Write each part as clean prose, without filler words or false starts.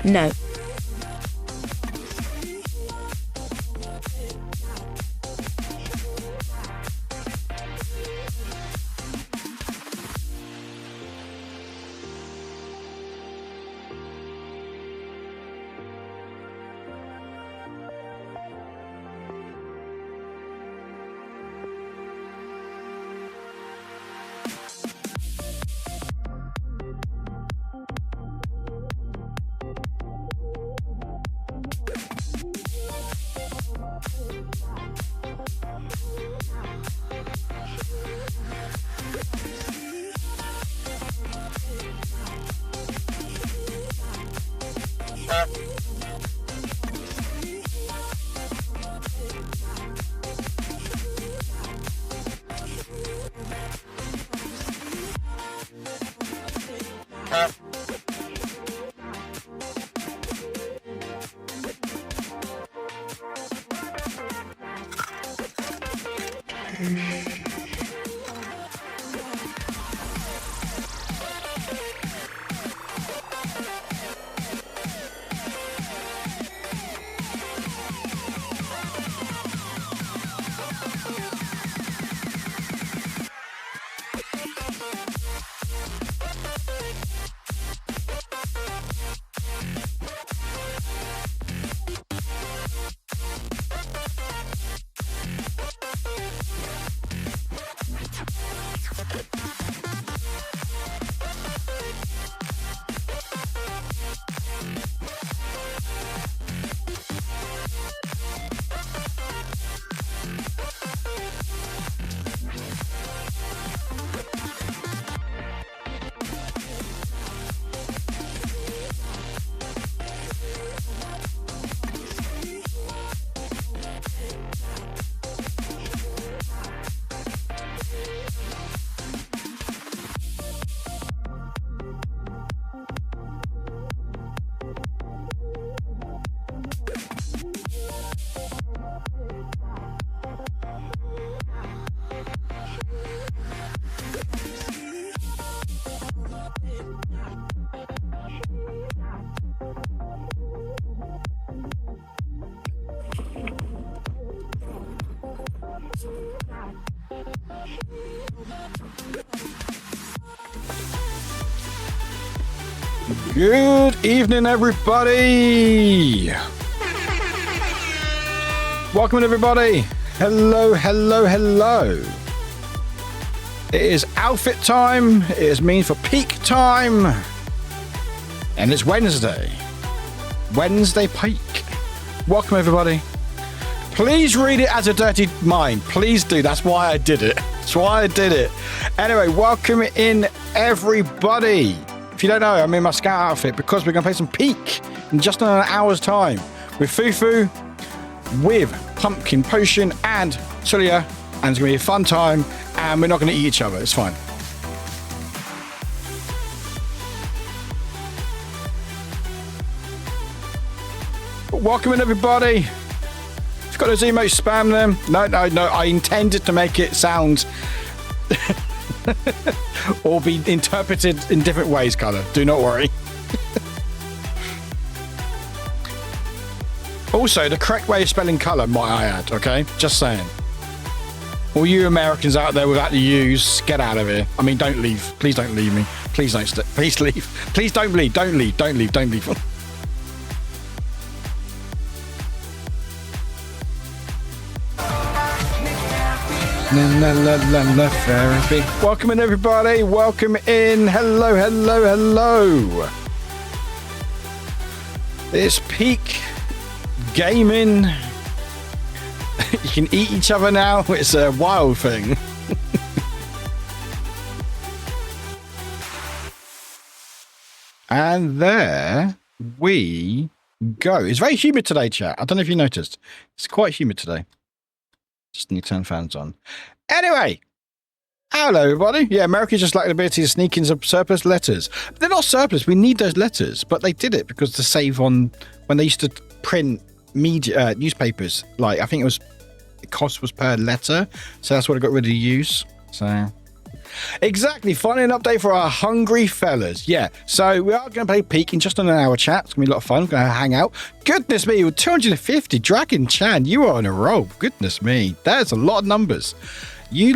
No. Good evening, everybody. Welcome, everybody. Hello, hello, hello. It is outfit time. It is mean for peak time. And it's Wednesday. Wednesday peak. Welcome, everybody. Please read it as a dirty mind. Please do. That's why I did it. That's why I did it. Anyway, welcome in, everybody. If you don't know, I'm in my scout outfit because we're going to play some Peak in just an hour's time with Fufu, with Pumpkin Potion and Tulia, and it's going to be a fun time, and we're not going to eat each other. It's fine. Welcome in, everybody. If you've got those emotes, spam them. No. I intended to make it sound... or be interpreted in different ways, Colour. Do not worry. Also, the correct way of spelling colour, might I add, okay? Just saying. All you Americans out there without the U's, get out of here. I mean, don't leave. Please don't leave me. Please don't please leave. Please don't leave. Don't leave. Don't leave. Don't leave. Therapy. Welcome in, everybody. Welcome in. Hello, hello, hello. It's Peak Gaming. You can eat each other now. It's a wild thing. And there we go. It's very humid today, chat. I don't know if you noticed. It's quite humid today. Just need to turn fans on. Anyway, hello, everybody. Yeah, America just lack the ability to sneak in some surplus letters. They're not surplus. We need those letters, but they did it because to save on when they used to print media newspapers. Like I think it was the cost was per letter, so that's what I got rid of the use. So Exactly. Finally, an update for our hungry fellas. Yeah. So we are going to play Peak in just under an hour chat. It's going to be a lot of fun. We're going to hang out. Goodness me, with 250. Dragon Chan, you are on a roll. Goodness me. That's a lot of numbers. You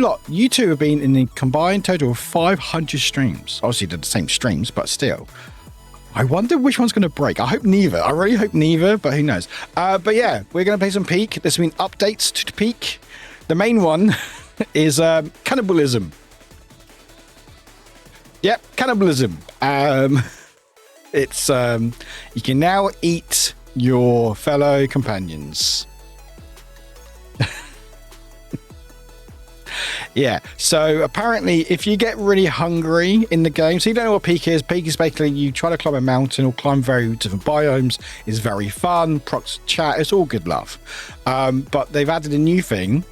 two have been in the combined total of 500 streams. Obviously, they're the same streams, but still. I wonder which one's going to break. I hope neither. I really hope neither, but who knows? But yeah, we're going to play some Peak. There's been updates to Peak. The main one is cannibalism. Yep, cannibalism. It's you can now eat your fellow companions. Yeah, so apparently if you get really hungry in the game, so you don't know what Peak is basically you try to climb a mountain or climb very different biomes. It's very fun, procs chat, it's all good love. But they've added a new thing.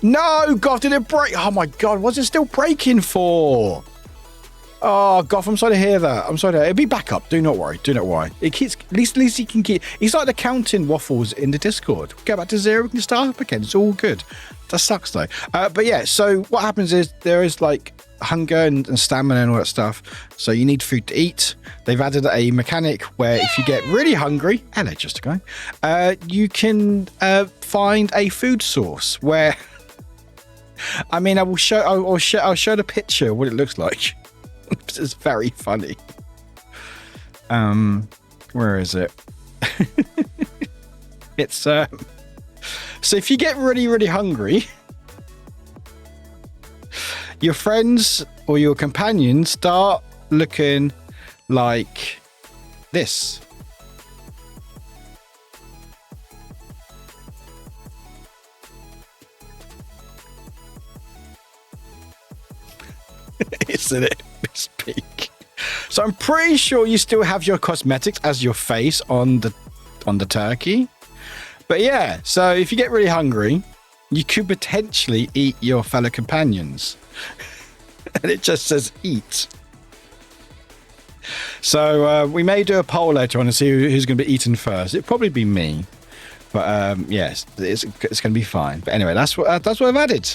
No, God, did it break? Oh my God, what's it still breaking for? Oh, Goff, I'm sorry to hear that. I'm sorry to hear. It'll be back up. Do not worry. Do not worry. It keeps, at least he can keep. He's like the counting waffles in the Discord. Go back to 0. We can start up again. It's all good. That sucks though. But yeah, so what happens is there is like hunger and stamina and all that stuff. So you need food to eat. They've added a mechanic where if you get really hungry, hello, just a guy, you can find a food source where, I mean, I'll show the picture of what it looks like. It's very funny. Where is it? It's so if you get really, really hungry, your friends or your companions start looking like this. Isn't it? This Peak. So I'm pretty sure you still have your cosmetics as your face on the turkey. But yeah, so if you get really hungry, you could potentially eat your fellow companions. And it just says eat. So we may do a poll later on and see who's going to be eaten first. It'd probably be me. But yes, it's going to be fine. But anyway, that's what I've added.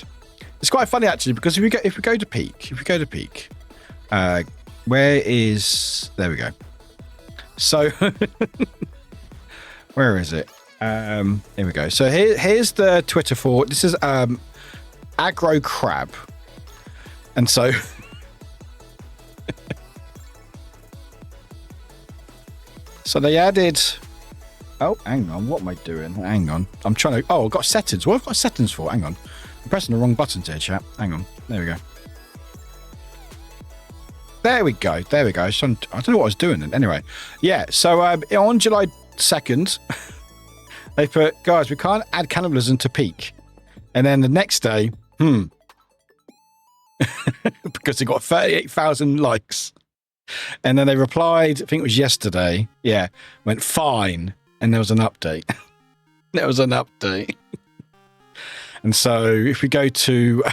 It's quite funny actually, because if we go to Peak, where is, there we go. So where is it? Here we go. So here's the Twitter for this is aggro crab, and so so they added. Oh, hang on. What am I doing? Hang on. I'm trying to. Oh, I've got settings. What have I got settings for? Hang on. I'm pressing the wrong button here, chat. Hang on. There we go. There we go. There we go. I don't know what I was doing then. Anyway, yeah. So on July 2nd, they put, guys, we can't add cannibalism to Peak. And then the next day, because it got 38,000 likes. And then they replied, I think it was yesterday. Yeah. Went fine. And there was an update. There was an update. And so if we go to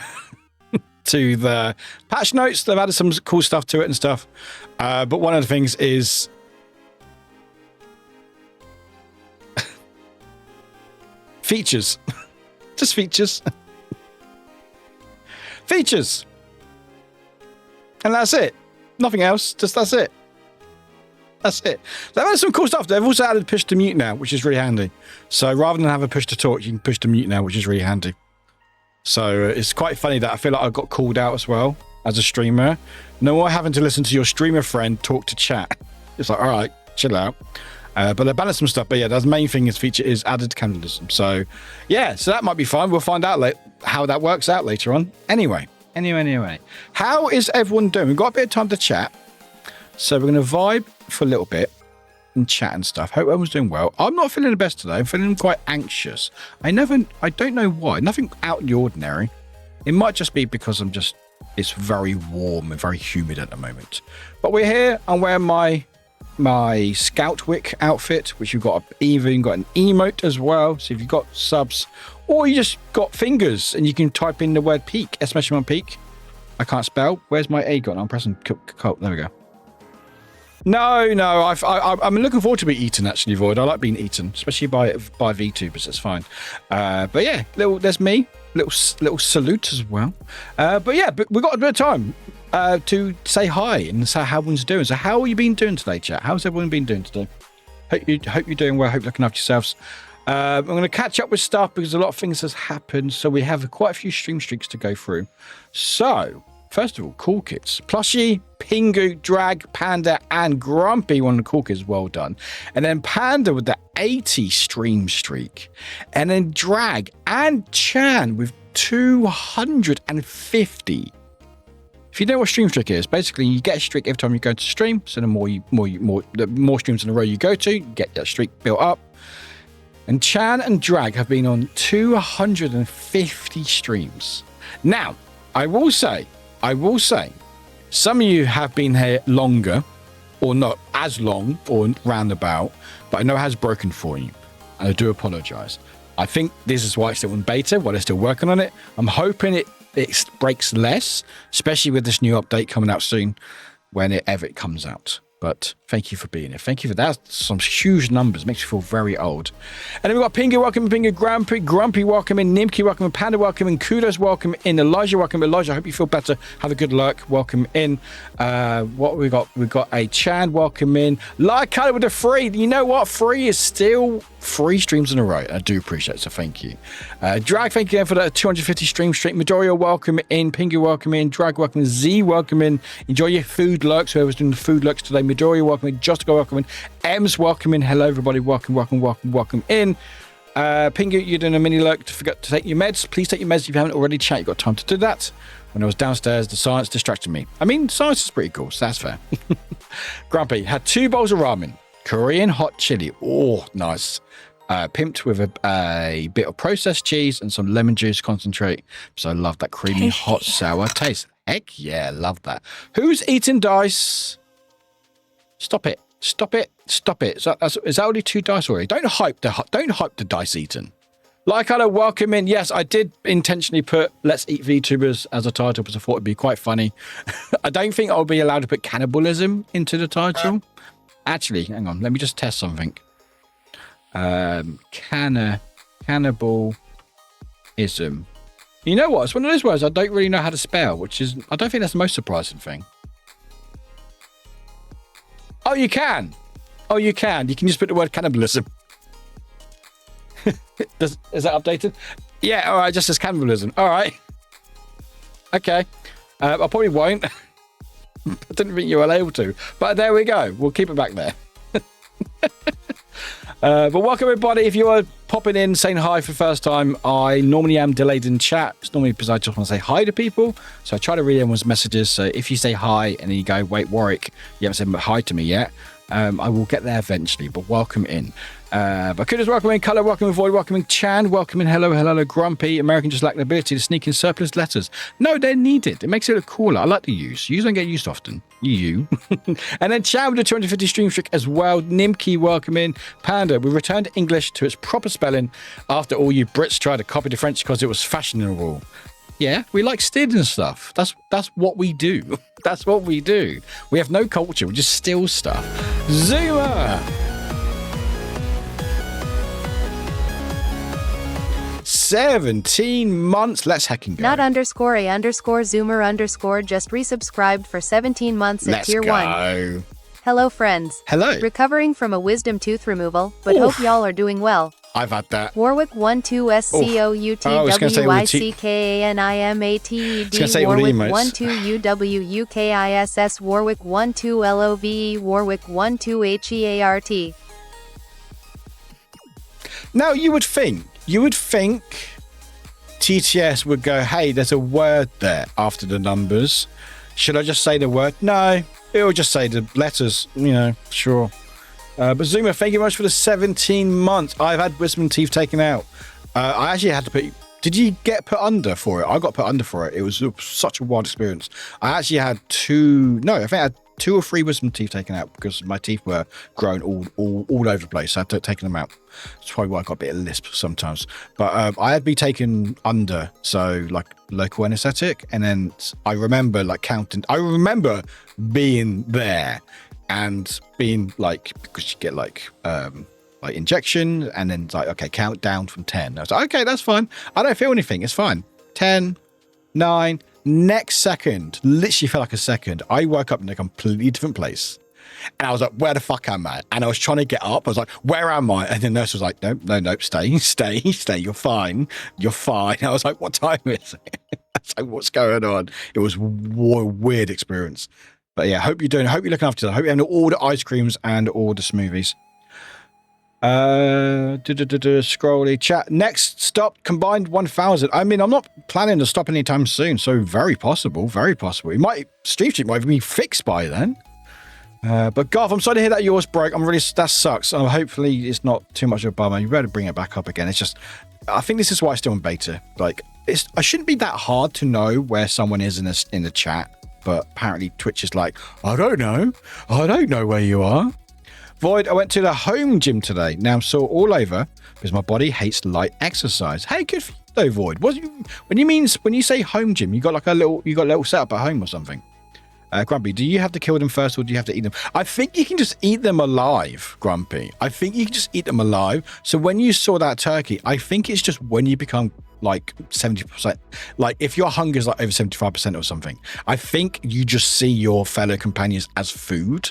the patch notes, they've added some cool stuff to it and stuff. But one of the things is features. Just features. Features. And that's it. Nothing else. Just that's it. That's it. They've added some cool stuff. They've also added push to mute now, which is really handy. So rather than have a push to talk, you can push to mute now, which is really handy. So it's quite funny that I feel like I got called out as well as a streamer. No more having to listen to your streamer friend talk to chat. It's like, all right, chill out. But they balanced some stuff. But yeah, the main thing is feature is added cannibalism. So yeah, so that might be fun. We'll find out how that works out later on. Anyway. How is everyone doing? We've got a bit of time to chat. So we're going to vibe for a little bit and chat and stuff. Hope everyone's doing well. I'm not feeling the best today. I'm feeling quite anxious. I don't know why. Nothing out of the ordinary. It might just be because it's very warm and very humid at the moment. But we're here. I'm wearing my Scoutwick outfit, which you've got even got an emote as well. So if you've got subs or you just got fingers and you can type in the word peak, exclamation mark peak. I can't spell. Where's my A gone? I'm pressing coat. There we go. No. I'm looking forward to being eaten, actually, Void. I like being eaten, especially by VTubers. It's fine. But yeah, there's me. Little salute as well. But we got a bit of time to say hi and say how everyone's doing. So how have you been doing today, chat? How's everyone been doing today? Hope you're doing well. Hope you're looking after yourselves. I'm going to catch up with stuff because a lot of things has happened. So we have quite a few stream streaks to go through. So first of all, Cool Kids. Plushie, Pingu, Drag, Panda, and Grumpy. One of the Cool Kids, well done. And then Panda with the 80 stream streak. And then Drag and Chan with 250. If you know what stream streak is, basically you get a streak every time you go to stream. So the more streams in a row you go to, you get that streak built up. And Chan and Drag have been on 250 streams. Now, I will say, some of you have been here longer, or not as long, or roundabout, but I know it has broken for you, and I do apologise. I think this is why it's still in beta, while they're still working on it. I'm hoping it breaks less, especially with this new update coming out soon, whenever it comes out. But thank you for being here. Thank you for that. Some huge numbers. Makes you feel very old. And then we've got Pingu, welcome in, Pingu, Grumpy, welcome in, Nimki, welcome in, Panda, welcome in, Kudos, welcome in, Elijah, welcome in, Elijah. I hope you feel better. Have a good luck. Welcome in. What we got? We've got a Chan, welcome in. Like color with a free. You know what? Free is still 3 streams in a row. I do appreciate it, so thank you. Drag, thank you again for that 250 stream streak. Midoriya, welcome in. Pingu, welcome in. Drag, welcome in. Z, welcome in. Enjoy your food lurks. Whoever's doing the food lurks today. Midoriya, welcome in. Justico, welcome in. Ems, welcome in. Hello, everybody. Welcome in. Pingu, you're doing a mini lurk. Forget to take your meds. Please take your meds if you haven't already. Chat, you've got time to do that. When I was downstairs, the science distracted me. I mean, science is pretty cool, so that's fair. Grumpy had 2 bowls of ramen. Korean hot chili. Oh, nice. Pimped with a bit of processed cheese and some lemon juice concentrate. So I love that creamy, hot, sour taste. Heck yeah, love that. Who's eating dice? Stop it. Is that only 2 dice already? Don't hype the dice eating. Like I welcome in. Yes, I did intentionally put Let's Eat VTubers as a title because I thought it'd be quite funny. I don't think I'll be allowed to put cannibalism into the title. Actually, hang on. Let me just test something. Cannibalism. You know what? It's one of those words I don't really know how to spell, which is, I don't think that's the most surprising thing. Oh, you can. You can just put the word cannibalism. Is that updated? Yeah, all right, just as cannibalism. All right. Okay. I probably won't. I didn't think you were able to. But there we go. We'll keep it back there. But welcome everybody. If you are popping in, saying hi for the first time, I normally am delayed in chat. It's normally because I just want to say hi to people. So I try to read everyone's messages. So if you say hi and then you go, wait, Warwick, you haven't said hi to me yet, I will get there eventually, but welcome in. But Kudos, welcome in. Color, welcome in. Void, welcome in. Chan, welcome in. Hello, Grumpy. American just lack the ability to sneak in surplus letters. No, they're needed. It makes it look cooler. I like the use. Use don't get used often. You. And then Chan with the 250 stream streak as well. Nimki, welcome in. Panda, we returned English to its proper spelling after all you Brits tried to copy the French because it was fashionable. Yeah, we like stealing stuff. That's what we do. That's what we do. We have no culture. We just steal stuff. Zuma! 17 months. Let's heckin' go. Not underscore a underscore zoomer underscore just resubscribed for 17 months at tier 1. Hello, friends. Hello. Recovering from a wisdom tooth removal, but hope y'all are doing well. I've had that. Warwick 12SCOUTWICKANIMATED Warwick 12UWUKISS Warwick 12LOVE Warwick 12HEART. Now you would think TTS would go, hey, there's a word there after the numbers. Should I just say the word? No, it will just say the letters, sure. But Zuma, thank you very much for the 17 months. I've had wisdom teeth taken out. I actually had to put... Did you get put under for it? I got put under for it. It was such a wild experience. I actually had I think I had 2 or 3 wisdom teeth taken out because my teeth were growing all over the place. So I had to take them out. That's probably why I got a bit of lisp sometimes. But I had been taken under, so like local anesthetic. And then I remember counting. I remember being there and being like, because you get like injection, and then it's like, okay, count down from 10. I was like, okay, that's fine. I don't feel anything. It's fine. 10, 9, next second, literally felt like a second. I woke up in a completely different place. And I was like, where the fuck am I? And I was trying to get up. I was like, where am I? And the nurse was like, no, stay. You're fine. I was like, what time is it? I was like, what's going on? It was a weird experience. But yeah, hope you're looking after yourself. I hope you're having all the ice creams and all the smoothies. Scrolly chat. Next stop, combined 1,000. I mean, I'm not planning to stop anytime soon, so very possible. Stream Street might even be fixed by then. But Garth, I'm sorry to hear that yours broke. That sucks. Hopefully it's not too much of a bummer. You better bring it back up again. It's just, I think this is why it's still in beta. Like, I shouldn't be that hard to know where someone is in the chat, but apparently Twitch is like, I don't know where you are. Void, I went to the home gym today. Now I'm sore all over because my body hates light exercise. Hey, good for you though, Void. When you say home gym, you got a little setup at home or something? Grumpy, do you have to kill them first or do you have to eat them? I think you can just eat them alive, Grumpy. I think you can just eat them alive. So when you saw that turkey, I think it's just when you become like 70%, like if your hunger is like over 75% or something, I think you just see your fellow companions as food.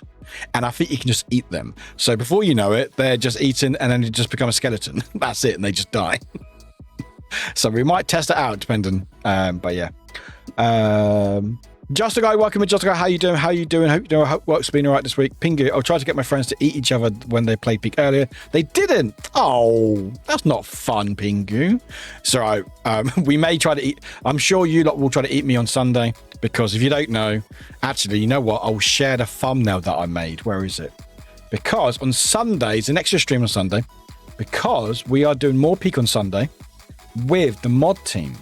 And I think you can just eat them. So before you know it, they're just eaten and then you just become a skeleton. That's it. And they just die. So we might test it out depending. But yeah. Just a guy, welcome to Just a Guy. How you doing? Hope you're doing. Work's been all right this week. Pingu, I'll try to get my friends to eat each other when they played Peak earlier. They didn't. Oh, that's not fun, Pingu. So we may try to eat. I'm sure you lot will try to eat me on Sunday because if you don't know, actually, you know what? I'll share the thumbnail that I made. Where is it? Because on Sundays, an extra stream on Sunday, because we are doing more Peak on Sunday with the mod team.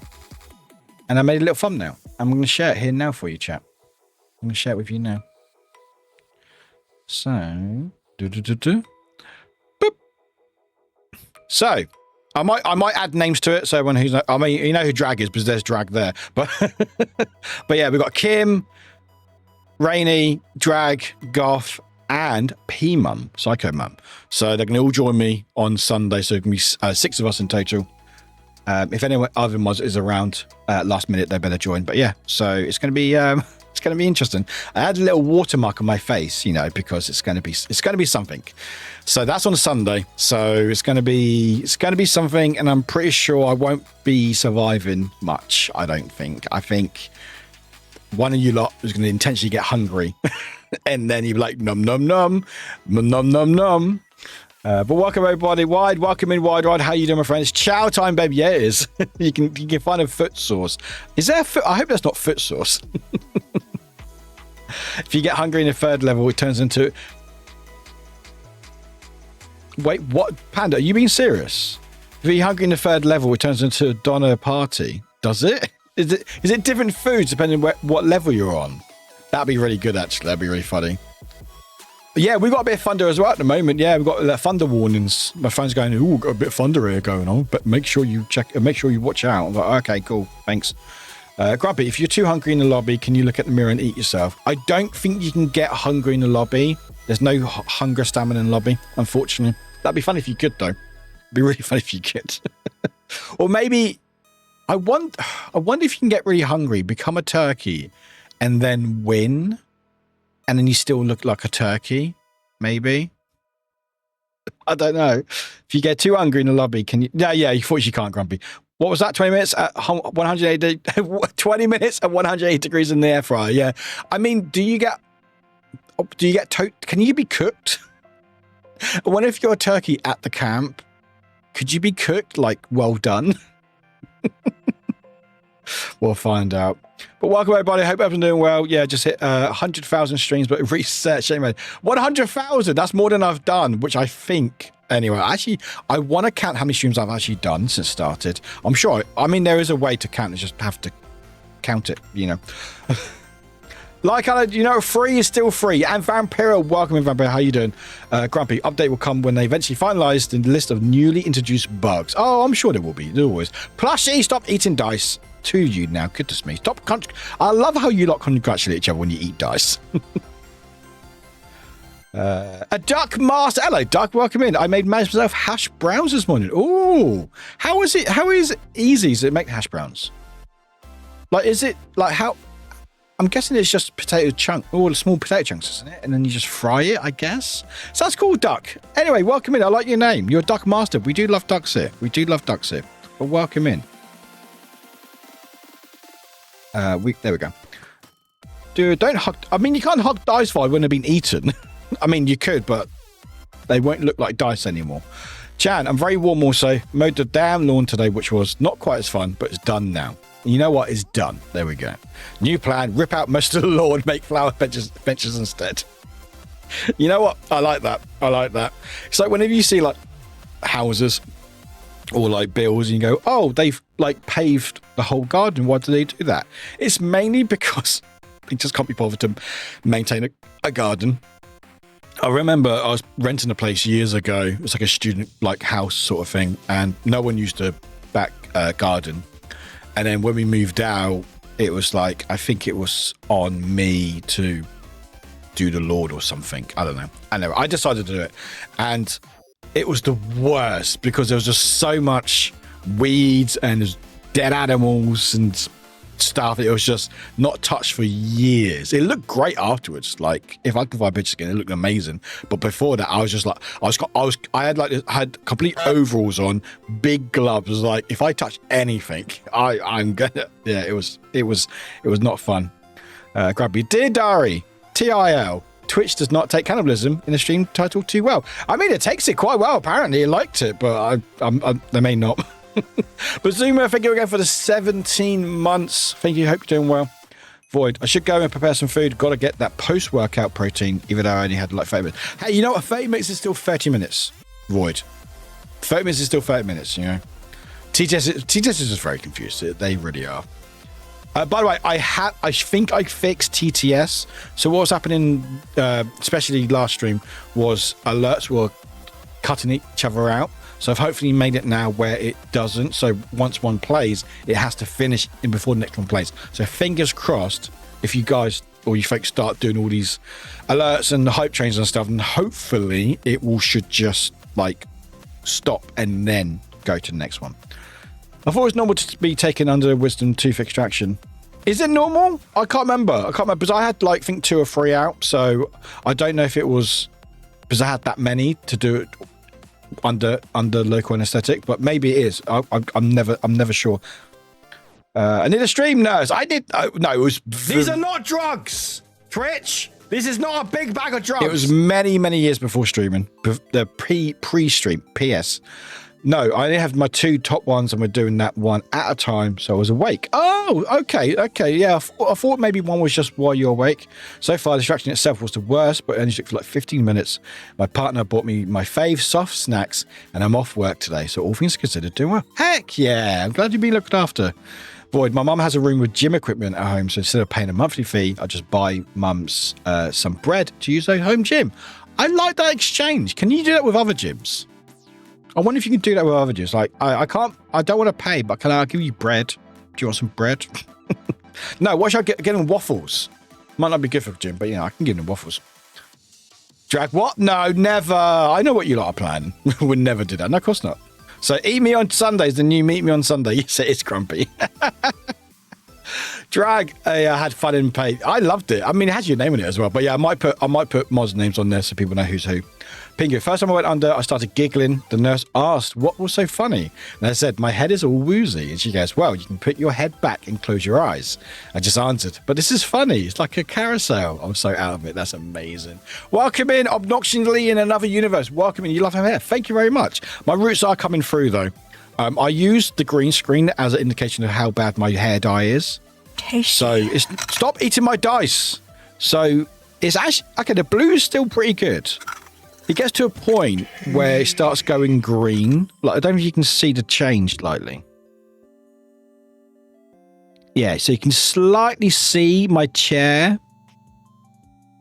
And I made a little thumbnail. I'm going to share it here now for you, chat. I'm going to share it with you now. So, boop. So, I might add names to it. So everyone who's, I mean, you know who Drag is because there's Drag there. But yeah, we've got Kim, Rainy, Drag, Goth, and P-Mum, Psycho Mum. So they're going to all join me on Sunday. So it can be 6 of us in total. If anyone other mods is around last minute, they better join. But yeah, so it's going to be interesting. I had a little watermark on my face, because it's going to be something. So that's on Sunday. So it's going to be something, and I'm pretty sure I won't be surviving much. I don't think. I think one of you lot is going to intentionally get hungry, and then you'll be like num num num num num num. But welcome everybody, welcome in Wide. How you doing, my friends? Chow time, baby. Yeah, it is. you can find a foot sauce. Is there a foot? I hope that's not foot sauce. If you get hungry in the 3rd level, it turns into. Wait, what? Panda, are you being serious? If you're hungry in the 3rd level, it turns into a Donner party. Does it? Is it different foods depending what level you're on? That'd be really good, actually. That'd be really funny. Yeah, we've got a bit of thunder as well at the moment. Yeah, we've got thunder warnings. My phone's going, ooh, got a bit of thunder here going on, but make sure you watch out. I'm like, okay, cool, thanks. Grumpy, if you're too hungry in the lobby, can you look at the mirror and eat yourself? I don't think you can get hungry in the lobby. There's no hunger stamina in the lobby, unfortunately. That'd be fun if you could, though. It'd be really fun if you could. Or maybe, I wonder if you can get really hungry, become a turkey, and then win. And then you still look like a turkey, maybe. I don't know. If you get too hungry in the lobby, can you? Yeah, you thought you can't, Grumpy. What was that? 20 minutes at 180? 20 minutes at 180 degrees in the air fryer. Yeah. I mean, can you be cooked? I wonder if you're a turkey at the camp, could you be cooked? Like, well done. We'll find out. But welcome everybody. Hope everyone's doing well. Yeah, just hit 100,000 streams, but reset. Shame, man. 100,000. That's more than I've done, which I think. Anyway, actually, I want to count how many streams I've actually done since started. I'm sure. I mean, there is a way to count. You just have to count it. Like, free is still free. And Vampiro, welcome in, Vampiro. How you doing? Grumpy, update will come when they eventually finalize the list of newly introduced bugs. Oh, I'm sure there will be. There always. Plushie, stop eating dice. To you now. Goodness me. Stop. I love how you lot congratulate each other when you eat dice. A duck master. Hello, duck. Welcome in. I made myself hash browns this morning. Ooh, how is it? How is it easy to make hash browns? Like, is it like how? I'm guessing it's just potato chunk, all the small potato chunks, isn't it? And then you just fry it, I guess. So that's cool, duck. Anyway, welcome in. I like your name. You're a duck master. We do love ducks here. We do love ducks here. But welcome in. There we go. Dude, don't hug. I mean, you can't hug dice file when they've been eaten. I mean, you could, but they won't look like dice anymore. Chan, I'm very warm also. Mowed the damn lawn today, which was not quite as fun, but it's done now. You know what? It's done. There we go. New plan. Rip out most of the lawn, make flower benches instead. You know what? I like that. I like that. It's like whenever you see like houses or like bills and you go, oh, they've like paved the whole garden. Why do they do that? It's mainly because they just can't be bothered to maintain a garden. I remember I was renting a place years ago. It was like a student like house sort of thing, and no one used a back garden. And then when we moved out, it was like, I think it was on me to do the Lord or something. I don't know. I decided to do it. And it was the worst because there was just so much weeds and there's dead animals and stuff. It was just not touched for years. It looked great afterwards. Like if I could find pictures again, it looked amazing. But before that, I was just like, I had complete overalls on, big gloves. Like if I touch anything, I'm gonna. Yeah, it was not fun. Grubby, dear Dari, TIL. Twitch does not take cannibalism in the stream title too well. I mean, it takes it quite well. Apparently, it liked it, but they may not. But Zuma, thank you again for the 17 months. Thank you. Hope you're doing well. Void, I should go and prepare some food. Got to get that post-workout protein, even though I only had like 30 minutes. Hey, you know what? 30 minutes is still 30 minutes. Void. 30 minutes is still 30 minutes, you know. TTS is just very confused. They really are. By the way, I think I fixed TTS. So what was happening, especially last stream, was alerts were cutting each other out. So I've hopefully made it now where it doesn't. So once one plays, it has to finish in before the next one plays. So fingers crossed, if you guys or you folks start doing all these alerts and the hype trains and stuff, and hopefully it should just like stop and then go to the next one. I thought it was normal to be taken under wisdom tooth extraction. Is it normal? I can't remember because I had like I think 2 or 3 out. So I don't know if it was because I had that many to do it under local anesthetic, but maybe it is. I'm never sure. I need a stream nurse. I did. No, it was. These are not drugs, Twitch. This is not a big bag of drugs. It was many years before streaming. The pre-stream. PS. No, I only have my 2 top ones, and we're doing that one at a time, so I was awake. Oh, okay, yeah. I thought maybe one was just while you're awake. So far, the distraction itself was the worst, but it only took for like 15 minutes. My partner bought me my fave soft snacks, and I'm off work today, so all things considered, doing well. Heck yeah, I'm glad you've been looked after. Void, my mum has a room with gym equipment at home, so instead of paying a monthly fee, I just buy mum's some bread to use at home gym. I like that exchange. Can you do that with other gyms? I wonder if you can do that with other gyms. Like, I don't want to pay, but can I give you bread? Do you want some bread? No, what should I get them waffles? Might not be good for the gym, but yeah, I can give them waffles. Drag what? No, never. I know what you lot are planning. We'd never do that. No, of course not. So eat me on Sundays, then you meet me on Sunday. Yes, it is grumpy. Drag, I had fun in paint. I loved it. I mean, it has your name on it as well. But yeah, I might put mods names on there so people know who's who. Pingu, first time I went under, I started giggling. The nurse asked, what was so funny? And I said, my head is all woozy. And she goes, well, you can put your head back and close your eyes. I just answered, but this is funny. It's like a carousel. I'm so out of it. That's amazing. Welcome in, obnoxiously in another universe. Welcome in. You love her hair. Thank you very much. My roots are coming through, though. I used the green screen as an indication of how bad my hair dye is. So stop eating my dice. So it's actually okay. The blue is still pretty good. It gets to a point where it starts going green. Like I don't know if you can see the change slightly. Yeah, so you can slightly see my chair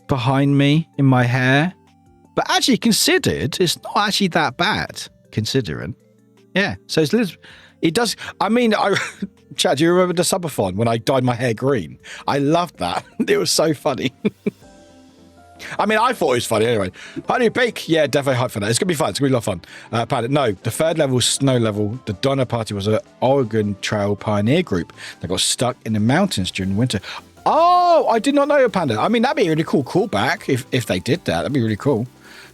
behind me in my hair. But actually considered, it's not actually that bad considering. Yeah, so it does. I mean, Chad, do you remember the subathon when I dyed my hair green? I loved that. It was so funny. I mean, I thought it was funny anyway. Honey Peak, yeah, definitely hyped for that. It's gonna be fun. It's gonna be a lot of fun. Panda, no, the third level, snow level, the Donner Party was an Oregon Trail pioneer group that got stuck in the mountains during winter. Oh, I did not know, Panda. I mean, that'd be a really cool callback if they did that. That'd be really cool.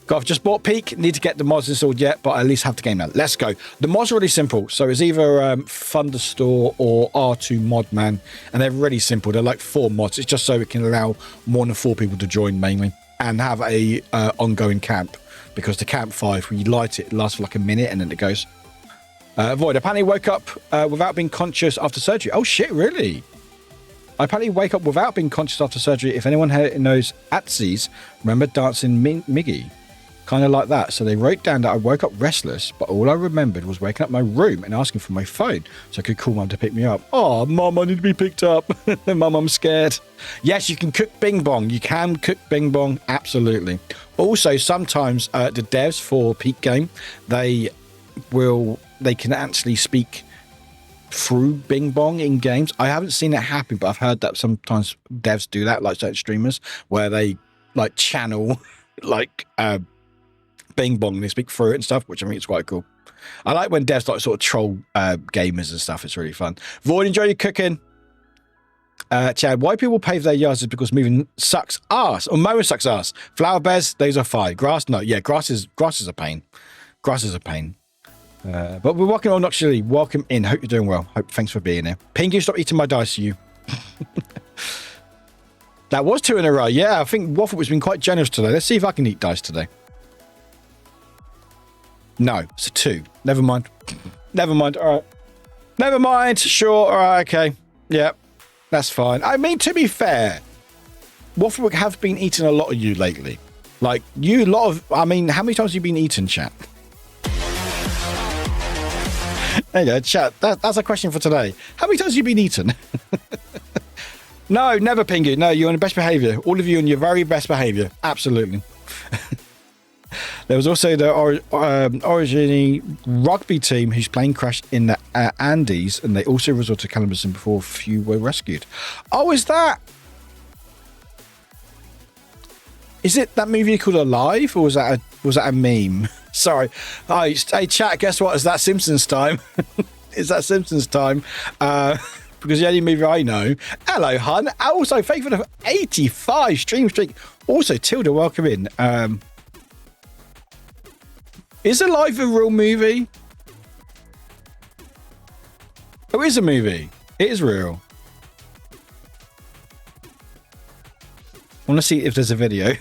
God, I've just bought Peak. Need to get the mods installed yet, but I at least have the game now. Let's go. The mods are really simple. So it's either Thunderstore or R2 Modman, and they're really simple. They're like 4 mods. It's just so it can allow more than 4 people to join mainly and have a ongoing camp, because the campfire, when you light it, it lasts for like a minute and then it goes. Void, apparently woke up without being conscious after surgery. Oh shit, really? I apparently wake up without being conscious after surgery. If anyone knows Atsy's, remember dancing Miggy? Kind of like that. So they wrote down that I woke up restless, but all I remembered was waking up my room and asking for my phone so I could call Mum to pick me up. Oh, Mum, I need to be picked up. Mum, I'm scared. Yes, you can cook Bing Bong. You can cook Bing Bong. Absolutely. Also, sometimes the devs for Peak Game, they can actually speak through Bing Bong in games. I haven't seen it happen, but I've heard that sometimes devs do that, like certain streamers, where they like channel like Bing Bong, they speak through it and stuff, which I think is quite cool. I like when devs like sort of troll gamers and stuff. It's really fun. Void, enjoy your cooking. Chad, why people pave their yards is because moving sucks ass, or mowing sucks ass. Flower beds, those are fine. Grass, no, yeah, grass is a pain. Grass is a pain. But we're welcome on actually. Welcome in. Hope you're doing well. Thanks for being here. Pinky, stop eating my dice, you. That was 2 in a row. Yeah, I think Waffle has been quite generous today. Let's see if I can eat dice today. No, it's a 2. Never mind. Never mind. All right. Never mind. Sure. All right. Okay. Yeah, that's fine. I mean, to be fair, Waffle have been eating a lot of you lately. Like, you, I mean, how many times have you been eating, chat? There you go, chat. That's a question for today. How many times have you been eaten? No, never, Pingu. No, you're on your best behavior. All of you on your very best behavior. Absolutely. There was also the origin rugby team whose plane crashed in the Andes, and they also resorted to cannibalism before a few were rescued. Oh, is that that movie called Alive, or was that a meme? Sorry. Hey, chat, guess what? Is that Simpsons time? Is that Simpsons time? Because the only movie I know. Hello, hun. Also, thank you for the 85 stream streak. Also, Tilda, welcome in. Is Alive a real movie? Oh, it is a movie. It is real. I want to see if there's a video.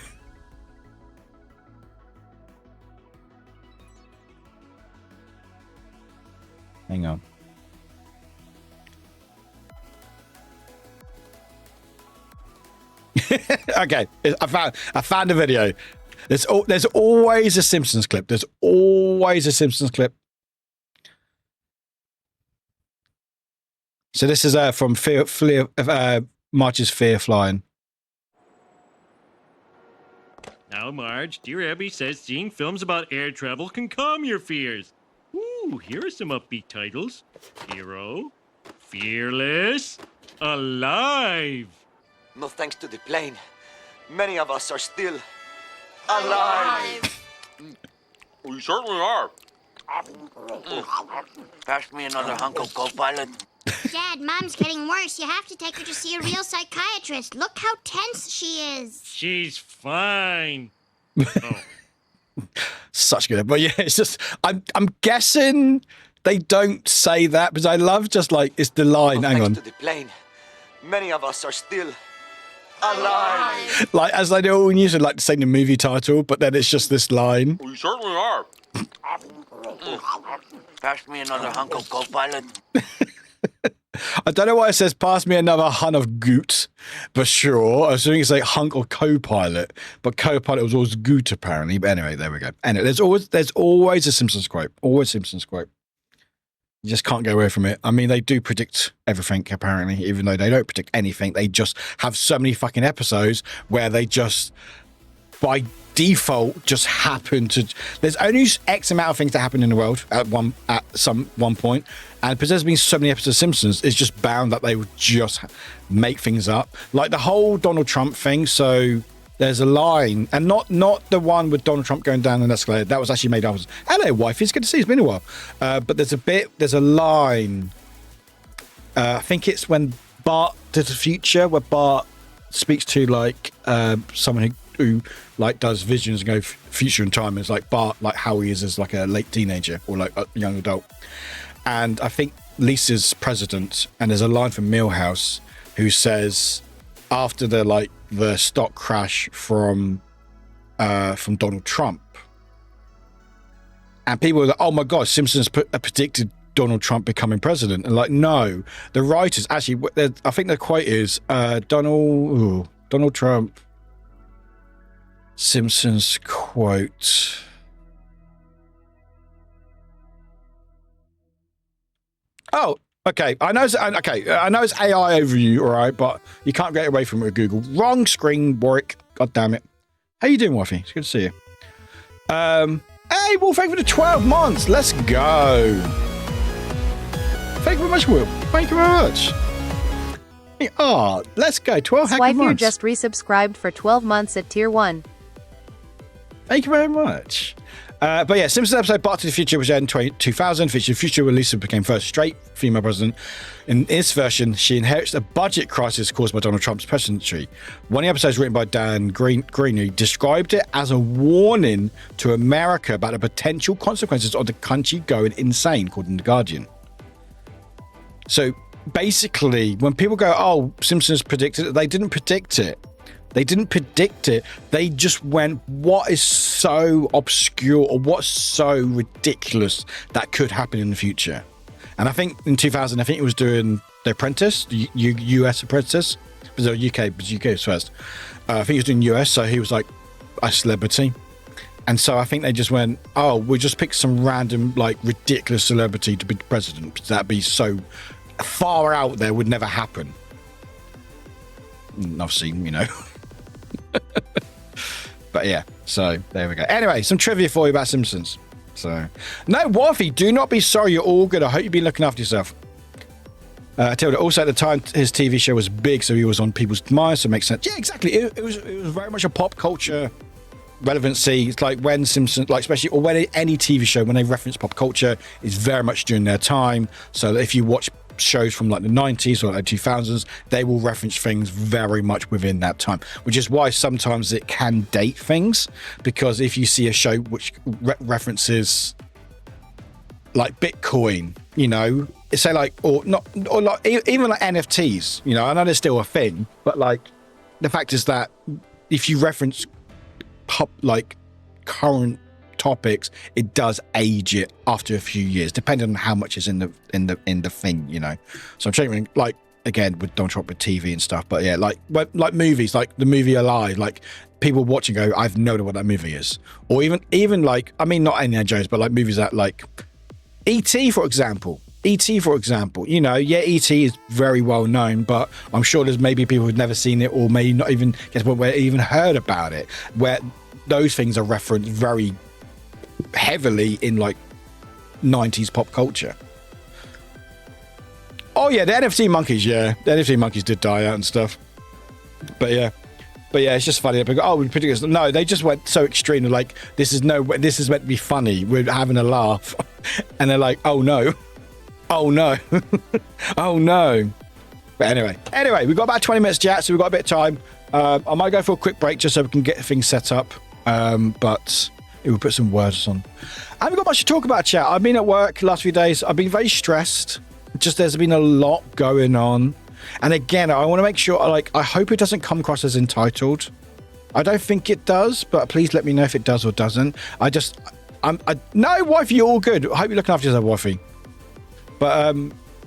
Hang on. Okay, I found a video. There's always a Simpsons clip. There's always a Simpsons clip. So this is from Marge's Fear Flying. Now, Marge, dear Abby says seeing films about air travel can calm your fears. Ooh, here are some upbeat titles. Hero, Fearless, Alive. No thanks to the plane, many of us are still alive. We certainly are. Pass me another hunk of co-pilot. Dad, Mom's getting worse. You have to take her to see a real psychiatrist. Look how tense she is. She's fine. Oh. Such good. But yeah, it's just, I'm guessing they don't say that, because I love just like, it's the line. No hang on. to the plane, many of us are still alive. Like, as they do all usually like to say the movie title, but then it's just this line. We certainly are. Pass me another hunk of co-pilot. I don't know why it says pass me another hun of goot, but sure. I was assuming it's like hunk or co-pilot, but co-pilot was always goot apparently. But anyway, there we go. Anyway, there's always a Simpsons quote. Always Simpsons quote. You just can't go away from it. I mean, they do predict everything apparently, even though they don't predict anything. They just have so many fucking episodes where they just, by default, just happen to. There's only X amount of things that happen in the world at one point, and because there's been so many episodes of Simpsons, it's just bound that they would just make things up, like the whole Donald Trump thing. So there's a line, and not the one with Donald Trump going down an escalator. That was actually made afterwards. Hello, wife. It's good to see you. It's been a while. But there's a line. I think it's when Bart does the future, where Bart speaks to like someone who like does visions and go future in time. It's like Bart, like how he is as like a late teenager or like a young adult. And I think Lisa's president, and there's a line from Milhouse who says after the stock crash from Donald Trump, and people were like, "Oh my God, Simpsons predicted Donald Trump becoming president," and like, no, the writers actually, I think the quote is Donald Trump, Simpsons quote. Oh, okay. I know it's AI over you, all right, but you can't get away from it with Google. Wrong screen, Warwick. God damn it. How you doing, Wifey? It's good to see you. Hey, Wolf, thank you for the 12 months. Let's go. Thank you very much, Will. Thank you very much. Oh, let's go. 12 heck of months. Swifer just resubscribed for 12 months at tier 1. Thank you very much. But yeah, Simpsons episode Back to the Future was in 2000, featured the future where Lisa became first straight female president. In this version, she inherits a budget crisis caused by Donald Trump's presidency. One of the episodes written by Dan Green, who described it as a warning to America about the potential consequences of the country going insane, according to The Guardian. So basically, when people go, oh, Simpsons predicted it, they didn't predict it. They didn't predict it. They just went, what is so obscure or what's so ridiculous that could happen in the future? And I think in 2000, I think it was doing The Apprentice, the US Apprentice. It was UK, but UK was first. I think he was doing US, so he was like a celebrity. And so I think they just went, oh, we'll just pick some random, like, ridiculous celebrity to be president, because that'd be so far out there, would never happen. And obviously, you know. But yeah, so there we go. Anyway, some trivia for you about Simpsons. So, no, Wolfie, do not be sorry. You're all good. I hope you've been looking after yourself. I tell you, also at the time, his TV show was big, so he was on people's minds, so it makes sense. Yeah, exactly. It was very much a pop culture relevancy. It's like when Simpsons, like especially, or when any TV show, when they reference pop culture, it's very much during their time. So that if you watch shows from like the 90s or like 2000s, they will reference things very much within that time, which is why sometimes it can date things, because if you see a show which references like Bitcoin, you know, say like, or not, or like even like NFTs, you know, I know they're still a thing, but like the fact is that if you reference like current topics, it does age it after a few years, depending on how much is in the thing, you know. So I'm saying, like, again with Donald Trump with TV and stuff, but yeah, like movies, like the movie Alive, like people watching go, I've no idea what that movie is, or even like, I mean, not Indiana Jones, but like movies that like E.T. for example, you know, yeah, E.T. is very well known, but I'm sure there's maybe people who've never seen it, or maybe not even get to the point where they even heard about it, where those things are referenced very heavily in like 90s pop culture. Oh yeah, the NFT monkeys, yeah, the NFT monkeys did die out and stuff, but yeah, it's just funny. Oh, we predict this. No, they just went so extreme. They're like, this is meant to be funny, we're having a laugh, and they're like, oh no oh no But anyway, we've got about 20 minutes chat, so we've got a bit of time. I might go for a quick break just so we can get things set up, but it will put some words on. I haven't got much to talk about, chat. I've been at work the last few days. I've been very stressed. Just there's been a lot going on. And again, I want to make sure, like, I hope it doesn't come across as entitled. I don't think it does, but please let me know if it does or doesn't. No, wifey, you're all good. I hope you're looking after yourself, wifey. But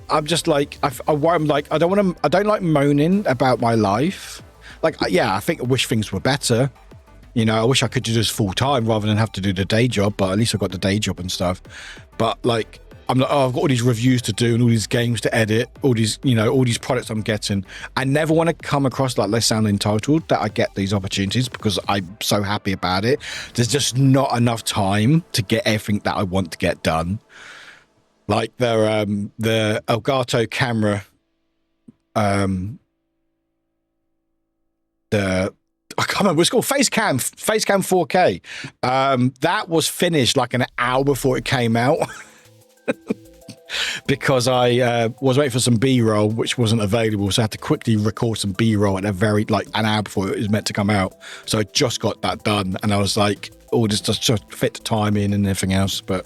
I'm just like, I'm like, I don't like moaning about my life. Like, yeah, I wish things were better. You know, I wish I could do this full time rather than have to do the day job, but at least I've got the day job and stuff. But like, I'm like, oh, I've got all these reviews to do and all these games to edit, all these, you know, all these products I'm getting. I never want to come across like they sound entitled that I get these opportunities, because I'm so happy about it. There's just not enough time to get everything that I want to get done. Like the Elgato camera, I can't remember. It's called Facecam 4K. That was finished like an hour before it came out. Because I was waiting for some B-roll, which wasn't available, so I had to quickly record some B-roll at an hour before it was meant to come out. So I just got that done, and I was like, "Oh, just fit the timing and everything else." But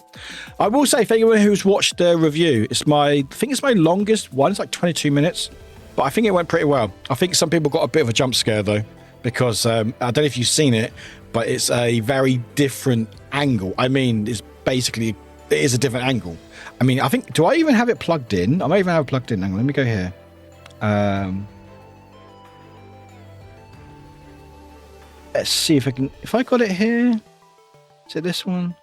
I will say, for anyone who's watched the review, I think it's my longest one. It's like 22 minutes, but I think it went pretty well. I think some people got a bit of a jump scare though, because I don't know if you've seen it, but it's a very different angle. I mean, it is a different angle. I mean, I think, do I even have it plugged in? I might even have it plugged in. Hang on, let me go here. Let's see if I got it here. Is it this one?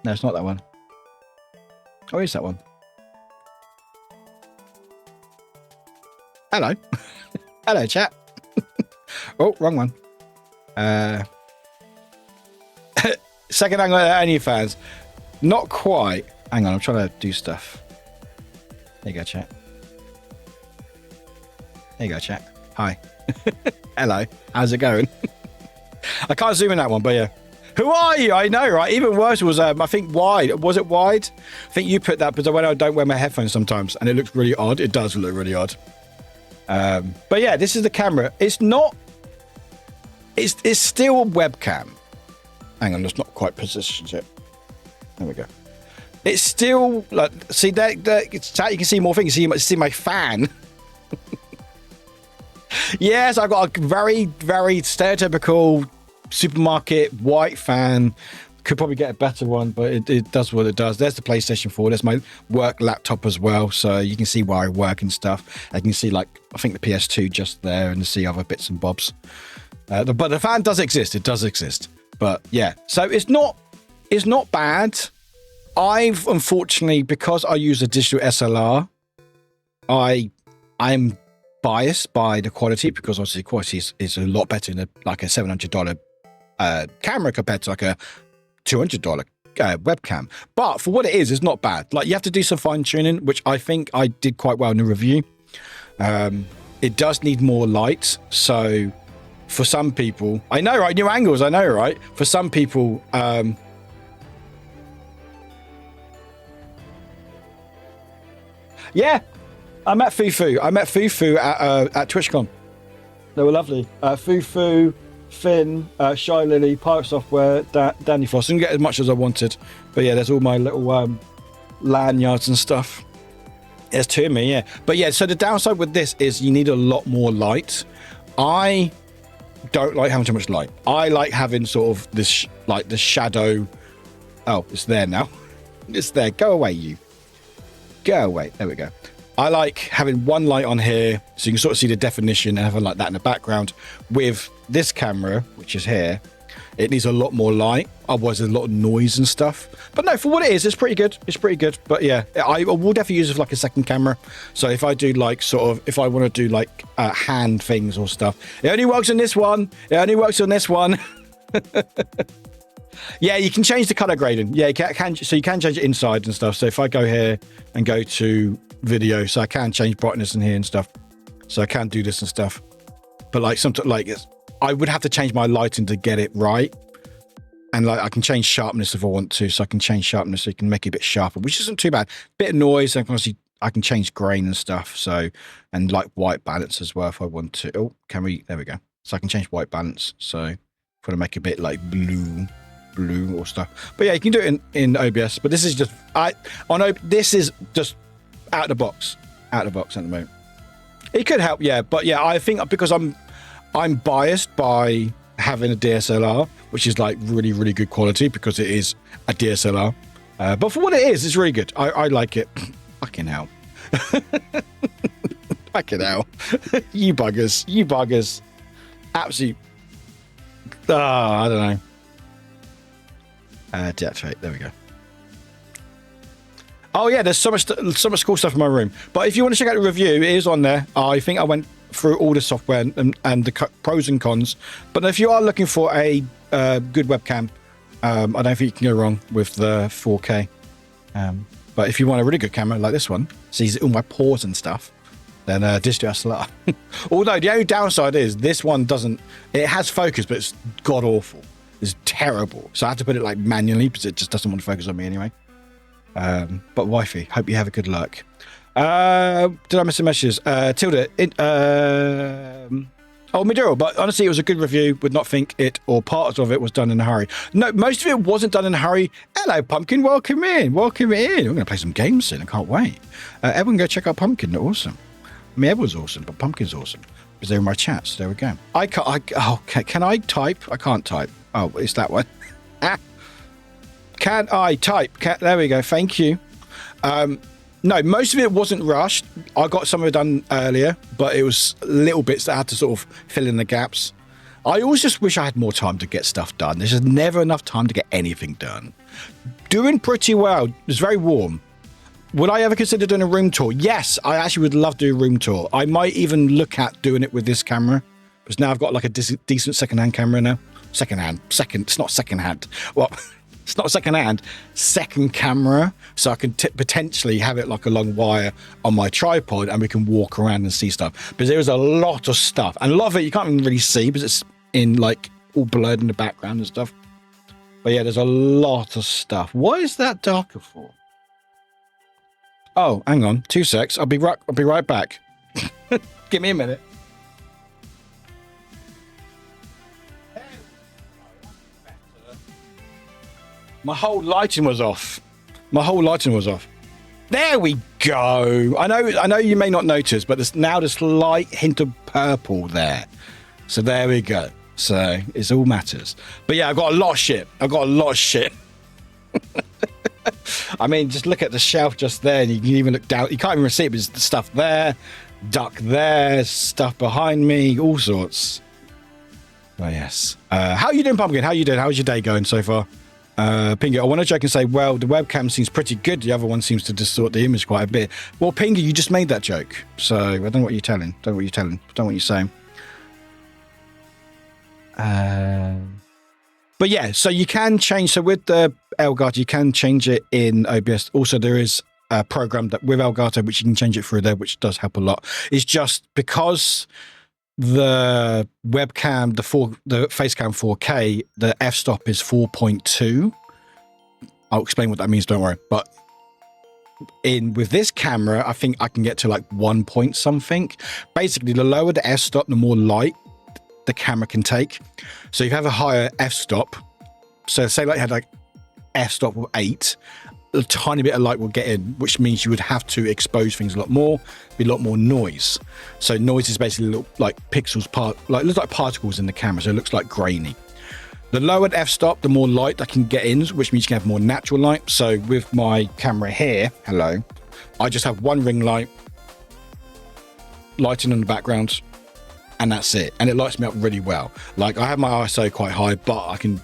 No, it's not that one. Oh, is that one? Hello. Hello, chat. Oh, wrong one. Second angle at OnlyFans. Not quite. Hang on, I'm trying to do stuff. There you go, chat. There you go, chat. Hi. Hello. How's it going? I can't zoom in that one, but yeah. Who are you? I know, right? Even worse was, I think, wide. Was it wide? I think you put that because I don't wear my headphones sometimes, and it looks really odd. It does look really odd. But yeah, this is the camera. It's not... It's still a webcam. Hang on, it's not quite positioned yet. There we go. It's still like, see that you can see more things. You can see my fan. Yes, I've got a very, very stereotypical supermarket white fan. Could probably get a better one, but it does what it does. There's the PlayStation 4. There's my work laptop as well, so you can see where I work and stuff. I can see, like, I think the PS2 just there, and see other bits and bobs. But the fan does exist. It does exist. But yeah, so it's not bad. I've unfortunately, because I use a digital SLR, I'm biased by the quality, because obviously the quality is a lot better in like a $700 camera compared to like a $200 webcam. But for what it is, it's not bad. Like, you have to do some fine tuning, which I think I did quite well in the review. It does need more light, so for some people, I know, right? New angles, I know, right? For some people, yeah, I met Fufu. I met Fufu at TwitchCon. They were lovely. Fufu, Finn, Shy Lily, Pirate Software, Danny Frost. Didn't get as much as I wanted, but yeah, there's all my little lanyards and stuff. There's two of me, yeah. But yeah, so the downside with this is you need a lot more light. I don't like having too much light. I like having sort of this, like the shadow. Oh, it's there now. It's there. Go away, you. Go away. There we go. I like having one light on here, so you can sort of see the definition and having like that in the background. With this camera, which is here, it needs a lot more light. Otherwise, there's a lot of noise and stuff. But no, for what it is, it's pretty good. It's pretty good. But yeah, I will definitely use it for like a second camera. So if I do like sort of, if I want to do like hand things or stuff, it only works on this one. It only works on this one. Yeah, you can change the color grading. Yeah, you can, so you can change it inside and stuff. So if I go here and go to video, so I can change brightness in here and stuff. So I can do this and stuff. But like sometimes, like I would have to change my lighting to get it right. And like I can change sharpness if I want to. So I can change sharpness so you can make it a bit sharper, which isn't too bad. Bit of noise, and obviously I can change grain and stuff. So, and like white balance as well if I want to. Oh, can we? There we go. So I can change white balance. So if I want to make it a bit like blue or stuff. But yeah, you can do it in OBS. But this is just this is just out of the box at the moment. It could help, yeah. But yeah, I think because I'm biased by having a DSLR, which is like really, really good quality because it is a DSLR. But for what it is, it's really good. I like it. Fucking hell. Fucking hell. You buggers. Absolute. I don't know. Deactivate. There we go. Oh yeah, there's so much cool stuff in my room. But if you want to check out the review, it is on there. I think I went through all the software and the pros and cons. But if you are looking for a good webcam, I don't think you can go wrong with the 4K. But if you want a really good camera like this one, sees all my pores and stuff, then digital SLR. Although the only downside is this one doesn't, it has focus, but it's god awful. It's terrible. So I have to put it like manually because it just doesn't want to focus on me anyway. But wifey, hope you have a good luck. Did I miss the messages? Tilda, Maduro, but honestly, it was a good review. Would not think it or parts of it was done in a hurry. No, most of it wasn't done in a hurry. Hello, Pumpkin. Welcome in. Welcome in. We're going to play some games soon. I can't wait. Everyone go check out Pumpkin. They're awesome. I mean, everyone's awesome, but Pumpkin's awesome. Because they're in my chats. There we go. Can I type? I can't type. Oh, it's that one. Can I type? There we go. Thank you. No, most of it wasn't rushed. I got some of it done earlier, but it was little bits that I had to sort of fill in the gaps. I always just wish I had more time to get stuff done. There's just never enough time to get anything done. Doing pretty well. It's very warm. Would I ever consider doing a room tour? Yes, I actually would love to do a room tour. I might even look at doing it with this camera, because now I've got like a decent second-hand camera now. It's not second-hand. Well, it's not second-hand, second camera. So I can potentially have it like a long wire on my tripod and we can walk around and see stuff. But there's a lot of stuff. And a lot of it you can't even really see because it's in like all blurred in the background and stuff. But yeah, there's a lot of stuff. What is that darker for? Oh, hang on. 2 secs. I'll be right back. Give me a minute. My whole lighting was off. There we go. I know you may not notice, but there's now this slight hint of purple there. So there we go. So it all matters. But yeah, I've got a lot of shit. I mean, just look at the shelf just there, and you can even look down. You can't even see it, but there's stuff there, duck there, stuff behind me, all sorts. Oh, yes. How are you doing, Pumpkin? How are you doing? How's your day going so far? Pingy, I want to joke and say, well, the webcam seems pretty good. The other one seems to distort the image quite a bit. Well, Pingy, you just made that joke. So I don't know what you're telling. Don't know what you're saying. But yeah, so you can change. So with the Elgato, you can change it in OBS. Also, there is a program that with Elgato, which you can change it through there, which does help a lot. It's just because the webcam, the Facecam 4K, the f-stop is 4.2. I'll explain what that means, don't worry. But with this camera, I think I can get to like 1 point something. Basically, the lower the f-stop, the more light the camera can take. So if you have a higher f-stop, so say like you had like f-stop of 8, a tiny bit of light will get in, which means you would have to expose things a lot more, be a lot more noise. So noise is basically look like pixels, looks like particles in the camera, so it looks like grainy. The lower the f-stop, the more light that can get in, which means you can have more natural light. So with my camera here, I just have one ring light, lighting in the background, and that's it. And it lights me up really well. Like I have my ISO quite high, but I can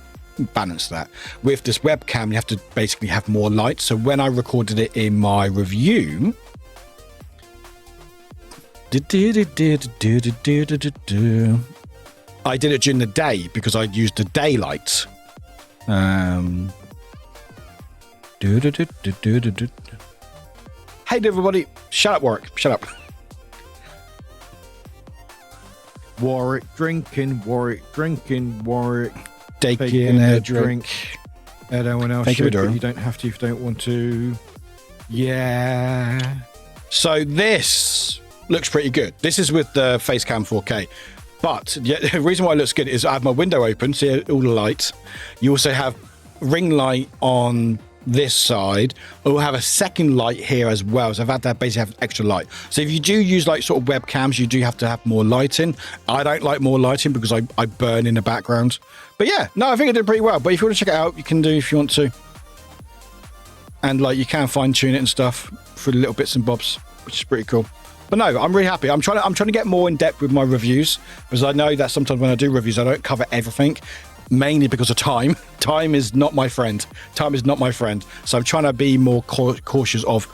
balance that. With this webcam, you have to basically have more light. So when I recorded it in my review, I did it during the day because I used the daylight. Hey everybody, shut up, Warwick, shut up. Warwick drinking, Taking a drink. Anyone else Thank should, you, but you don't have to if you don't want to. Yeah. So this looks pretty good. This is with the Facecam 4K. But the reason why it looks good is I have my window open, see all the lights. You also have ring light on this side. We'll have a second light here as well. So I've had to basically have extra light. So if you do use like sort of webcams, you do have to have more lighting. I don't like more lighting because I burn in the background. But yeah, no, I think I did pretty well. But if you want to check it out, you can do if you want to. And like you can fine tune it and stuff for the little bits and bobs, which is pretty cool. But no, I'm really happy. I'm trying to get more in depth with my reviews because I know that sometimes when I do reviews, I don't cover everything. Mainly because of time. Time is not my friend. So I'm trying to be more cautious of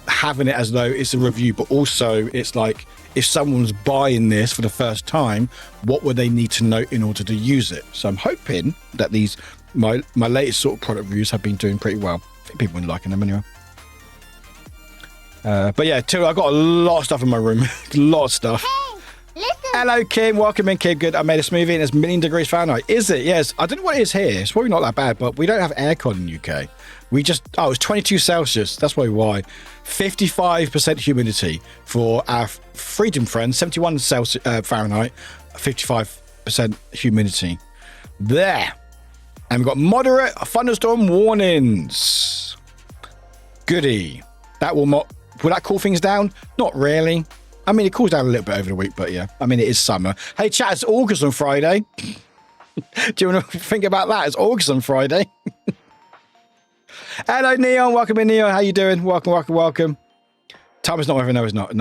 having it as though it's a review, but also it's like if someone's buying this for the first time, what would they need to know in order to use it? So I'm hoping that my latest sort of product reviews have been doing pretty well. I think people have been liking them anyway. But yeah, I got a lot of stuff in my room. A lot of stuff. Hey, listen. Hello, Kim. Welcome in, Kim. Good. I made a smoothie and it's 1,000,000 degrees Fahrenheit. Is it? Yes. I don't know what it is here. It's probably not that bad, but we don't have aircon in the UK. It's 22 Celsius. That's probably why. 55% humidity for our freedom friends. 71 Celsius, Fahrenheit. 55% humidity. There. And we've got moderate thunderstorm warnings. Goody. Will that cool things down? Not really. I mean, it cools down a little bit over the week, but yeah. I mean, it is summer. Hey, chat, it's August on Friday. Do you want to think about that? It's August on Friday. Hello, Neon. Welcome in, Neon. How you doing? Welcome. Time is not over. No, it's not.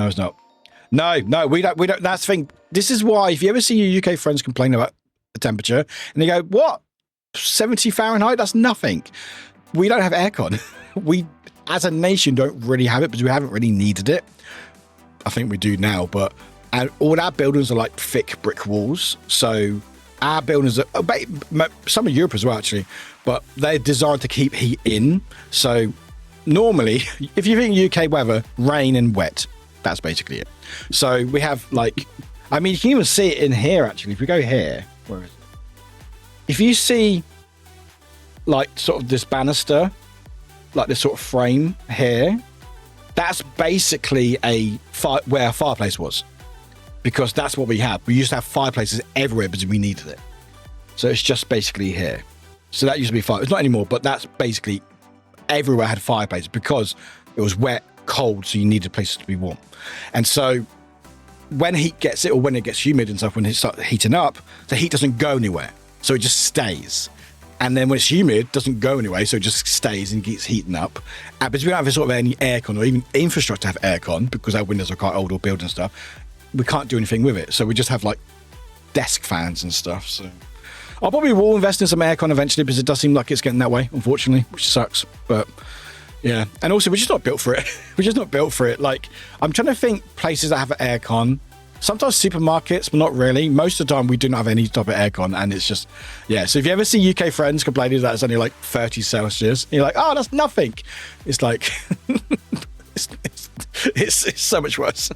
No, we don't. That's the thing. This is why, if you ever see your UK friends complain about the temperature, and they go, what? 70 Fahrenheit? That's nothing. We don't have aircon. We, as a nation, don't really have it because we haven't really needed it. I think we do now, but all our buildings are like thick brick walls. So our buildings are, some of Europe as well, actually, but they're designed to keep heat in. So normally, if you think UK weather, rain and wet, that's basically it. So we have you can even see it in here, actually. If we go here, where is it? If you see sort of this banister, like this sort of frame here, that's basically where a fireplace was, because that's what we have. We used to have fireplaces everywhere because we needed it. So it's just basically here. So that used to be fire. It's not anymore, but that's basically everywhere had fireplaces because it was wet, cold, so you needed places to be warm. And so when heat gets it, or when it gets humid and stuff, when it starts heating up, the heat doesn't go anywhere. So it just stays. And then when it's humid, it doesn't go anyway, so it just stays and keeps heating up. But we don't have sort of any aircon or even infrastructure to have aircon because our windows are quite old or built and stuff. We can't do anything with it. So we just have desk fans and stuff. So I'll probably will invest in some aircon eventually because it does seem like it's getting that way, unfortunately, which sucks. But yeah. And also, we're just not built for it. We're just not built for it. I'm trying to think places that have aircon. Sometimes supermarkets, but not really. Most of the time, we do not have any type of aircon, and it's just, yeah. So if you ever see UK friends complaining that it's only 30 Celsius, you're like, oh, that's nothing. It's it's so much worse.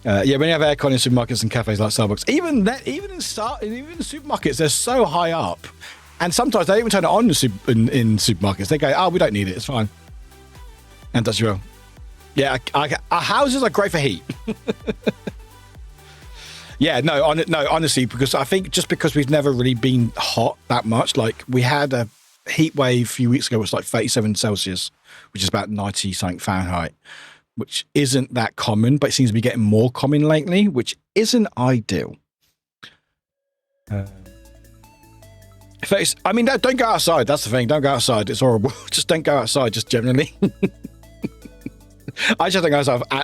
When you have aircon in supermarkets and cafes like Starbucks, even in supermarkets, they're so high up, and sometimes they even turn it on in supermarkets. They go, oh, we don't need it. It's fine. And that's well. Yeah, our houses are great for heat. Yeah, no, honestly, because I think just because we've never really been hot that much, we had a heat wave a few weeks ago, it was 37 Celsius, which is about 90 something Fahrenheit, which isn't that common, but it seems to be getting more common lately, which isn't ideal. Don't go outside. That's the thing. Don't go outside. It's horrible. Just don't go outside, just generally. I just think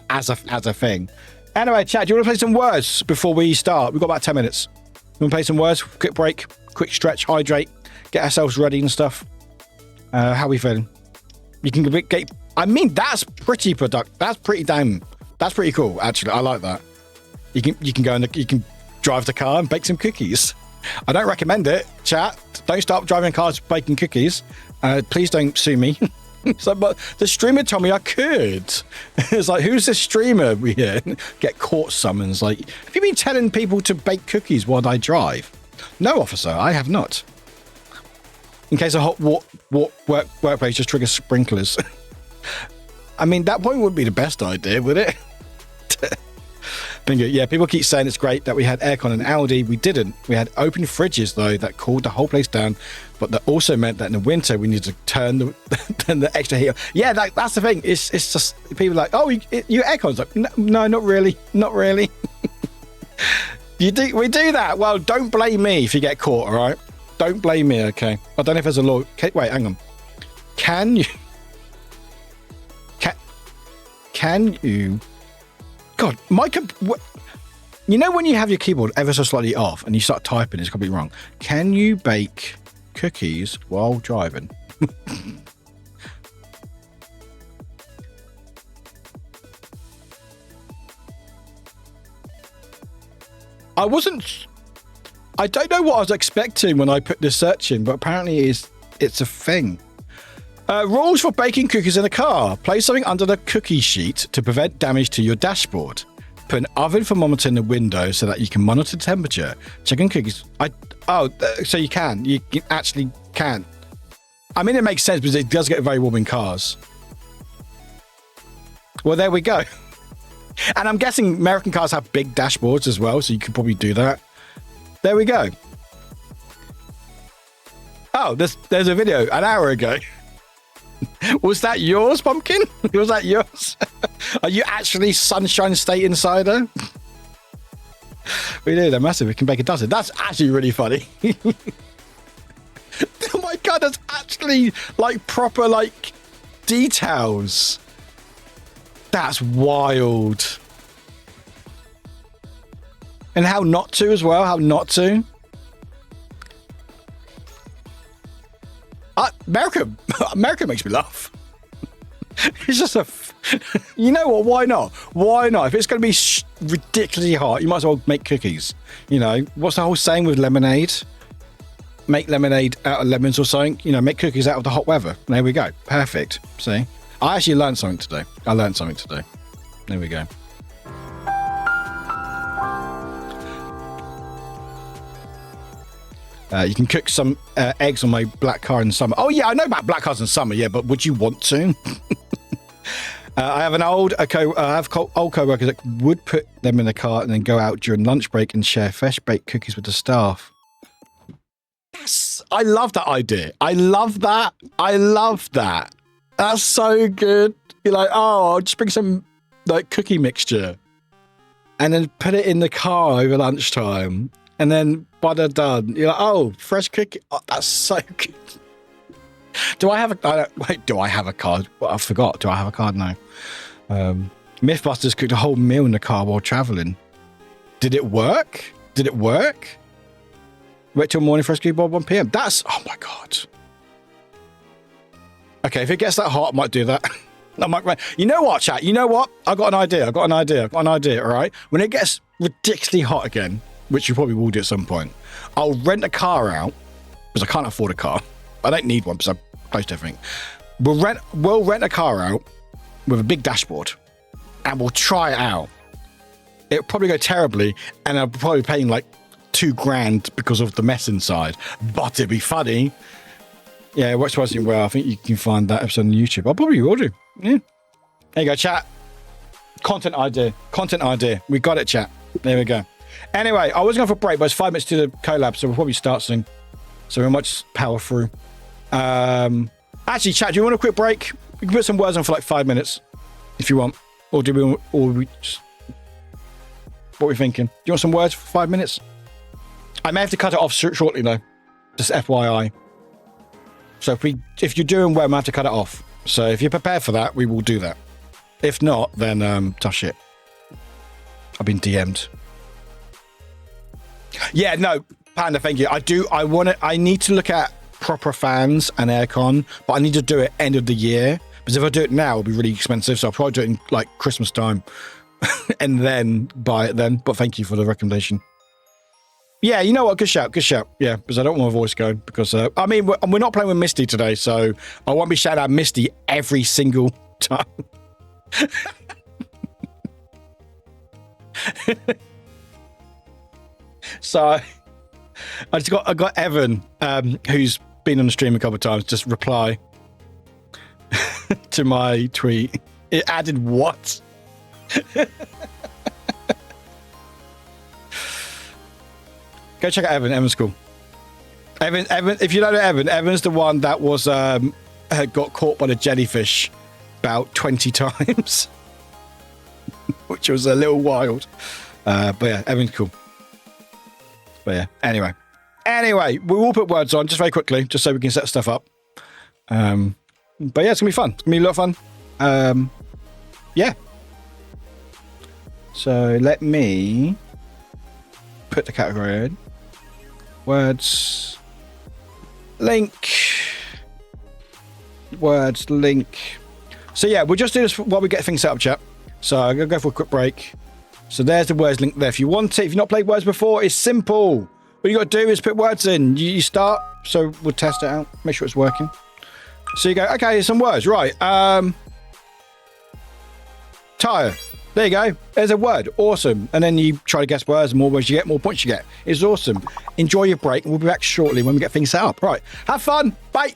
as a thing. Anyway, chat, do you want to play some words before we start? We've got about 10 minutes. You want to play some words? Quick break, quick stretch, hydrate, get ourselves ready and stuff. How are we feeling? You can get. That's pretty productive. That's pretty cool. Actually, I like that. You can go and you can drive the car and bake some cookies. I don't recommend it, chat. Don't start driving cars baking cookies. Please don't sue me. But the streamer told me I could. It's who's the streamer? We get court summons. Have you been telling people to bake cookies while I drive? No, officer, I have not. In case a hot workplace just triggers sprinklers. That point wouldn't be the best idea, would it? Bingo. Yeah, people keep saying it's great that we had aircon in Audi. We didn't. We had open fridges, though, that cooled the whole place down. But that also meant that in the winter, we needed to turn the extra heat on. Yeah, that's the thing. It's just people are oh, your aircon's no, not really. Not really. We do that. Well, don't blame me if you get caught, all right? Don't blame me, okay? I don't know if there's a law. Wait, hang on. Can you... God, you know when you have your keyboard ever so slightly off and you start typing, it's completely wrong. Can you bake cookies while driving? I don't know what I was expecting when I put this search in, but apparently it's a thing. Rules for baking cookies in a car. Place something under the cookie sheet to prevent damage to your dashboard. Put an oven thermometer in the window so that you can monitor temperature. Checking cookies. So you can. You actually can. I mean, it makes sense because it does get very warm in cars. Well, there we go. And I'm guessing American cars have big dashboards as well, so you could probably do that. There we go. Oh, there's a video an hour ago. Was that yours, Pumpkin? Was that yours? Are you actually Sunshine State Insider? We do, they're massive. We can bake a dozen. That's actually really funny. Oh my god, that's actually like proper like details. That's wild. And how not to as well, how not to. America makes me laugh. It's just you know what? Why not? Why not? If it's going to be ridiculously hot, you might as well make cookies. You know, what's the whole saying with lemonade? Make lemonade out of lemons or something. You know, make cookies out of the hot weather. There we go. Perfect. See? I actually learned something today. There we go. You can cook some eggs on my black car in summer. Oh, yeah, I know about black cars in summer, yeah, but would you want to? I have old co-workers that would put them in the car and then go out during lunch break and share fresh baked cookies with the staff. I love that idea. I love that. That's so good. You're like, oh, I'll just bring some like cookie mixture and then put it in the car over lunchtime. And then by they're done, you're like, oh, fresh cookie. Oh, that's so good. Do I have a card? Well, I forgot. Do I have a card now? Mythbusters cooked a whole meal in the car while traveling. Did it work? Wait till morning fresh cookie by 1 p.m. That's, oh my God. Okay, if it gets that hot, I might do that. You know what, chat? You know what? I got an idea, all right? When it gets ridiculously hot again, which you probably will do at some point, I'll rent a car out, because I can't afford a car. I don't need one because I'm close to everything. We'll rent a car out with a big dashboard, and we'll try it out. It'll probably go terribly, and I'll probably be paying like $2,000 because of the mess inside, but it'd be funny. Yeah, watch Watching Well. I think you can find that episode on YouTube. I probably will do. Yeah. There you go, chat. Content idea. We got it, chat. There we go. Anyway, I was going for a break, but it's 5 minutes to the collab, so we'll probably start soon. So we might just power through. Actually, chat, do you want a quick break? We can put some words on for like 5 minutes, if you want. Or we just... What are we thinking? Do you want some words for 5 minutes? I may have to cut it off shortly, though. Just FYI. So if you're doing well, I might have to cut it off. So if you're prepared for that, we will do that. If not, then tough shit. I've been DM'd. Yeah, no, Panda, thank you. I need to look at proper fans and aircon, but I need to do it end of the year. Because if I do it now, it'll be really expensive. So I'll probably do it in like Christmas time and then buy it then. But thank you for the recommendation. Yeah, you know what? Good shout. Yeah, because I don't want my voice going. Because, I mean, we're not playing with Misty today, so I won't be shouting out Misty every single time. So, I got Evan, who's been on the stream a couple of times, just reply to my tweet. It added what? Go check out Evan. Evan's cool. Evan. If you don't know Evan's the one that was got caught by the jellyfish about 20 times, which was a little wild. But yeah, Evan's cool. But yeah, anyway, we will put words on just very quickly, just so we can set stuff up. But yeah, it's gonna be fun. It's gonna be a lot of fun. Yeah. So let me put the category in. Words, link. Words, link. So yeah, we'll just do this while we get things set up, chat. So I'm gonna go for a quick break. So there's the words link there. If you want it, if you've not played words before, it's simple. What you got to do is put words in. You start, so we'll test it out, make sure it's working. So you go, okay, some words, right? Tire. There you go. There's a word. Awesome. And then you try to guess words. The more words you get, more points you get. It's awesome. Enjoy your break. And we'll be back shortly when we get things set up. Right. Have fun. Bye.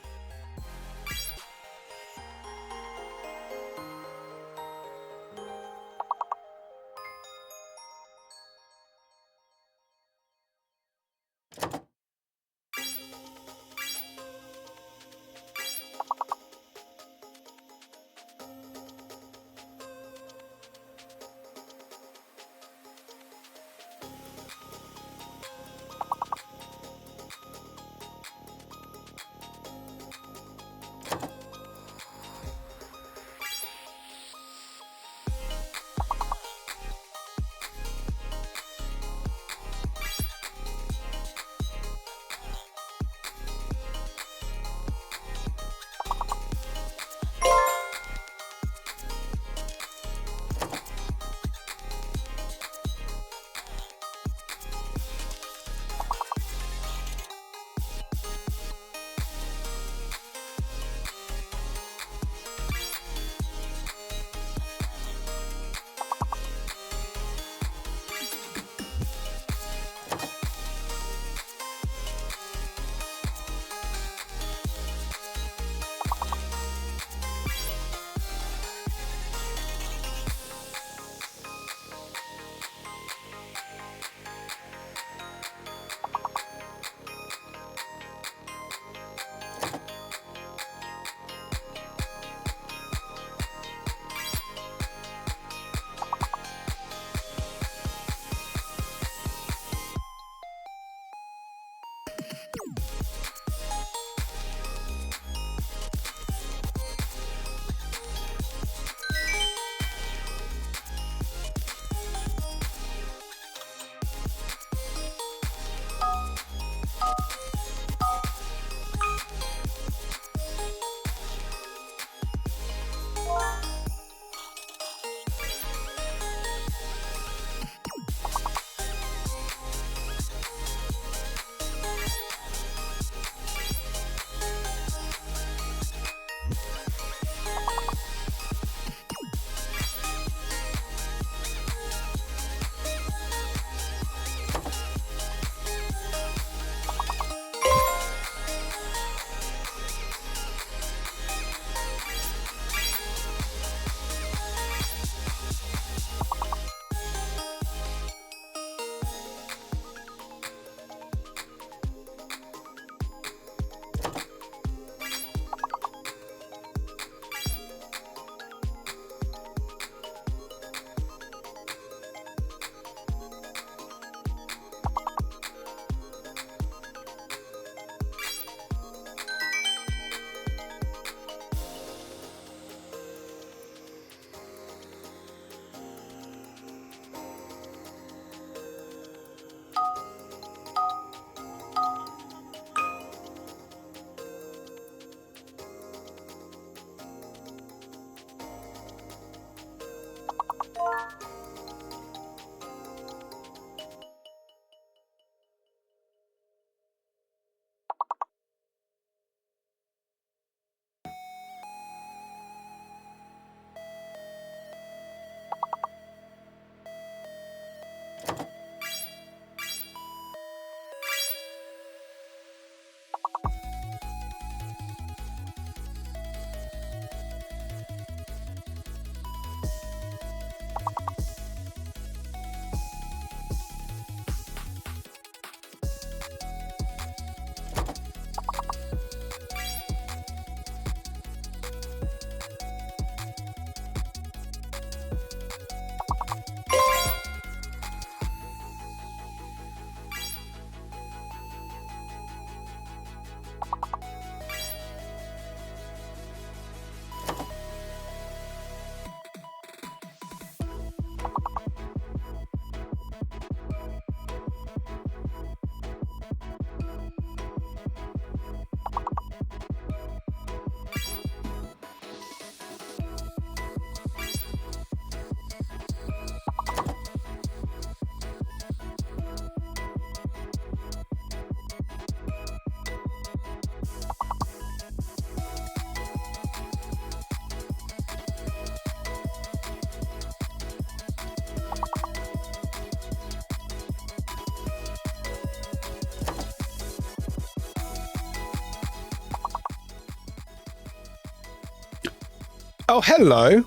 Oh, hello.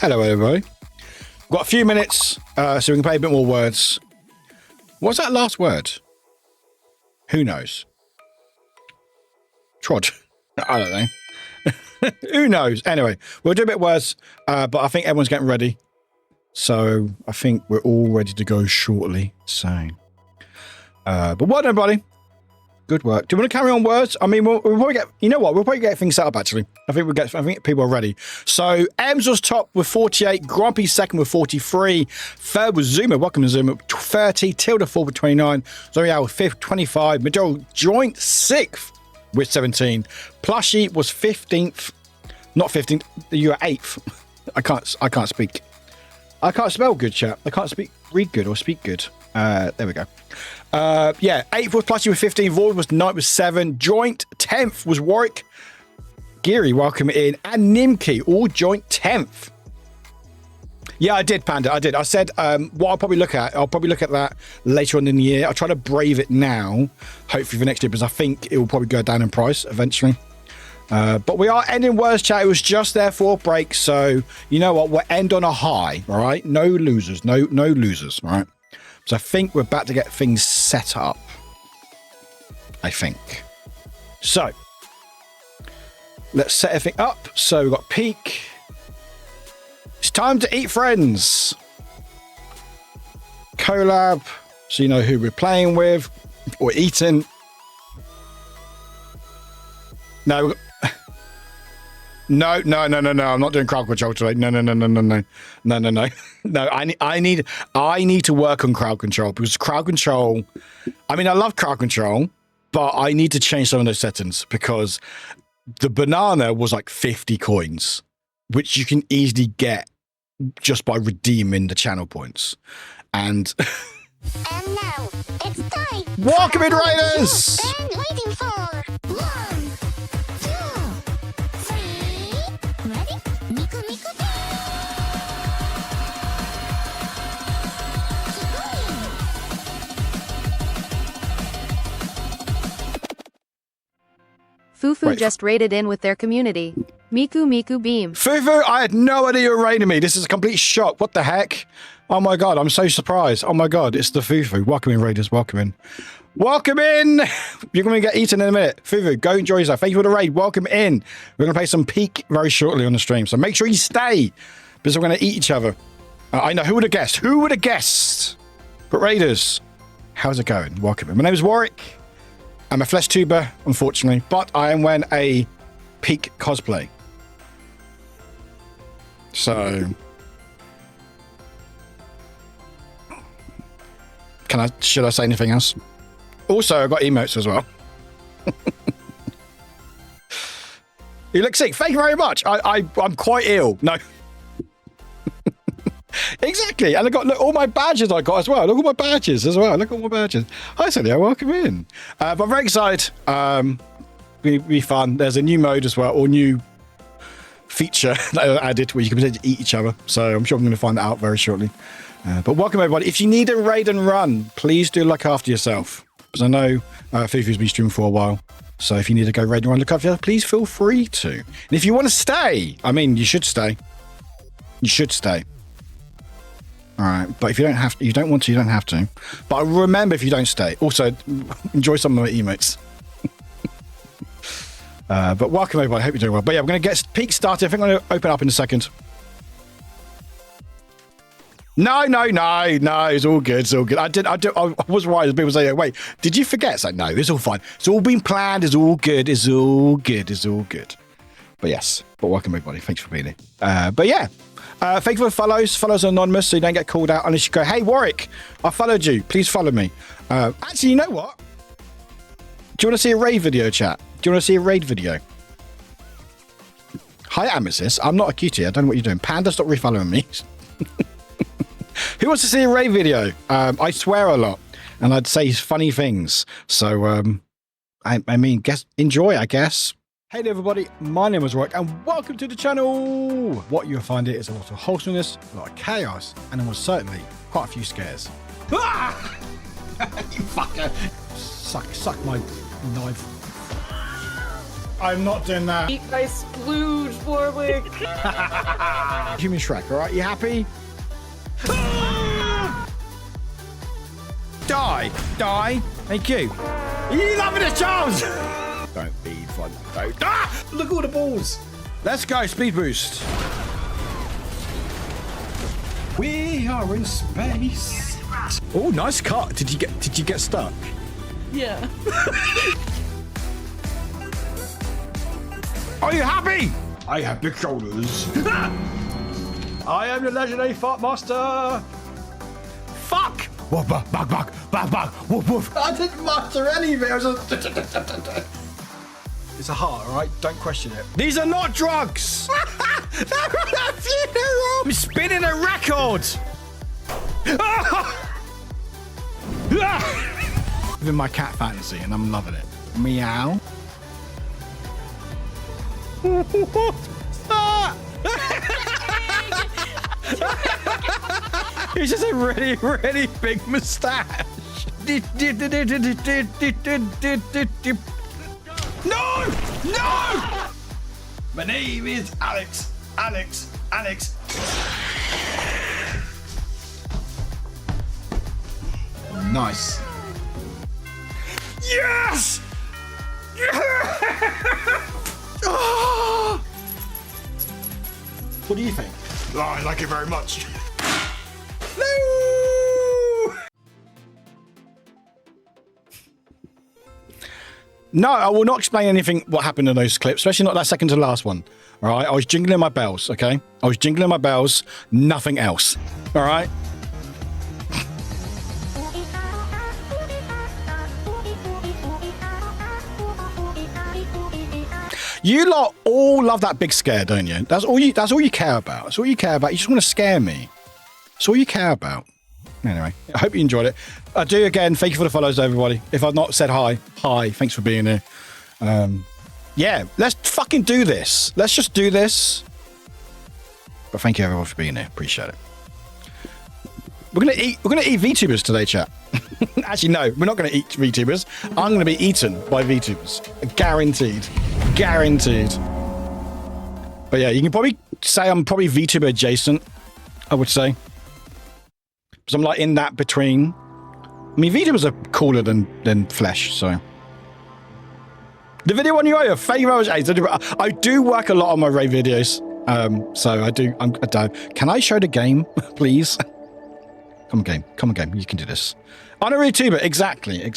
Hello, everybody. Got a few minutes, so we can play a bit more words. What's that last word? Who knows? Trod. I don't know. Who knows? Anyway, we'll do a bit worse, but I think everyone's getting ready. So I think we're all ready to go shortly. So, but well done, everybody. Good work. Do you want to carry on words? I mean, we'll probably get, you know what? We'll probably get things set up, actually. I think people are ready. So Ems was top with 48, Grumpy second with 43, third was Zuma, welcome to Zuma, 30, Tilda fourth with 29, Zorial fifth, 25, Major joint sixth with 17, Plushy was 15th, not 15th, you are 8th. I can't speak. I can't spell good, chat. I can't read good or speak good. There we go. Yeah, 8th was Plushy with 15, Void was 9th with 7, Joint 10th was Warwick, Geary, welcome in, and Nimki, all joint 10th. Yeah, I did, Panda, I did. I said what I'll probably look at that later on in the year. I'll try to brave it now, hopefully for next year, because I think it will probably go down in price eventually. But we are ending words, chat. It was just there for a break, so you know what? We'll end on a high, all right? No losers, no losers, all right? So I think we're about to get things set up. I think. So, let's set everything up. So we've got peak. It's time to eat, friends. Collab, so you know who we're playing with or eating. No. No, I'm not doing crowd control today. No. No, I need to work on crowd control, because crowd control, I mean, I love crowd control, but I need to change some of those settings, because the banana was like 50 coins, which you can easily get just by redeeming the channel points. And now, it's time. Welcome in, Raiders! Been waiting for 1, 2, 3. Ready? Miku Miku. Fufu Right. just raided in with their community. Miku Miku Beam. Fufu, I had no idea you were raiding me. This is a complete shock. What the heck? Oh my god, I'm so surprised. Oh my god, it's the Fufu. Welcome in, Raiders. Welcome in. Welcome in! You're going to get eaten in a minute. Fufu, go enjoy yourself. Thank you for the raid. Welcome in. We're going to play some Peak very shortly on the stream, so make sure you stay, because we're going to eat each other. I know, who would have guessed? Who would have guessed? But Raiders, how's it going? Welcome in. My name is Warwick. I'm a flesh tuber, unfortunately, but I am wearing a Peak cosplay. So, should I say anything else? Also, I got emotes as well. You look sick. Thank you very much. I'm quite ill. No. Exactly. And I got, look, all my badges I got as well. Look at all my badges as well. Look at all my badges. Hi, Celia. Welcome in. But I'm very excited. Be fun. There's a new mode as well, or new feature that I added where you can potentially eat each other. So I'm sure I'm going to find that out very shortly. But welcome, everybody. If you need a raid and run, please do look after yourself. Because I know Fufu's been streaming for a while. So if you need to go raid and run, look after yourself, please feel free to. And if you want to stay, I mean, you should stay. You should stay. All right, but if you don't have to, you don't want to, you don't have to. But remember, if you don't stay, also enjoy some of my emotes. But welcome, everybody. I hope you're doing well. But yeah, we're going to get Peak started. I think I'm going to open up in a second. No. It's all good. It's all good. I was right as people say, wait, did you forget? It's like, no, it's all fine. It's all been planned. It's all good. It's all good. It's all good. But yes, but welcome, everybody. Thanks for being here. But yeah. Thank you for the follows. Follows are anonymous, so you don't get called out unless you go, hey, Warwick, I followed you. Please follow me. Actually, you know what? Do you want to see a raid video, chat? Do you want to see a raid video? Hi, Amethyst. I'm not a cutie. I don't know what you're doing. Panda, stop refollowing me. Who wants to see a raid video? I swear a lot, and I'd say funny things. So, I mean, enjoy, I guess. Hey there, everybody, my name is Warwick, and welcome to the channel! What you'll find here is a lot of wholesomeness, a lot of chaos, and almost certainly quite a few scares. Ah! You fucker! Suck my knife. I'm not doing that. Eat my splooge, Warwick. Human Shrek, all right? You happy? Die. Thank you. You loving it, Charles? Don't be fun. Don't. Ah! Look at all the balls. Let's go. Speed boost. We are in space. Oh, nice cut. Did you get stuck? Yeah. Are you happy? I have big shoulders. I am the legendary fart master. Fuck! Woof, bug, woof, woof. I didn't master anything. I was just... It's a heart, all right? Don't question it. These are not drugs. They're a funeral. I'm spinning a record. Living my cat fantasy, and I'm loving it. Meow. He's just a really, really big moustache. No! No! My name is Alex. Nice. Yes! Oh! What do you think? Oh, I like it very much. No, I will not explain anything what happened in those clips, especially not that second to last one. All right, I was jingling my bells, okay? I was jingling my bells, nothing else. All right? You lot all love that big scare, don't you? That's all you care about. That's all you care about. You just want to scare me. That's all you care about. Anyway, I hope you enjoyed it. I do again. Thank you for the follows, everybody. If I've not said hi, thanks for being here. Yeah, let's fucking do this. Let's just do this. But thank you everyone for being here. Appreciate it. We're gonna eat VTubers today, chat. Actually, no, we're not gonna eat VTubers. I'm gonna be eaten by VTubers. Guaranteed. But yeah, you can probably say I'm probably VTuber adjacent, I would say. Because I'm like in that between. I mean, VTubers are cooler than Flesh, so. The video on your favorite. I do work a lot on my Ray videos. So I do. I don't. Can I show the game, please? Come on, game. You can do this. On a YouTuber, exactly.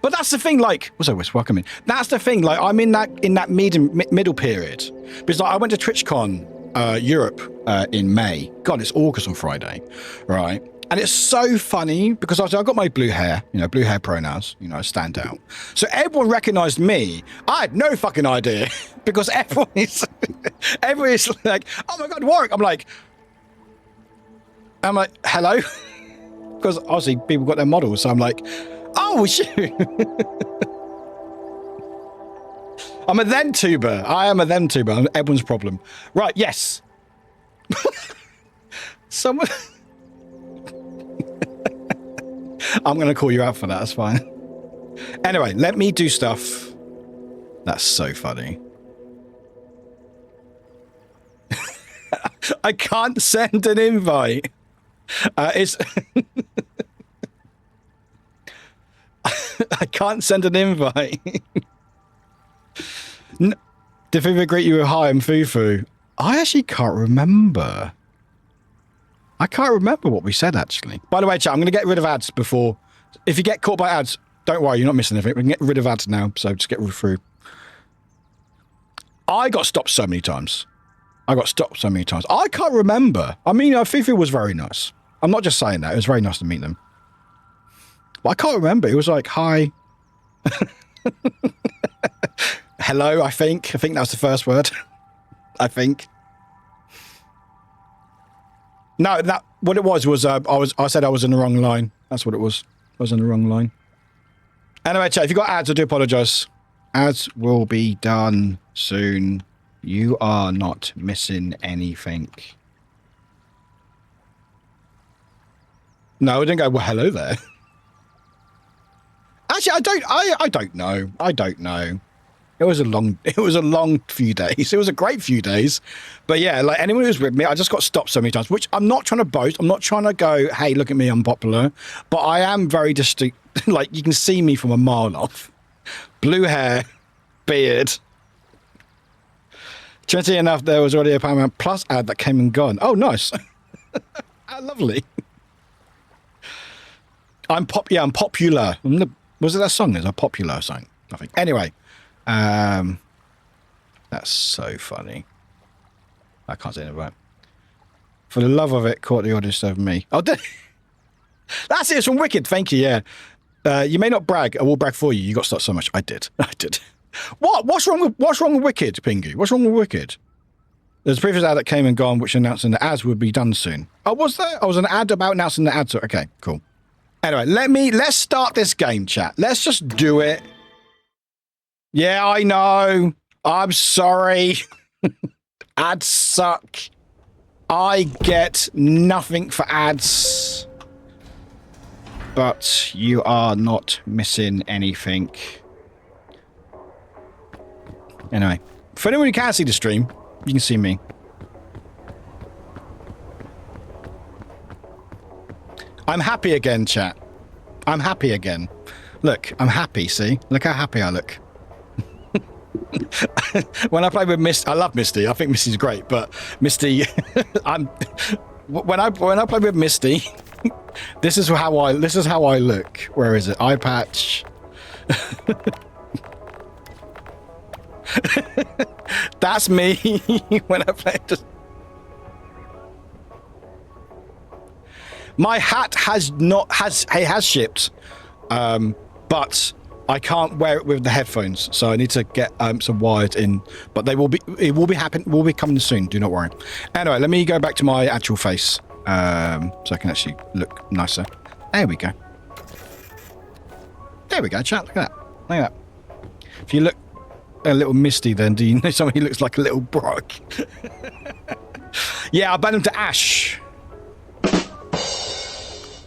But that's the thing. Like, what's up, Wes? Welcome in. That's the thing. Like, I'm in that middle period because like, I went to TwitchCon Europe in May. God, it's August on Friday, right? And it's so funny because I've got my blue hair, blue hair pronouns, I stand out. So everyone recognized me. I had no fucking idea because everyone is like, oh my God, Warwick. I'm like, hello? Because obviously people got their models. So I'm like, oh, shoot. I'm a then tuber. I am a then tuber. I'm everyone's problem. Right, yes. Someone... I'm going to call you out for that. That's fine. Anyway, let me do stuff. That's so funny. I can't send an invite. I can't send an invite. No, did Fufu greet you with hi, I'm Fufu? I actually can't remember. I can't remember what we said, actually. By the way, chat, I'm going to get rid of ads before... If you get caught by ads, don't worry, you're not missing anything. We can get rid of ads now, so just get through. I got stopped so many times. I can't remember. I mean, Fufu was very nice. I'm not just saying that. It was very nice to meet them. But I can't remember. It was like, hi. Hello, I think. I think that was the first word. I think. No, what it was I said I was in the wrong line. That's what it was. I was in the wrong line. Anyway, chat, if you got ads, I do apologize. Ads will be done soon. You are not missing anything. No, I didn't go, well, hello there. Actually, I don't know. It was a long few days. It was a great few days. But yeah, like anyone who was with me, I just got stopped so many times, which I'm not trying to boast. I'm not trying to go, hey, look at me, I'm popular. But I am very distinct. Like, you can see me from a mile off. Blue hair, beard. Trinity enough, there was already a Paramount Plus ad that came and gone. Oh, nice. Lovely. I'm popular. Was it that song? Is a popular song? I think. Anyway. That's so funny. I can't say it right. For the love of it, caught the audience over me. Oh, that's it. It's from Wicked. Thank you. Yeah. You may not brag. I will brag for you. You got to start so much. I did. What? What's wrong with Wicked, Pingu? What's wrong with Wicked? There's a previous ad that came and gone, which announcing the ads would be done soon. Oh, was there? Oh, was an ad about announcing the ads. Okay, cool. Anyway, let's start this game, chat. Let's just do it. Yeah, I know. I'm sorry. Ads suck. I get nothing for ads. But you are not missing anything. Anyway, for anyone who can't see the stream, you can see me. I'm happy again, chat. I'm happy again. Look, I'm happy, see? Look how happy I look. When I play with Misty, I love Misty. I think Misty's great, but Misty, when I play with Misty, this is how I look. Where is it? Eye patch. That's me when I play. My hat has shipped, but I can't wear it with the headphones, so I need to get some wired in. But it will be coming soon. Do not worry. Anyway, let me go back to my actual face, so I can actually look nicer. There we go. There we go, chat. Look at that. Look at that. If you look a little misty, then do you know somebody who looks like a little Brock? Yeah, I banned him to Ash.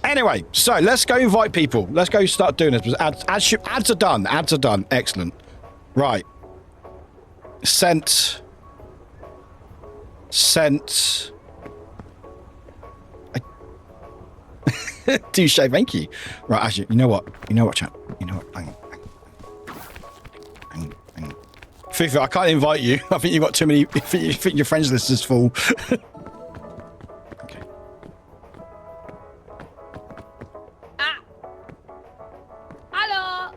Anyway, so let's go invite people. Let's go start doing this. Ads are done. Ads are done. Excellent. Right. Sent. Touche, thank you. Right, actually, you know what, chat? You know what? Hang on. Fifi, I can't invite you. I think you've got too many. I think your friends list is full. Okay. Hello.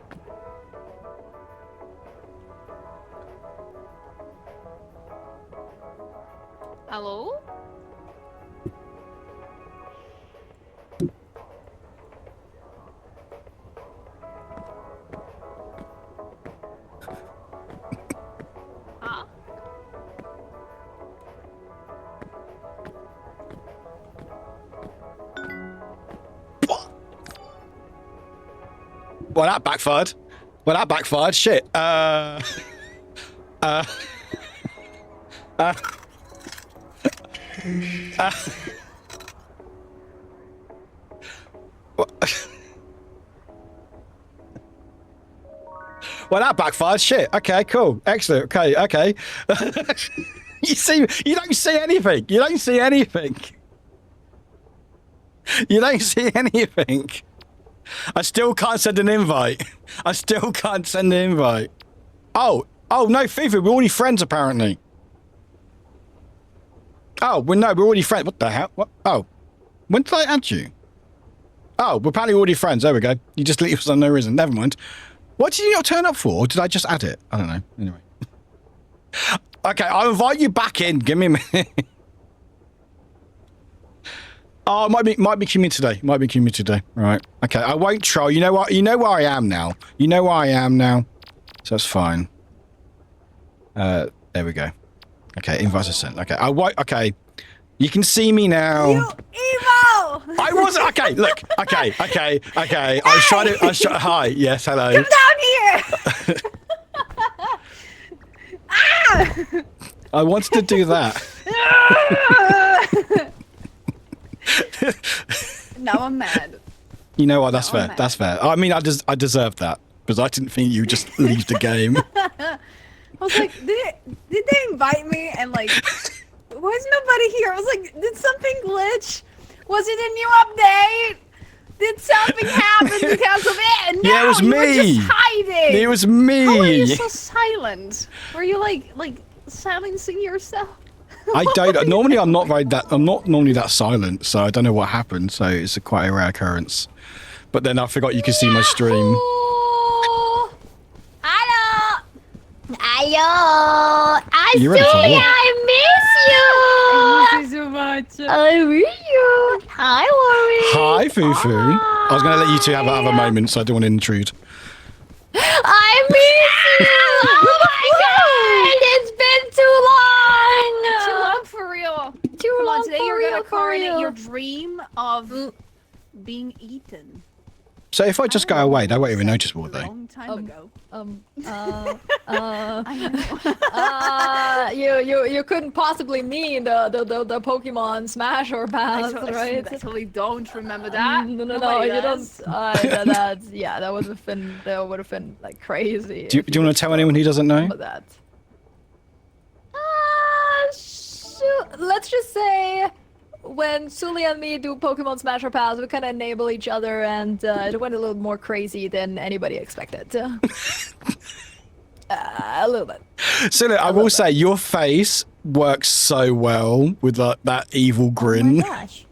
Hello. Well, that backfired. Shit. Well, that backfired. Shit. Okay, cool. Excellent. Okay. You don't see anything. You don't see anything. I still can't send an invite. Oh, no, Fifi, we're already friends, apparently. Oh, well, no, we're already friends. What the hell? What? Oh, when did I add you? Oh, we're apparently already friends. There we go. You just leave us for no reason. Never mind. What did you not turn up for? Or did I just add it? I don't know. Anyway. Okay, I'll invite you back in. Give me a minute. Oh, it might be Kimi today. Right. Okay, I won't troll. You know what? You know where I am now. So that's fine. There we go. Okay, invites are sent. Okay, I won't. Okay, you can see me now. You evil! I wasn't. Okay, look. Okay. Hey! I was trying to. Hi. Yes. Hello. Come down here! I wanted to do that. Now I'm mad. You know what? That's fair. That's fair. I mean, I deserved that because I didn't think you would just leave the game. I was like, did they invite me? And like, why is nobody here? I was like, did something glitch? Was it a new update? Did something happen because of it? No, Yeah, it was you were me. just hiding. It was me. How are you so silent? Were you like silencing yourself? I don't. Normally, I'm not normally that silent, so I don't know what happened. So it's quite a rare occurrence. But then I forgot you could see my stream. Hello. Hello. You ready for what? I miss you. I miss you so much. I miss you. Hi, Warwick. Hi, Fufu. I was going to let you two have a moment, so I don't want to intrude. I miss you. Oh my God. It's been too long. Too long for real. Too Come long on, today for you're real, gonna for coronate real. your dream of being eaten. So if I just go away, they won't even notice, will A they? long time ago. You couldn't possibly mean the Pokemon Smash or Pass, I totally don't remember that. No, Nobody you does. don't. That's yeah, that would have been like crazy. Do you want to tell anyone who doesn't know? But that. Let's just say when Sully and me do Pokemon Smash or Pass, we kind of enable each other, and it went a little more crazy than anybody expected. A little bit. So look, I will say your face works so well with that evil grin. Oh my gosh.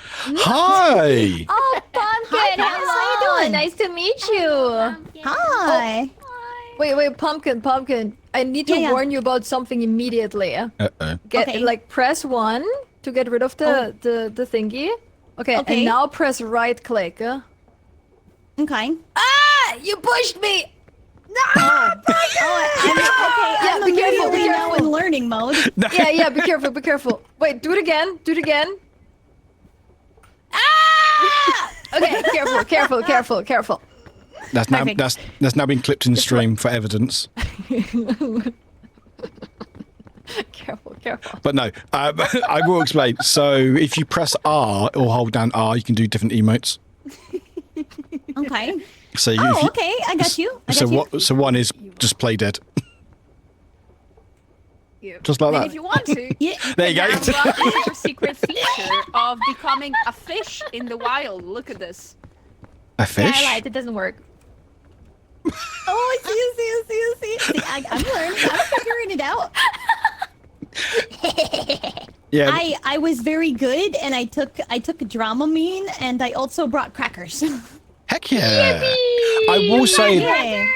Hi. Oh, Pumpkin! How you doing? Nice to meet you. Hi. Wait, Pumpkin. I need to Yeah. warn you about something immediately. Uh-oh. Get Okay. press 1 to get rid of the thingy. Okay, Okay. and now press right click. Okay. Ah! You pushed me! I'm be careful, be immediately now careful. in learning mode. Yeah, be careful. Wait, do it again. Ah! Okay, careful. That's now Perfect. that's now been clipped in the stream for evidence. Careful. But no, I will explain. So if you press R or hold down R, you can do different emotes. Okay. So you, Oh, okay. I got you. So one is just play dead. Yeah. Just like And that. if you want to, Yeah. There you go. download your secret feature of becoming a fish in the wild. Look at this. A fish? It doesn't work. Oh, I see. See, I'm learning. I'm figuring it out. Yeah. I was very good, and I took a Dramamine, and I also brought crackers. Heck yeah. I will say Yeah.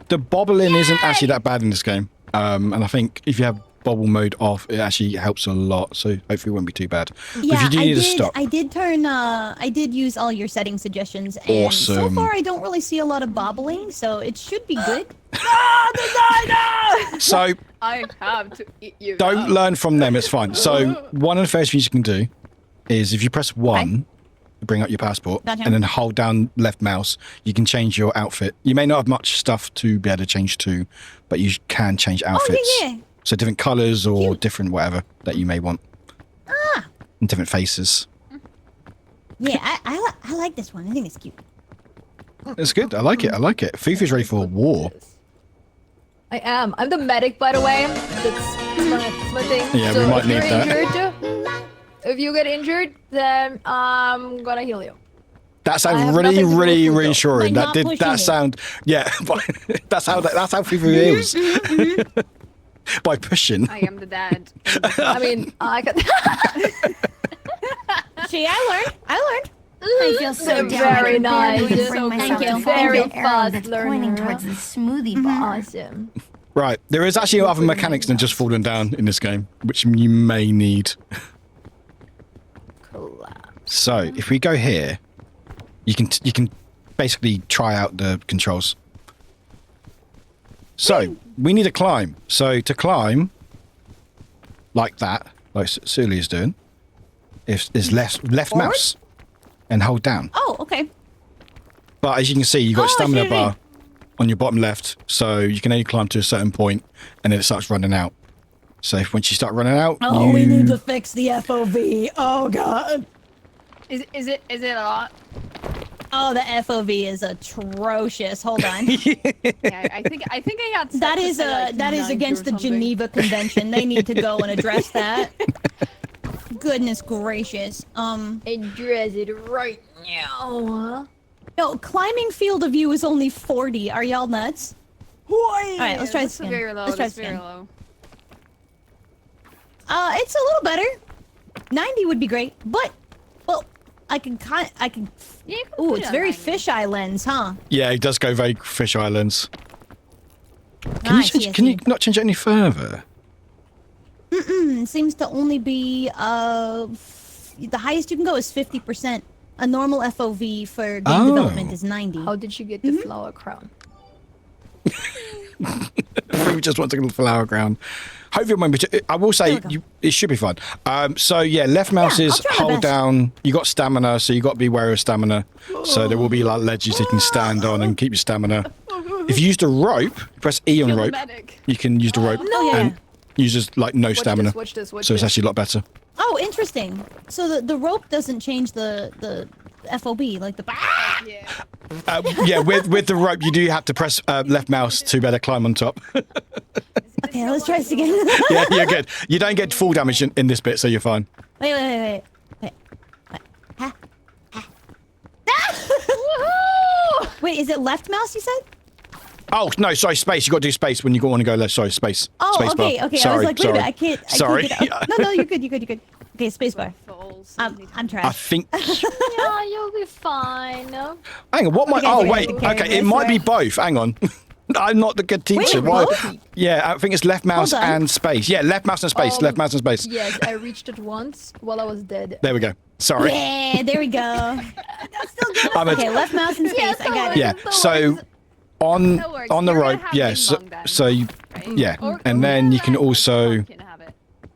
the bobbling isn't actually that bad in this game. And I think if you have bobble mode off, it actually helps a lot. So hopefully it won't be too bad. But if Yeah, you do need to stop. I did use all your setting suggestions, and so Awesome. far I don't really see a lot of bobbling, so it should be good. So I have to eat you. don't learn from them, it's fine. So one of the first things you can do is if you press 1 to bring up your passport Gotcha. and then hold down left mouse, you can change your outfit. You may not have much stuff to be able to change to, but you can change outfits. yeah. So different colours or Cute. different whatever that you may want. And different faces. Yeah, I like this one. I think it's cute. It's good. I like it. Fufu's ready for war. I am. I'm the medic, by the way. That's my thing. Yeah, so we might if you're need that. injured, if you get injured, then I'm gonna heal you. That I sounds have really, nothing to do with really food, though. reassuring. By That not did. pushing That it. sound. Yeah. that's how Fufu feels. By pushing. I am the dad. I mean, I can. See, I learned. I feel so Very nice. Thank you. Very fast pointing learner. towards the smoothie bar. Awesome. Right. There is actually other mechanics than just falling down in this game, which you may need. So if we go here, you can basically try out the controls. So we need to climb. So to climb, like that, like Sully is doing, is left mouse and hold down. Oh, okay. But as you can see, you've got a stamina I see. bar on your bottom left, so you can only climb to a certain point, and then it starts running out. So once you start running out, Oh, we need to fix the FOV. Oh God. Is it a lot? Oh, the FOV is atrocious. Hold on. Yeah, I think I had That is against the Geneva Convention. They need to go and address that. Goodness gracious. Address it right now. No, climbing field of view is only 40. Are y'all nuts? Alright, let's try this again. Very low. Let's try That's this very again. low. It's a little better. 90 would be great, but well, I can. Yeah, you can Ooh, put it it's on very 90. fisheye lens, huh? Yeah, it does go very fish islands. Nice, Can you not change it any further? Seems to only be the highest you can go is 50%. A normal FOV for game development is 90. How did you get the flower crown? We just want to get a flower ground. Hope you remember. I will say it should be fun. So yeah, left mouse Yeah, is I'll try my hold best. down. You got stamina, so you got to be wary of stamina. So there will be like ledges you can stand on and keep your stamina. If you use the rope, press E on the Kill the rope. medic. You can use the rope No, and uses like no stamina. Watch this. So it's actually a lot better. Oh, interesting. So the rope doesn't change the FOB, like the. Yeah. Yeah, with the rope, you do have to press left mouse to better climb on top. Okay, let's try this again. Yeah, you're good. You don't get full damage in this bit, so you're fine. Wait. Ha. Wait, is it left mouse you said? Oh no, sorry, space. You got to do space when you want to go left. Sorry, space. Oh, space okay. bar. I was Sorry, like, wait a minute, I can't. Sorry. Get up. No, you're good. Okay, spacebar. I'm trash. I think. Yeah, you'll be fine. Hang on. What might? Okay, Oh okay, wait. okay, Okay, okay, it might be sorry. both. Hang on. I'm not the good teacher. Wait, Why? both? Yeah, I think it's left mouse Hold on. and space. Yeah, left mouse and space. Left mouse and space. Yes, I reached it once while I was dead. There we go. Sorry. Yeah, there we go. That's still good. I'm a- Okay, left mouse and space. I got it. Yeah. So on That works. on the You're gonna rope. have Yeah. Bing So, Bong then, so you. right? Yeah. Or- And or then you can let also Pumpkin have it.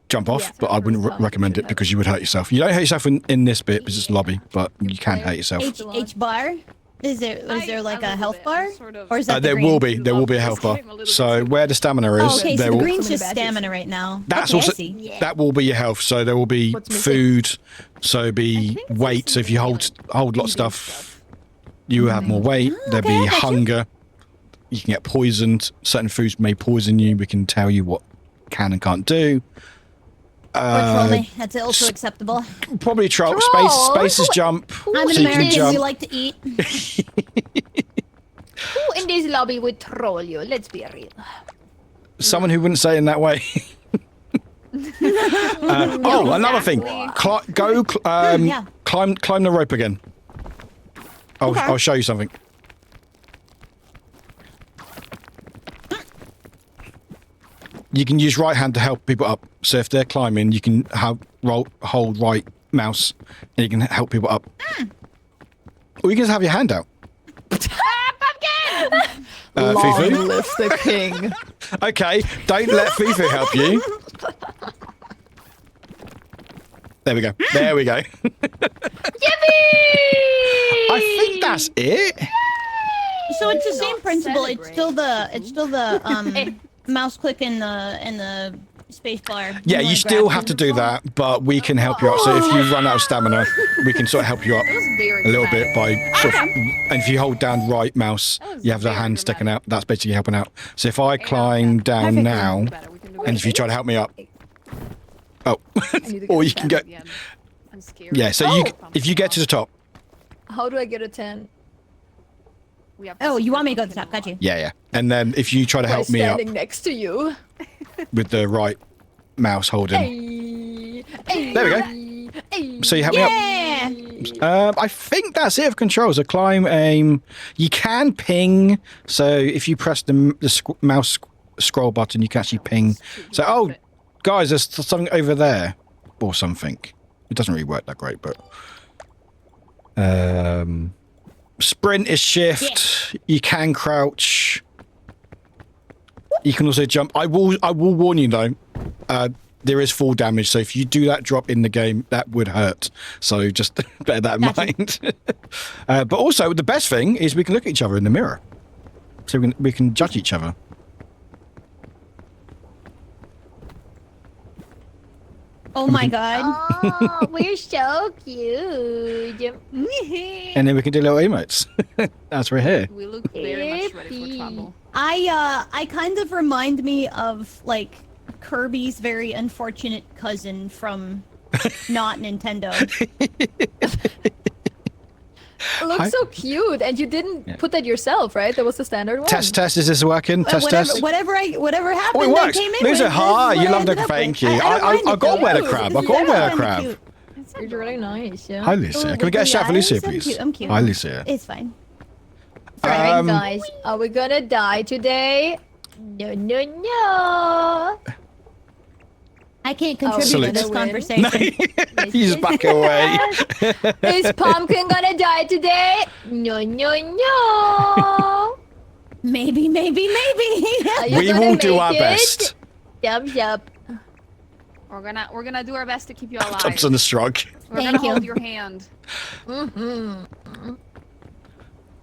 jump off, Yeah. but I wouldn't recommend it because you would hurt yourself. You don't hurt yourself in this bit because it's lobby, but you can hurt yourself. H bar. Is there like a little health bit, bar? sort of. Or is that the There green? will be a health bar. So where the stamina is, Oh, okay, so there the will, green's just stamina right now. that's Okay, I also see. that will be your health. So there will be What's missing? food. So be weight. So if you hold a lot of stuff, you have more weight. There'll okay, I be gotcha. hunger. You can get poisoned. Certain foods may poison you. We can tell you what can and can't do. Or trolley. That's also acceptable. Probably Troll? space is jump. I'm an so you can American. jump. We like to eat. Who in this lobby would troll you? Let's be real. Someone who wouldn't say it in that way. Oh, another thing. Yeah. Climb the rope again. I'll show you something. You can use right hand to help people up. So if they're climbing, you can hold right mouse, and you can help people up. Or you can just have your hand out. Fufu. live the king. Okay, don't let Fufu help you. There we go. There we go. I think that's it. So it's the same principle. It's still the mouse click in the space bar. Yeah, you still have to do that, but we can help you out. So if you run out of stamina, we can sort of help you up a little bit by sort of, and if you hold down right mouse, you have the hand sticking out. That's basically helping out. So if I climb down now, and if you try to help me up, oh, or you can go. I'm scared. Yeah, so if you get to the top, How do I get a 10? Oh, you want me to go to the top? Got you. yeah, and then if you try to By help me up standing next to you. with the right mouse holding, there we go. So you help me up. I think that's it for controls. A climb, aim. You can ping. So if you press the mouse scroll button, you can actually ping. So, oh, guys, there's something over there or something. It doesn't really work that great, but sprint is shift. You can crouch. You can also jump. I will warn you though. There is fall damage, so if you do that drop in the game, that would hurt. So just bear that in mind. But also, the best thing is we can look at each other in the mirror, so we can judge each other. Oh my god. Oh, we're so cute. And then we can do little emotes as we're here. We look very much ready for travel. I kind of remind me of like Kirby's very unfortunate cousin from not Nintendo. It looks so cute, and you didn't put that yourself, right? That was the standard one. Test, is this working? Test. Whatever happened, Oh, it works. I came in Loser, with, hi, this is you what I love the ended up thank with. you. I got wear the crab. I got wear the crab. It's really nice, yeah. Hi, Lucia. Can we get a shout for Lucia, please? I'm cute. Hi, Lucia. It's fine. Alright, guys, are we gonna die today? No. I can't contribute to this Win. conversation. You just back away. Is Pumpkin gonna die today? No. Maybe. Are you We gonna will do make our it? best. Thumbs up. We're gonna do our best to keep you alive. Thompson the shrug. We're gonna hold your hand.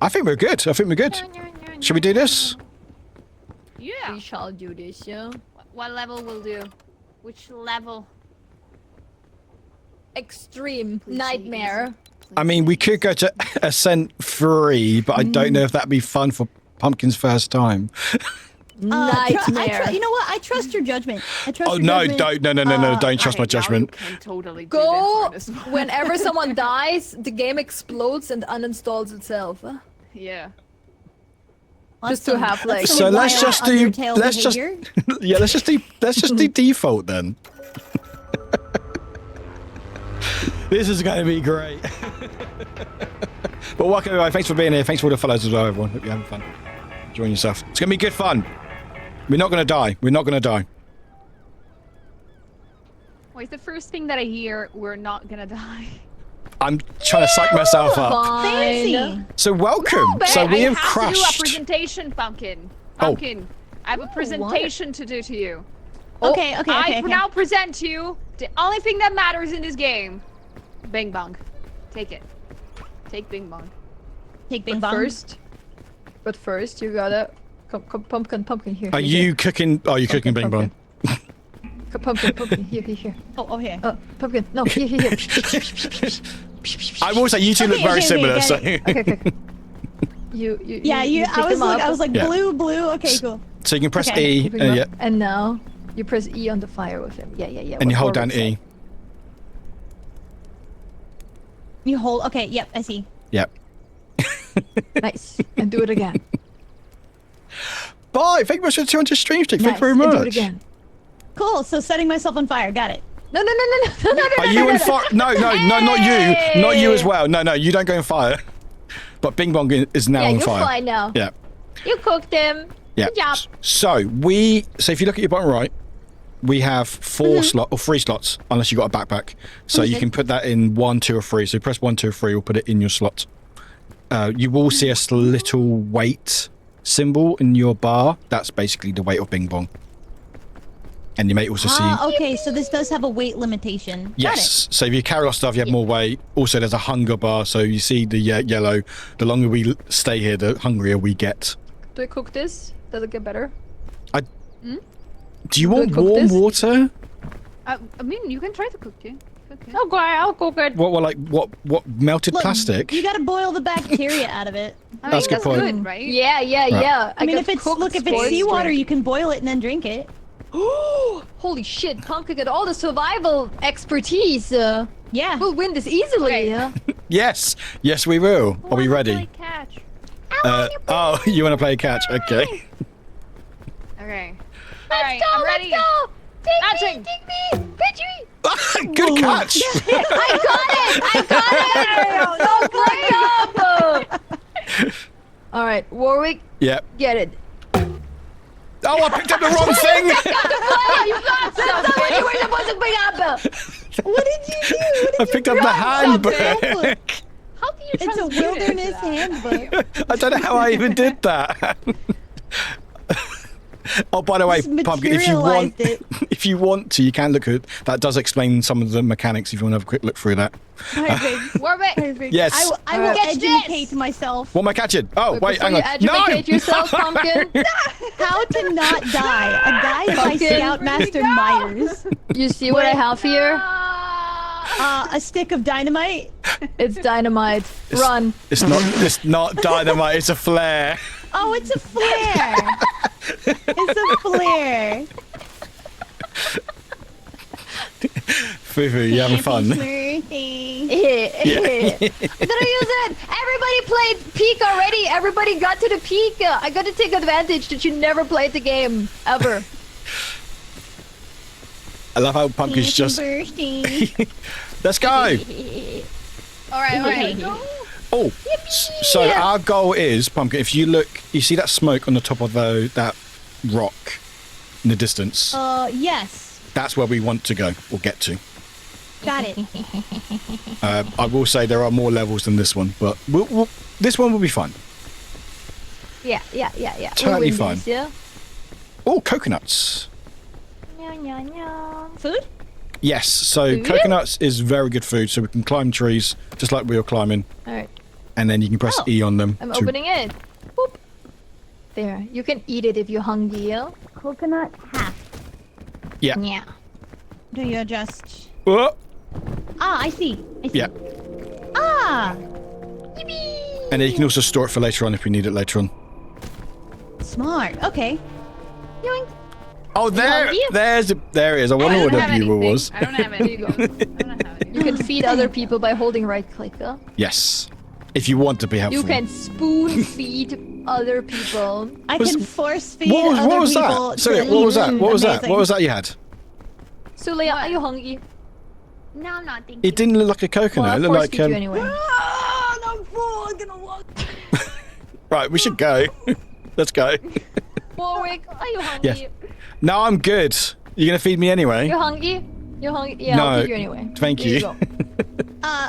I think we're good. Should we do this? Yeah. We shall do this, yeah. What level will do? Which level? Extreme nightmare. I mean, we could go to Ascent 3, but I don't know if that'd be fun for Pumpkin's first time. Nightmare. You know what? I trust your judgment. I trust Oh, your no, judgment. no, don't trust my judgment. Now you can totally do Go this for this one. whenever someone dies, the game explodes and uninstalls itself. Yeah. Just to have like. So let's just do, Undertale let's just do default then. This is going to be great. But welcome everybody, thanks for being here. Thanks for all the follows as well, everyone. Hope you're having fun. Enjoying yourself. It's going to be good fun. We're not going to die. Wait, the first thing that I hear, we're not gonna die. I'm trying to psych myself up. Fancy. So welcome. But So we have I have crashed. to do a presentation, Pumpkin. Pumpkin, I have a presentation to do to you. Okay. I now present to you the only thing that matters in this game. Bing Bong. Take it. Take Bing Bong. Take Bing Bong. But first, you gotta come, pumpkin here. Are you cooking? Oh, you're cooking Bing Bong. Pumpkin, here. Oh, here. Pumpkin, no, here. I will say you two look Okay, very okay, similar. okay. So Okay. You I was like Yeah. blue. Okay, cool. so you can press Okay. E. Pick him up, Yeah. and now you press E on the fire with him. Yeah. And you what hold down Warwick E. said. You hold. Okay. Yep. I see. Yep. Nice. And do it again. Bye. Thank you much for 200 stream stick. Thank you very Nice, much. and do it again. Cool. So setting myself on fire. Got it. No. Are you in fire? No, not you. Not you as well. No, you don't go in fire. But Bing Bong is now Yeah, on you're fire. fine now. Yeah. You cooked him. Yeah. Good job. So if you look at your bottom right, we have 3 slots, unless you got a backpack. So you can put that in 1, 2, or 3. So press 1, 2, or 3. We'll put it in your slot. You will see a little weight symbol in your bar. That's basically the weight of Bing Bong. And you may also see. Okay. So this does have a weight limitation. Yes. So if you carry a lot of stuff, you have more weight. Also, there's a hunger bar. So you see the yellow. The longer we stay here, the hungrier we get. Do I cook this? Does it get better? Do you want cook warm this? water? I mean, you can try to cook it. Okay. Okay, I'll cook it. What melted Look, plastic? You gotta boil the bacteria out of it. That's a good point. Good, right? Yeah. I mean, got if it's cooked if it's sports seawater, drink. you can boil it and then drink it. Holy shit, Pumpkin got all the survival expertise. Yeah. We'll win this easily. Okay. Yeah. Yes, we will. Are we ready? Catch. Oh, you want to play catch? Okay. Okay. Let's I'm go. ready. Let's go. Take Catching. me. Pitch me. Good catch. I got it. No break up. All right, Warwick, Yep. get it. Oh, I picked up the wrong thing. You got something. You were supposed to pick up. What did you do? I picked up the handbook. How do you It's a transmute it? wilderness handbook. I don't know how I even did that. Oh, by the way, Just Pumpkin, if you want, materialized if you want to, you can look at that. Does explain some of the mechanics. If you want to have a quick look through that. Perfect. Warwick. Perfect. Yes. I will Catch educate this. myself. What am I catching? Oh, wait, Before hang you on. educate No! yourself, Pumpkin, How to not die. A guide by Pumpkin. Scoutmaster Myers. you see what I have here? A stick of dynamite. It's dynamite. Run. It's not dynamite. It's a flare. Oh, it's a flare. It's a flare. Fufu, you having fun? Birthday. I'm gonna use it. Everybody played Peak already. Everybody got to the peak. I got to take advantage that you never played the game ever. I love how Pumpkin's just. Birthday. Let's go. All right. Oh, so our goal is, Pumpkin, if you look, you see that smoke on the top of that rock in the distance? Yes. That's where we want to go, or get to. Got it. I will say there are more levels than this one, but this one will be fun. Yeah. Totally We'll win fine. this, yeah? Oh, coconuts. Food? Yes, so Food? coconuts is very good food, so we can climb trees, just like we were climbing, Alright. and then you can press Oh, E on them. I'm to- opening it. Boop. There. You can eat it if you're hungry, yeah? Coconut half. Yeah. Yeah. Do you adjust? Oh, Ah, I see. yeah. Ah, And then you can also store it for later on if we need it later on. smart. Okay. Yoink. Oh, there it is. I wonder what the viewer was. I don't have any. I don't have any. You can feed other people by holding right click, huh? Yes. If you want to be helpful. You can spoon feed other people. I Was- can force feed What other was people. that? Sorry, what was that? What was that? What was that you had? Sulia, are you hungry? No, I'm not thinking. It didn't look like a coconut. Well, It I'll looked force like feed you anyway. I'm full. I'm gonna walk. Right, we should go. Let's go. Warwick, are you hungry? Yes. No, I'm good. You're gonna feed me anyway. You're hungry? You're hungry? Yeah, No, I'll feed you anyway. thank Here you. go.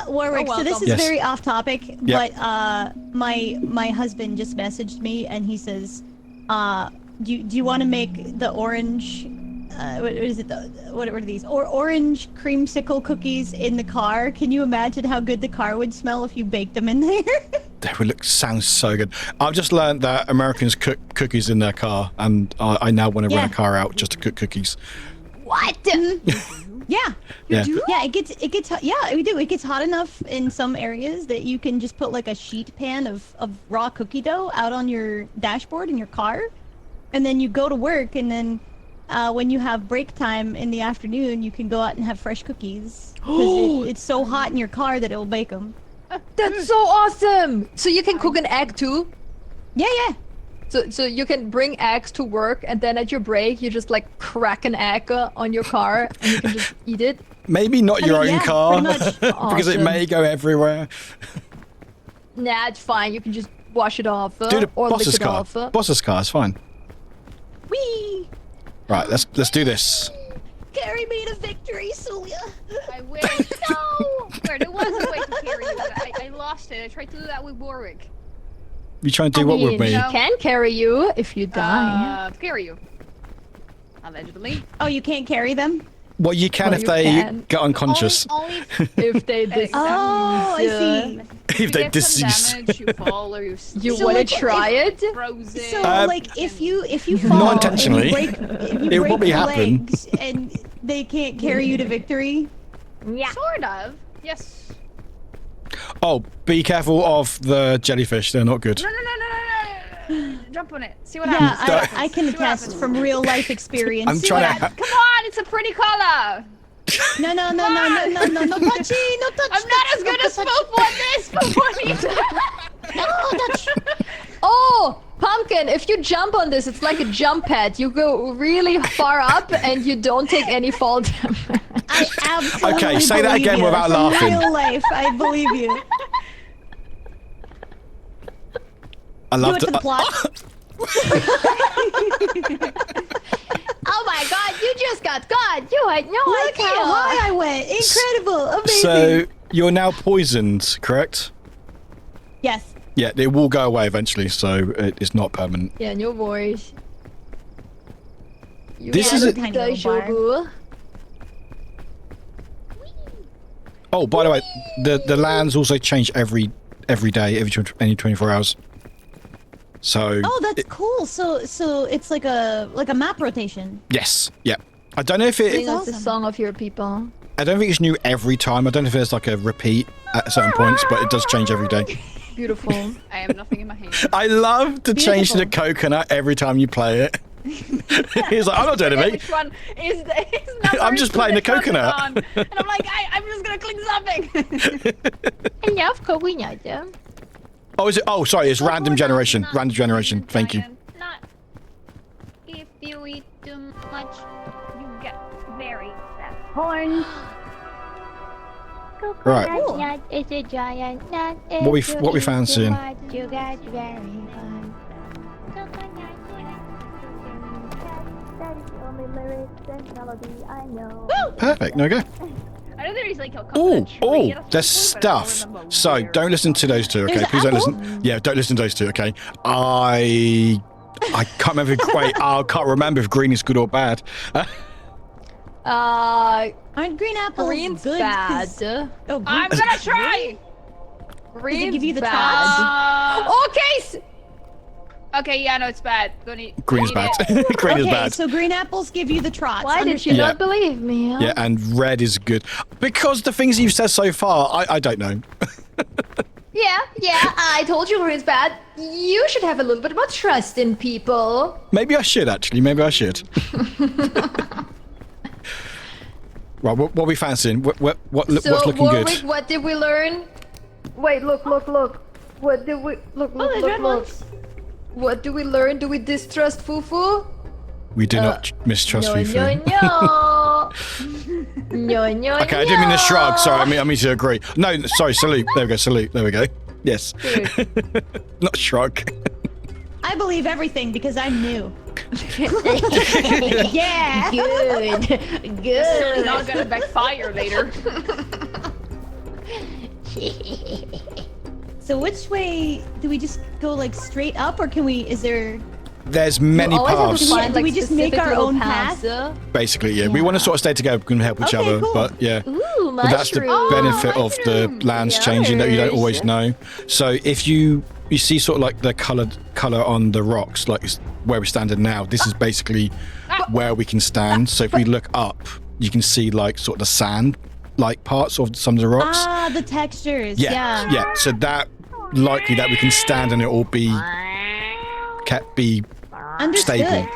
Warwick, You're so this is welcome. Yes. very off topic, Yep. but my husband just messaged me and he says, do you want to make the orange, what is it? What are these? Or orange creamsicle cookies in the car? Can you imagine how good the car would smell if you baked them in there? That would look sounds so good. I've just learned that Americans cook cookies in their car, and I now want to rent a car out just to cook cookies. What? Yeah. Yeah. Yeah, it gets hot. Yeah, we do. It gets hot enough in some areas that you can just put like a sheet pan of raw cookie dough out on your dashboard in your car, and then you go to work, and then when you have break time in the afternoon, you can go out and have fresh cookies because it's so hot in your car that it'll bake them. That's so awesome! So you can cook an egg too? Yeah. So you can bring eggs to work, and then at your break, you just like crack an egg on your car, and you can just eat it. Maybe not I your mean, own yeah, car, pretty much. because it Awesome. may go everywhere. Nah, it's fine. You can just wash it off, Do the or lick boss's it car. off. Boss's car is fine. Whee! Right, let's do this. Carry me to victory, Sulia. I wish. No. There was a way to carry you. I lost it. I tried to do that with Warwick. You trying to do what with me? She can carry you if you die. Carry you. Allegedly. Oh, you can't carry them? Well, you can Well, if you they can. get unconscious. Only If they decease. Oh, I see. If they get some decease. damage, you fall or you You So, wanna like, try it? frozen. So, Uh, like, if you fall, Not intentionally. and you break, if you It will break probably your happen. legs and they can't carry you to victory. Yeah. Sort of. Yes. Oh, be careful of the jellyfish. They're not good. No. Jump on it. See what Yeah, happens. I can See what attest happens. from real life experience. I'm See trying what to. happens. Come on, it's a pretty color. No, no touchy, no touch. I'm not as good as Spook on this, but No touch. Oh, Pumpkin, if you jump on this, it's like a jump pad. You go really far up and you don't take any fall damage. I absolutely Okay, say that believe again you. without From laughing. real life, I believe you. I Do love it for the plot. Oh my god, you just got caught. You had no Look idea. how high I went. Incredible. Amazing. So you're now poisoned, correct? Yes. Yeah, it will go away eventually, so it's not permanent. Yeah, no worries. This is a... Tiny little bar. Oh, by the way, the lands also change every day, any 24 hours. So. Oh, that's cool. So it's like a map rotation. Yes. Yeah. I don't know if it. Sing us the song of your people. I don't think it's new every time. I don't know if there's like a repeat at certain points, but it does change every day. Beautiful. I have nothing in my hand. I love to change to the coconut every time you play it. He's like, I'm not doing anything. Which one is the I'm just playing the coconut. And I'm like, I'm just gonna click something. I love coconut. Oh, is it? Oh, sorry. It's random generation. Random generation. Thank you. Not if you eat too much, you get very fat horns. Right. Nut is a giant nut. What we fancying? You get very fun. That is the only lyrics and melody I know. Perfect. No go. I know there is like a There's stuff. So don't listen to those two, okay? Please don't listen. Yeah, don't listen to those two, okay? I can't remember. Wait, I can't remember if green is good or bad. Aren't green apples Green's good? bad. Oh, green. I'm gonna try. Green's give you the bad. Okay, yeah, no, it's bad. Green is bad. Green is bad. So green apples give you the trots. Why did you not believe me? Huh? Yeah, and red is good. Because the things you've said so far, I don't know. Yeah, I told you green's bad. You should have a little bit more trust in people. Maybe I should, actually. Maybe I should. Right, what are we fancying? What's looking Warwick, good? what did we learn? Wait, look. What did we... Look. What do we learn? Do we distrust Fufu? We do not mistrust Fufu. No. Okay, I didn't mean to shrug. Sorry, I mean to agree. No, sorry, salute. There we go, salute. There we go. Yes. Not shrug. I believe everything because I'm new. Yeah. Good. It's not gonna backfire later. So which way do we just go, like straight up, or can we? Is there? There's many paths. Do we just make our own path? Basically, yeah. We want to sort of stay together. We can help each other, cool. but yeah. Ooh, But that's the benefit of the lands changing that you don't always know. So if you see sort of like the color on the rocks, like where we're standing now, this is basically where we can stand. So if we look up, you can see like sort of the sand like parts of some of the rocks. Ah, the textures. Yeah. So that likely that we can stand and it all be Understood. stable.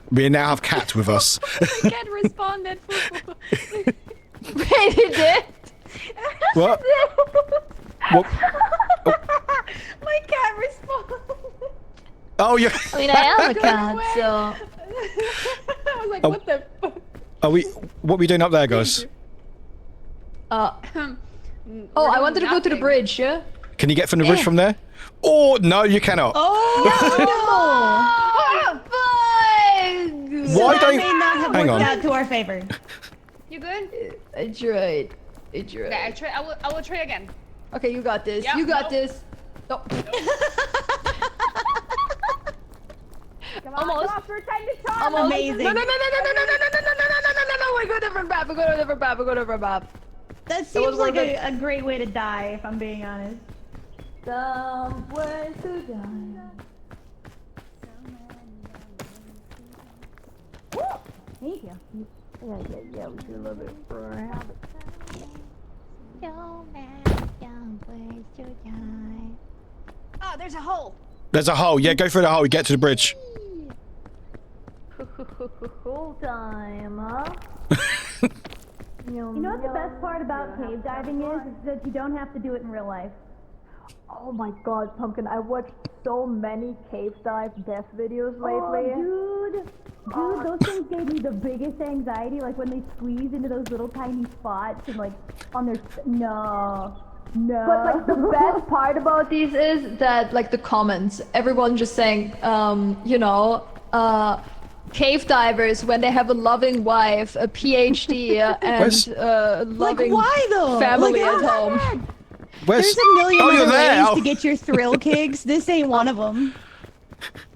We now have Cat with us. My cat responded. Wait, he did? What? What? Oh. My cat responded. Oh, yeah. I mean, I am a cat, so... I was like, what the fuck? What are we doing up there, guys? I wanted to go to the bridge, yeah? Can you get from the bridge from there? Oh, no, you cannot. Why don't... May not have Hang worked on. out to our favor. You good? I tried. Okay, I will try again. Okay, you got this. Yeah, you got no. this. No. Almost. Almost. Amazing. No. We go different path. That seems like a great way to die, if I'm being honest. Some way to die. Thank you. Yeah, we do love it for a habit. Oh, there's a hole. There's a hole. Yeah, go through the hole. You get to the bridge. Cool time, huh? You know what the best part about cave diving is that you don't have to do it in real life. Oh my god, Pumpkin, I watched so many cave dive death videos lately. Oh, dude, those things gave me the biggest anxiety, like when they squeeze into those little tiny spots and like on their... No. But like the best part about these is that like the comments, everyone just saying, cave divers when they have a loving wife, a PhD, and loving family at home. There's a million other there. ways to get your thrill kicks. This ain't one of them.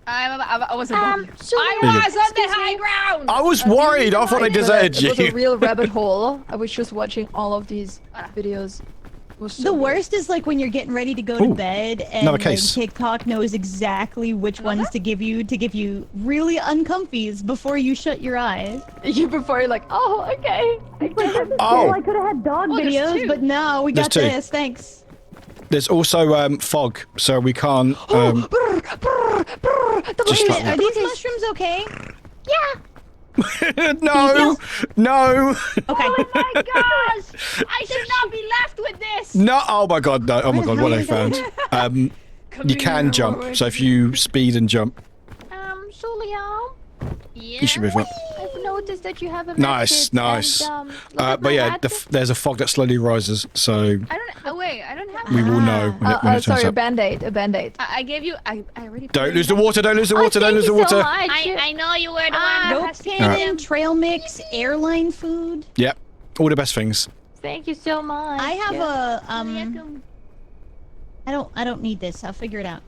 I was above you. So I was on the high ground. I was worried. I thought I deserted It was a you. real rabbit hole. I was just watching all of these videos. It was so The good. worst is like when you're getting ready to go to Ooh, bed and another like, case. TikTok knows exactly which ones to give you really uncomfies before you shut your eyes. You before you're like, oh, okay. Oh, I could have had dog there's videos, two. but no, we There's got two. this. Thanks. there's also fog, so we can't. Just like Are these mushrooms okay? no, no, Okay. Oh my gosh! I should not be left with this. no! Oh my god, no! Oh my god, what I found. Come You can here, jump, Warwick. so if you speed and jump, Julia, you should be fine. I've noticed that you have a Nice, medkit nice. and, look at But my yeah, hat. there's a fog that slowly rises, so I don't. Oh wait, I don't have. we will know when it turns sorry, a up. band-aid, a band-aid. I gave you. I already. Don't lose the water! Don't lose the water! Don't lose the water! I know you were the one. Rope that has cannon, trail mix, airline food. Yep, all the best things. Thank you so much. I have a I don't need this. I'll figure it out.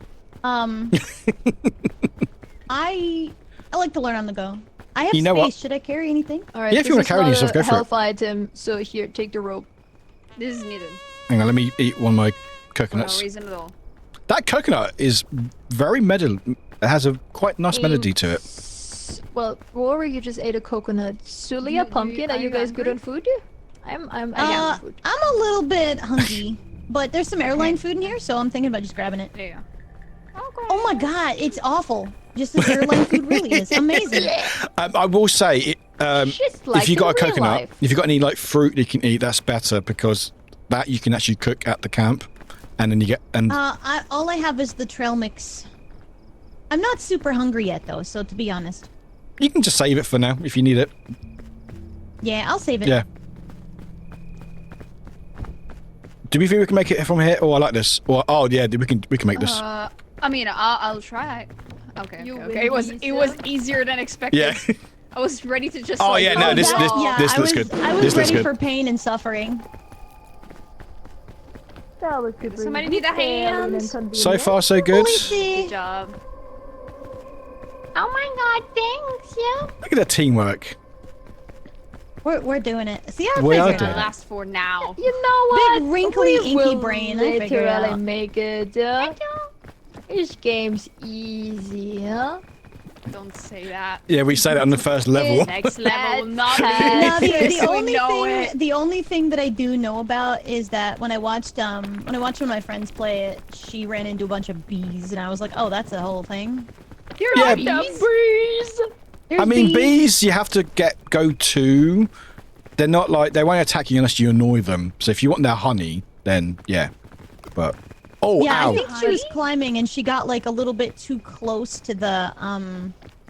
I like to learn on the go. I have You know space. what? Should I carry anything? All right, Yeah, if you this wanna is carry not yourself, a go for it. health item, so here, take the rope. This is needed Hang on, let me eat one of my for no coconuts. reason at all. That coconut is very it has a quite nice melody to it. Well, Rory, you just ate a coconut. Sulia, pumpkin, are you guys good on food? I am food. I'm a little bit hungry, but there's some airline food in here, so I'm thinking about just grabbing it. There you go. Oh my god, it's awful. Just as airline food really is amazing. I will say, Just like if you got a in real coconut, life. if you got any like fruit you can eat, that's better because that you can actually cook at the camp, and then you get All I have is the trail mix. I'm not super hungry yet though, so to be honest. you can just save it for now if you need it. Yeah, I'll save it. Yeah. Do we think we can make it from here? Oh, I like this. Or oh yeah, we can make this. I mean, I'll try. Okay. You Okay. win, It was easier than expected. Yeah. I was ready to just. Oh, like, yeah, no, oh, this- no. this- Yeah, this I looks was, good. I was This looks ready good. for pain and suffering. That was good. Somebody need a hand. So far, so good. Good job. Oh my god, thanks, yeah. Look at the teamwork. We're doing it. See, I We are figured doing it it. it. Last for now. You know what? Big wrinkly We inky will brain. I figure it literally out. make it. This game's easy, huh? Don't say that. Yeah, we say that on the first level. Next level will not That's be. No, Yes, the only thing that I do know about is that when I watched one of my friends play it, she ran into a bunch of bees, and I was like, oh, that's a whole thing. You're Yeah, like The bees. breeze. There's I mean, bees you have to go to. They're not like they won't attack you unless you annoy them. So if you want their honey, then yeah. But Yeah, ow, I think she was climbing and she got like a little bit too close to the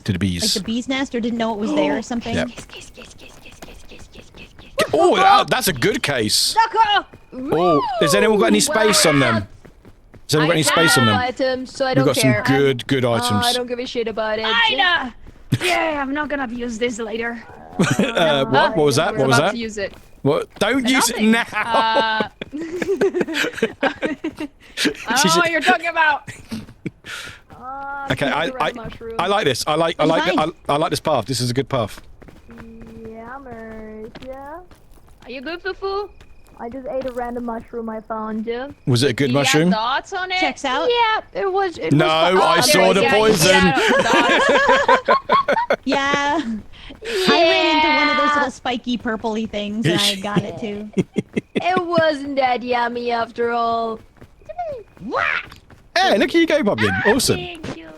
to the bees. like the bee's nest or didn't know it was there or something. Yep. Oh, that's a good case. Oh, has anyone got any space on them? Has anyone got any space on them? Items, so I We've don't got care. some good I items. don't give a shit about it. Ida! Yeah, I'm not gonna use this later. What was that? What was about that? to use it. What? Don't use it Nothing. now. I don't know what you're talking about. Okay, I like this. I like this path. This is a good path. Yeah. Are you good, Fufu? I just ate a random mushroom I found. Yeah. Was it a good You got mushroom? thoughts on it? Checks out. Yeah, it was. It No, was I saw the poison. Yeah. I ran into one of those little spiky purpley things and I got it too. It wasn't that yummy after all. Hey, look, here you go, Bobbin. Awesome. Thank you.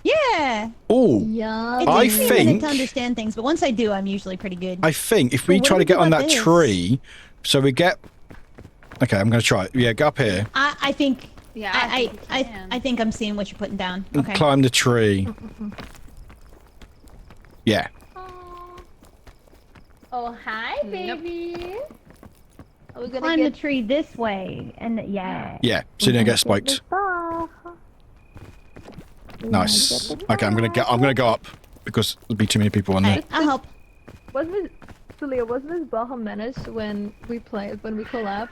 Yeah. Oh, Yeah. It I takes me a minute think- to understand things, but once I do, I'm usually pretty good. I think if we Well, what try do to we do get on about that this? tree, so we get. Okay, I'm gonna try it. Yeah, go up here. I think. Yeah, I think I'm seeing what you're putting down. And Okay. climb the tree. Yeah. Oh, hi, baby. Are we gonna Climb get the tree this way, and yeah. Yeah. So you don't get spiked. Nice. Okay, I'm gonna go up because there'll be too many people on there. Hey, I'll help. Wasn't this Baja Menace when we collabed?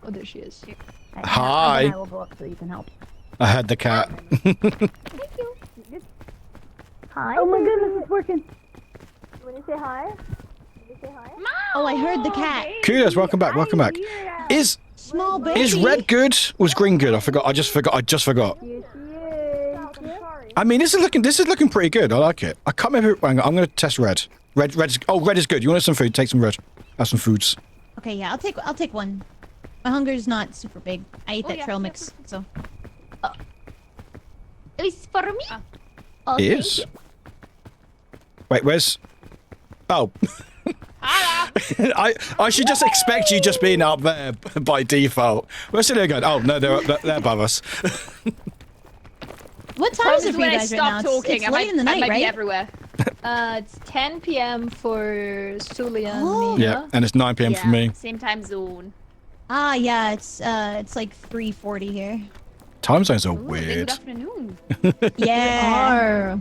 Oh, there she is. Hi. I will go up so you can help. I had the cat. Thank you. Hi. Oh my goodness, it's working. You want to say hi? Oh, I heard the cat. Kudos, welcome back, welcome back. Is Small baby. is red good or is green good? I forgot. I just forgot. I mean, this is looking pretty good. I like it. I can't remember. Hang on, I'm going to test red. Red is good. You want some food? Take some red. Have some foods. Okay, yeah, I'll take one. My hunger's not super big. I ate that trail mix, so. It's for me. Oh, It is. Wait, where's? Oh. I should just expect you just being up there by default. Where's Celia going? Oh no, they're above us. What time is it for you when I guys right stop now? talking, It's late in the night, I might right? be everywhere. It's 10 p.m. for Sulia and Oh. me. Yeah, and it's 9 p.m. for me. Same time zone. Ah, yeah, it's like 3:40 here. Time zones are Good weird. afternoon. Yeah. Are.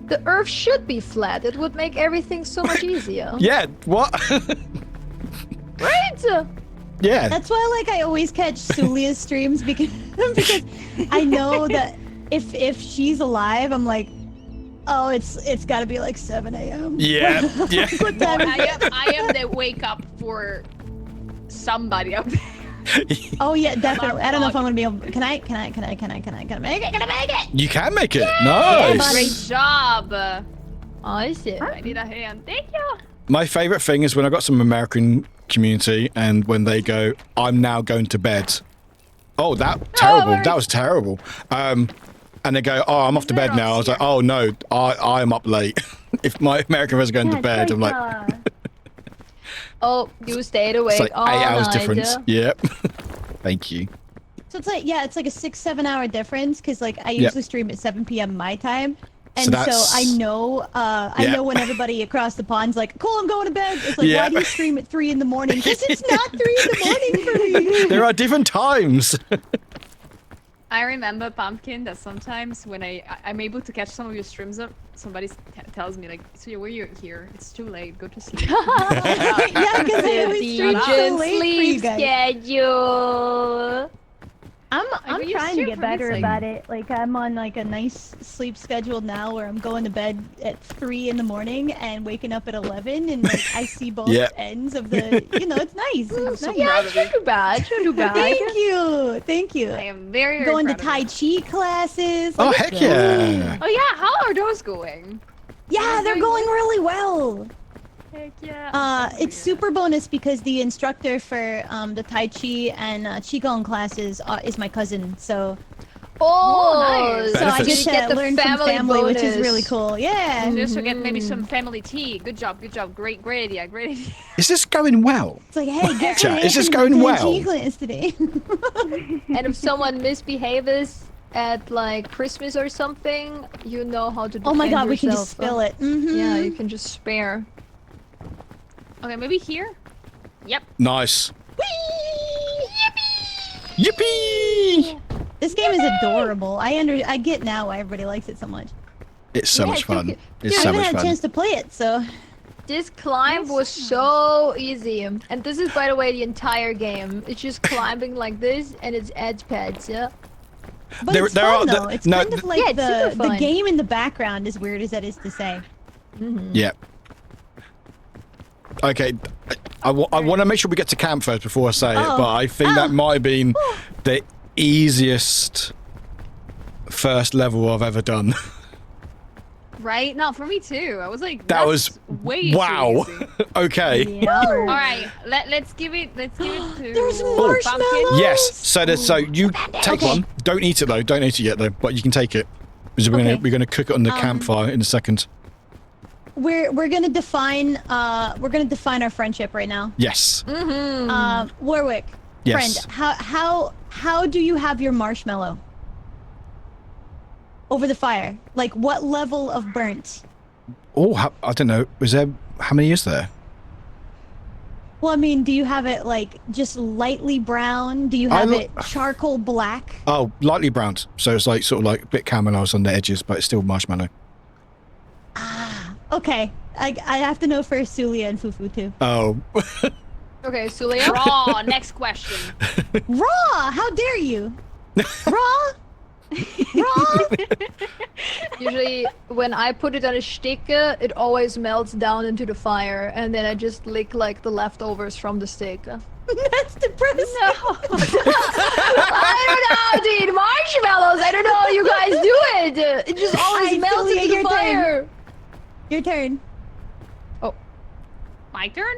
The Earth should be flat. It would make everything so much easier. Yeah. What? Right? Yeah. That's why, like, I always catch Sulia's streams because I know that if she's alive, I'm like, oh, it's got to be like 7 a.m. Yeah. Yeah. What time is it? I am the wake up for somebody out there. Oh yeah, definitely. I don't know if I'm gonna be able. Can I make it? Can I make it? You can make it. Nice. Great job. I see. I need a hand. Thank you. My favorite thing is when I got some American community and when they go, "I'm now going to bed." Oh, that terrible. That was terrible. And they go, "Oh, I'm off to bed now." I was like, "Oh no, I am up late." If my American friends are going to bed, I'm like, Oh, you stayed awake it's like all 8 hours night. difference. Yep. Thank you. So it's like, yeah, it's like a 6-7 hour difference because like I usually stream at 7 p.m. my time. And so, that's- I know, I know when everybody across the pond's like, cool, I'm going to bed. It's like, why do you stream at 3 in the morning? Because it's not 3 in the morning for me. There are different times. I remember, Pumpkin, that sometimes when I'm able to catch some of your streams up, somebody tells me like, "So where you're here? It's too late. Go to sleep." Yeah, because I always stream so late for you sleep guys. schedule. I'm you trying to stream get for better me, about it. Like I'm on like a nice sleep schedule now where I'm going to bed at 3 in the morning and waking up at 11 and like I see both ends of the, you know, it's nice. It's nice. Yeah, shouldn't do bad. Shouldn't do bad. Thank you. I am very, very Going to proud of Tai you. Chi classes. Oh like, heck it's yeah. Oh yeah, how are those going? Yeah, they're going really well. Heck yeah. It's super bonus because the instructor for the Tai Chi and Qigong classes is my cousin, so Oh, nice. so I Benefits. get to learn from family, which is bonus. really cool. Yeah. Just to get maybe some family tea. Good job, good job. Great idea, great idea. Is this going well? It's like, hey, guess Chat, what is this happened to going my well? Tai Chi class today? And if someone misbehaves at like Christmas or something, you know how to defend Oh my god, we can yourself. just spill it. Mm-hmm. Yeah, you can just spare. Okay, maybe here? Yep. Nice. Yippee! This game is adorable. I get now why everybody likes it so much. It's so Yeah, much fun. dude, It's I so haven't much had a fun. chance to play it, so This climb was so easy. And this is, by the way, the entire game. It's just climbing like this, and it's edge pads, yeah? but There- it's there fun are- though. It's no, kind of like Yeah, it's the super fun. game in the background, as weird as that is to say. Yeah. Okay, I want to make sure we get to camp first before I say it, Oh. but I think that might have been the easiest first level I've ever done. Right? No, for me too. I was like, That was way too wow. easy. Okay. All right, let's give it to. There's Pumpkin. marshmallows. Yes. So you take Okay. one. Don't eat it though. Don't eat it yet though. But you can take it because Okay. we're gonna cook it on the campfire in a second. We're gonna define our friendship right now. Yes. Warwick, Yes. friend, how do you have your marshmallow over the fire? Like what level of burnt? Oh, I don't know. Is there how many is there? Well, I mean, do you have it like just lightly brown? Do you have it charcoal black? Oh, lightly browned. So it's like sort of like a bit caramelized on the edges, but it's still marshmallow. Okay, I have to know for Sulia and Fufu too. Oh. Okay, Sulia. Raw. Next question. Raw! How dare you? Raw? Usually, when I put it on a stick, it always melts down into the fire, and then I just lick like the leftovers from the stick. That's depressing. No. I don't know, dude. Marshmallows. I don't know how you guys do it. It just always melts Sylvia, into your the fire. turn. Your turn. My turn?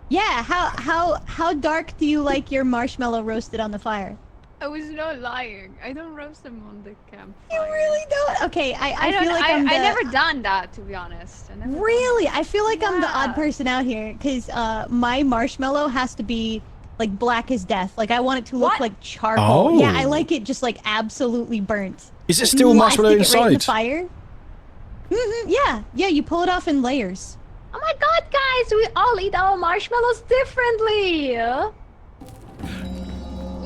Yeah. How dark do you like your marshmallow roasted on the fire? I was not lying. I don't roast them on the campfire. You really don't? Okay, I don't. feel like I I'm the... never done that, to be honest. I never done Really? I feel like I'm the Yeah. odd person out here, because my marshmallow has to be, like, black as death. Like, I want it to look What? like charcoal. Oh. Yeah, I like it just, like, absolutely burnt. Is it still I marshmallow stick it right in the inside? fire. Yeah. Yeah, you pull it off in layers. Oh my god, guys, we all eat our marshmallows differently.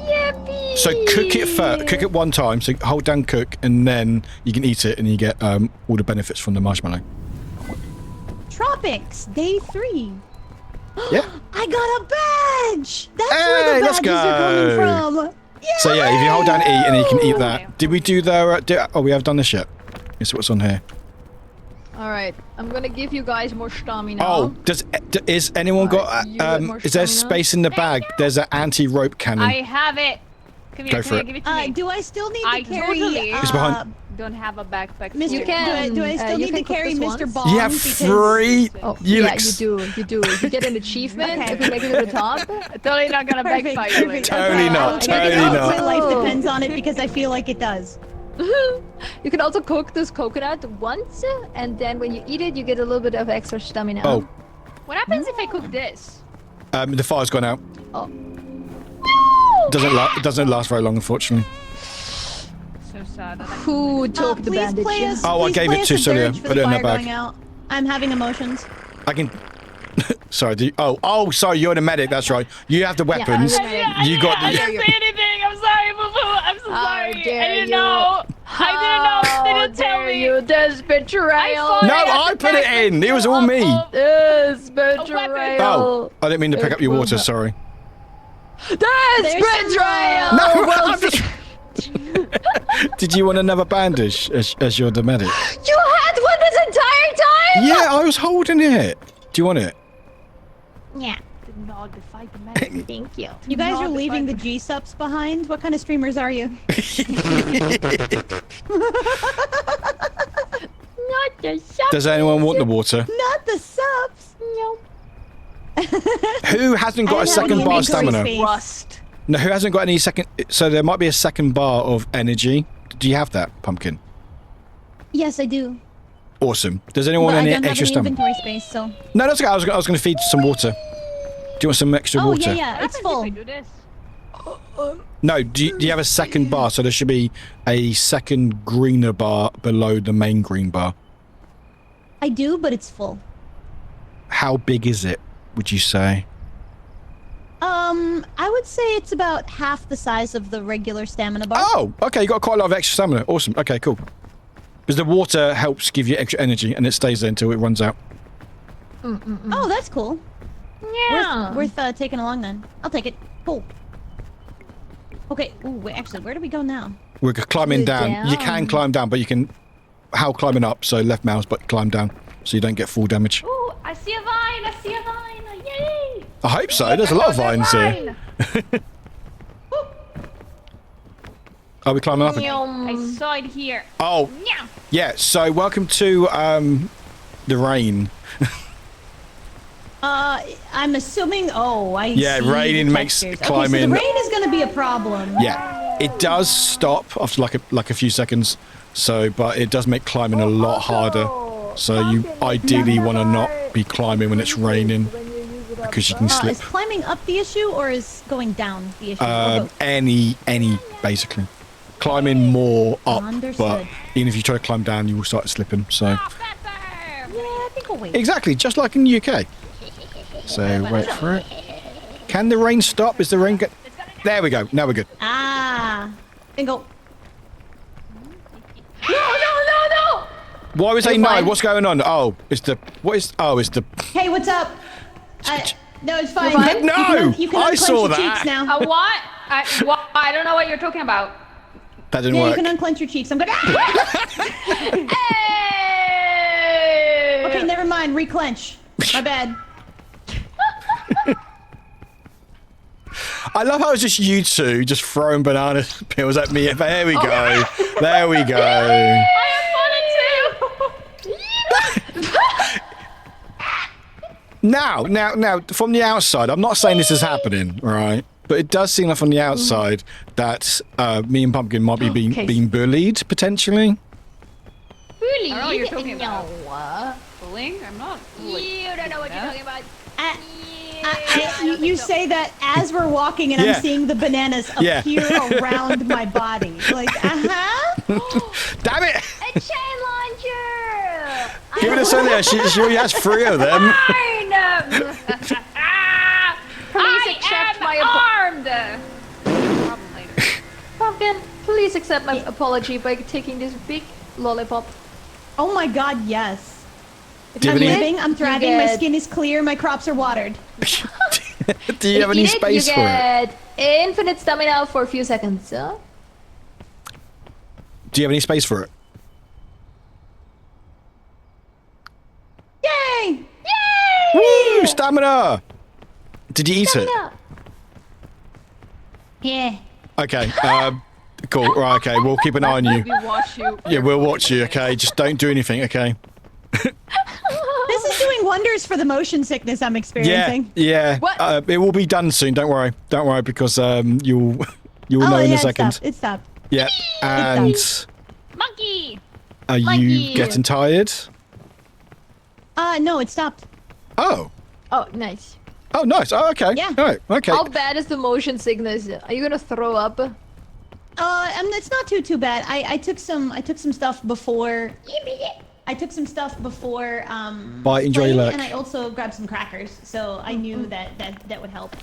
Yippee! So cook it first. Cook it one time. So hold down cook, and then you can eat it, and you get all the benefits from the marshmallow. Tropics, day 3. Yeah. I got a badge! That's Hey, where the let's badges are coming go. from! Yeah! So yeah, if you hold down E, and then you can eat that. Did we do the? Oh, we have done this yet. Guess what's on here? Alright, I'm gonna give you guys more stamina. Oh, is anyone Alright, you get more got? Is there stamina? space in the bag? There's an anti-rope cannon. I have it. Come here, Go for it. give it to me. Do I still need I to carry... totally- It's behind- Don't have a backpack. Mr. You can, do I still you need can to carry cook this Mr. once. Bond? You have because- 3. Oh, You yeah, ex- you do. You get an achievement Okay. if you make it to the top. Totally not gonna Perfect, backfire you perfect. later. Totally Okay, not, I'll take it totally out. not. My life Oh. depends on it because I feel like it does. You can also cook this coconut once, and then when you eat it, you get a little bit of extra stamina. Oh, What happens if I cook this? the fire's gone out. Oh. It doesn't last very long, unfortunately. So sad. Who took the Please bandage? play us, Oh, I please gave play it us to a Celia. dirge for Put the it in the fire bag. going out. I'm having emotions. I can. Sorry. Oh, sorry. You're the medic. That's right. You have the weapons. Yeah, You got I the. didn't say anything. I'm sorry, boo boo. I'm so How sorry. I dare didn't you. know. I didn't know. They didn't tell dare me. you, this betrayal. I No, thought I put it in. It was all me. This betrayal. Oh, I didn't mean to pick It up your will water. not- Sorry. This There's some, betrayal. No, well, I'm just. Did you want another bandage as you're the medic? you had one this entire time. Yeah, I was holding it. Do you want it? Yeah. Did not defy the magic. Thank you. You guys Not are the leaving the fire. G-subs behind? What kind of streamers are you? Not the shop. Does anyone want the water? Not the subs! No. Who hasn't got I a have second any bar inventory stamina? space. Rust. No, who hasn't got any second? So there might be a second bar of energy. Do you have that, Pumpkin? Yes, I do. Awesome. Does anyone But want I any don't have extra any stamina? inventory space, so... No, that's okay. I was going to feed some water. Do you want some extra Oh, water? yeah, it's What full. happens if I do this? No, do you have a second bar? So there should be a second greener bar below the main green bar. I do, but it's full. How big is it, would you say? I would say it's about half the size of the regular stamina bar. Oh, okay. You got quite a lot of extra stamina. Awesome. Okay, cool. Because the water helps give you extra energy, and it stays there until it runs out. Oh, that's cool. Yeah. Worth taking along then. I'll take it. Cool. Okay. Ooh, wait, actually, where do we go now? We're climbing down. You Down. can climb down, but you can... How climbing up? So left mouse, but climb down. So you don't get full damage. Ooh, I see a vine. I see a vine. Yay! I hope so. There's a lot of vines here. Vine. Are we climbing up? I saw it here. Oh, Yeah. yeah. So welcome to the rain. I'm assuming... Oh, I Yeah, see raining the makes textures. climbing- Okay, so the rain is going to be a problem. Yeah, it does stop after like a few seconds. So, but it does make climbing a lot harder. So you ideally want to not be climbing when it's raining because you can slip. Is climbing up the issue or is going down the issue? Or both? Any basically. Climbing more up, but Understood. even if you try to climb down, you will start slipping. So Yeah, I think I'll wait. exactly, just like in the UK. So wait for it. Can the rain stop? Is the rain get? There we go. Now we're good. Ah. Bingo. No. Why was they You're no? fine. What's going on? Oh, it's the what is? Oh, it's the. Hey, what's up? No, it's fine. fine? No, you can I unclench saw your that. cheeks now. What? I don't know what you're talking about. That didn't Yeah, work. you can unclench your cheeks. I'm gonna. Hey! Okay, never mind. Reclench. My bad. I love how it's just you two just throwing banana peels at me. There we go. There we go. I have fun too. Now, from the outside, I'm not saying this is happening, right? But it does seem like from the outside that me and Pumpkin might be being bullied, potentially. Bullied? I don't know what you're talking about. No. Bullying? I'm not. You don't know what you're talking about. You say that as we're walking and Yeah. I'm seeing the bananas Yeah. appear around my body. Like, Damn it! A chain launcher! Give it a Celia. She already has 3 of them. Fine! Please accept my armed. Problem later. Pumpkin, please accept my apology by taking this big lollipop. oh my god, yes. Do you I'm have any, living, I'm thriving, my get- skin is clear, my crops are watered. do you have any space you for it? get infinite stamina for a few seconds. Huh? Do you have any space for it? Yay! Woo! Stamina! Did you eat it? Yeah. Okay. Cool. Right. Okay. We'll keep an eye on you. We watch you. Yeah, we'll watch you. Okay. Just don't do anything. Okay. This is doing wonders for the motion sickness I'm Yeah. experiencing. Yeah. What? It will be done soon. Don't worry. Don't worry because you'll know in a second. It stopped. Yeah. And Monkey. are you Monkey. getting tired? No, it stopped. Oh. Oh, nice. Oh, nice. Oh, okay. Yeah. All right. Okay. How bad is the motion sickness? Are you gonna throw up? It's not too bad. I took some stuff before. I took some stuff before. Bye, enjoy your playing, luck. And I also grabbed some crackers, so I knew that would help.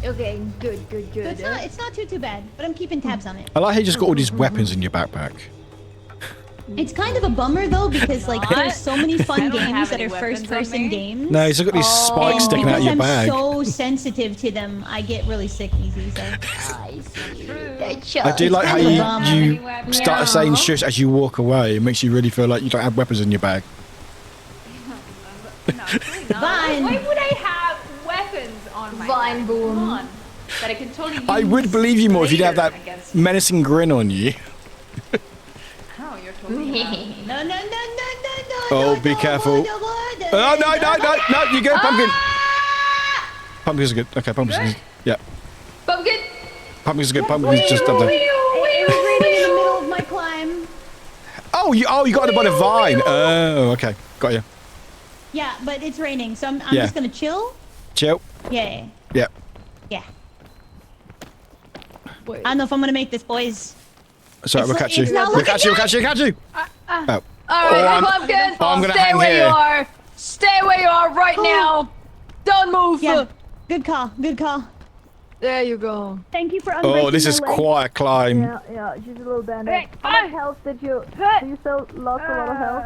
Okay, good. So it's not too bad, but I'm keeping tabs on it. I like how you just got all these weapons in your backpack. It's kind of a bummer though because like there's so many I fun don't games have that any are weapons on first-person me. games. No, he's got these spikes sticking out of Because your I'm bag. so sensitive to them, I get really sick easy. So I do like how kind of a bummer. you start saying shush as you walk away. It makes you really feel like you don't have weapons in your bag. No, really not. Vine. Why would I have weapons on my Vine back? boom. Come on. That I can totally use I would believe you more if you'd have that later against- menacing grin on you. Oh, you're totally No. Oh, be careful. Oh, no, you go, Pumpkin. Pumpkins are good. Okay, Pumpkins are good. Yeah, Pumpkin! Pumpkins are good. Pumpkins just up there. It was raining in the middle of my climb. Oh, you got it by the vine. Oh, okay. Got you. Yeah, but it's raining, so I'm Yeah. just gonna chill. Chill. Yeah. Yeah. Wait. I don't know if I'm gonna make this, boys. Sorry, It's we'll like- catch you. it's not We'll looking catch you. We'll catch you. We'll catch you. Oh. Alright, I'm- Pumpkin! I'm gonna stay hang where here. you are! Stay where you are right now! Don't move! Yeah. Good call. Good call. There you go. Thank you for Oh, this is quite a climb. Yeah, she's a little bandit. Okay, How much health did you... Do you still lost a lot of health?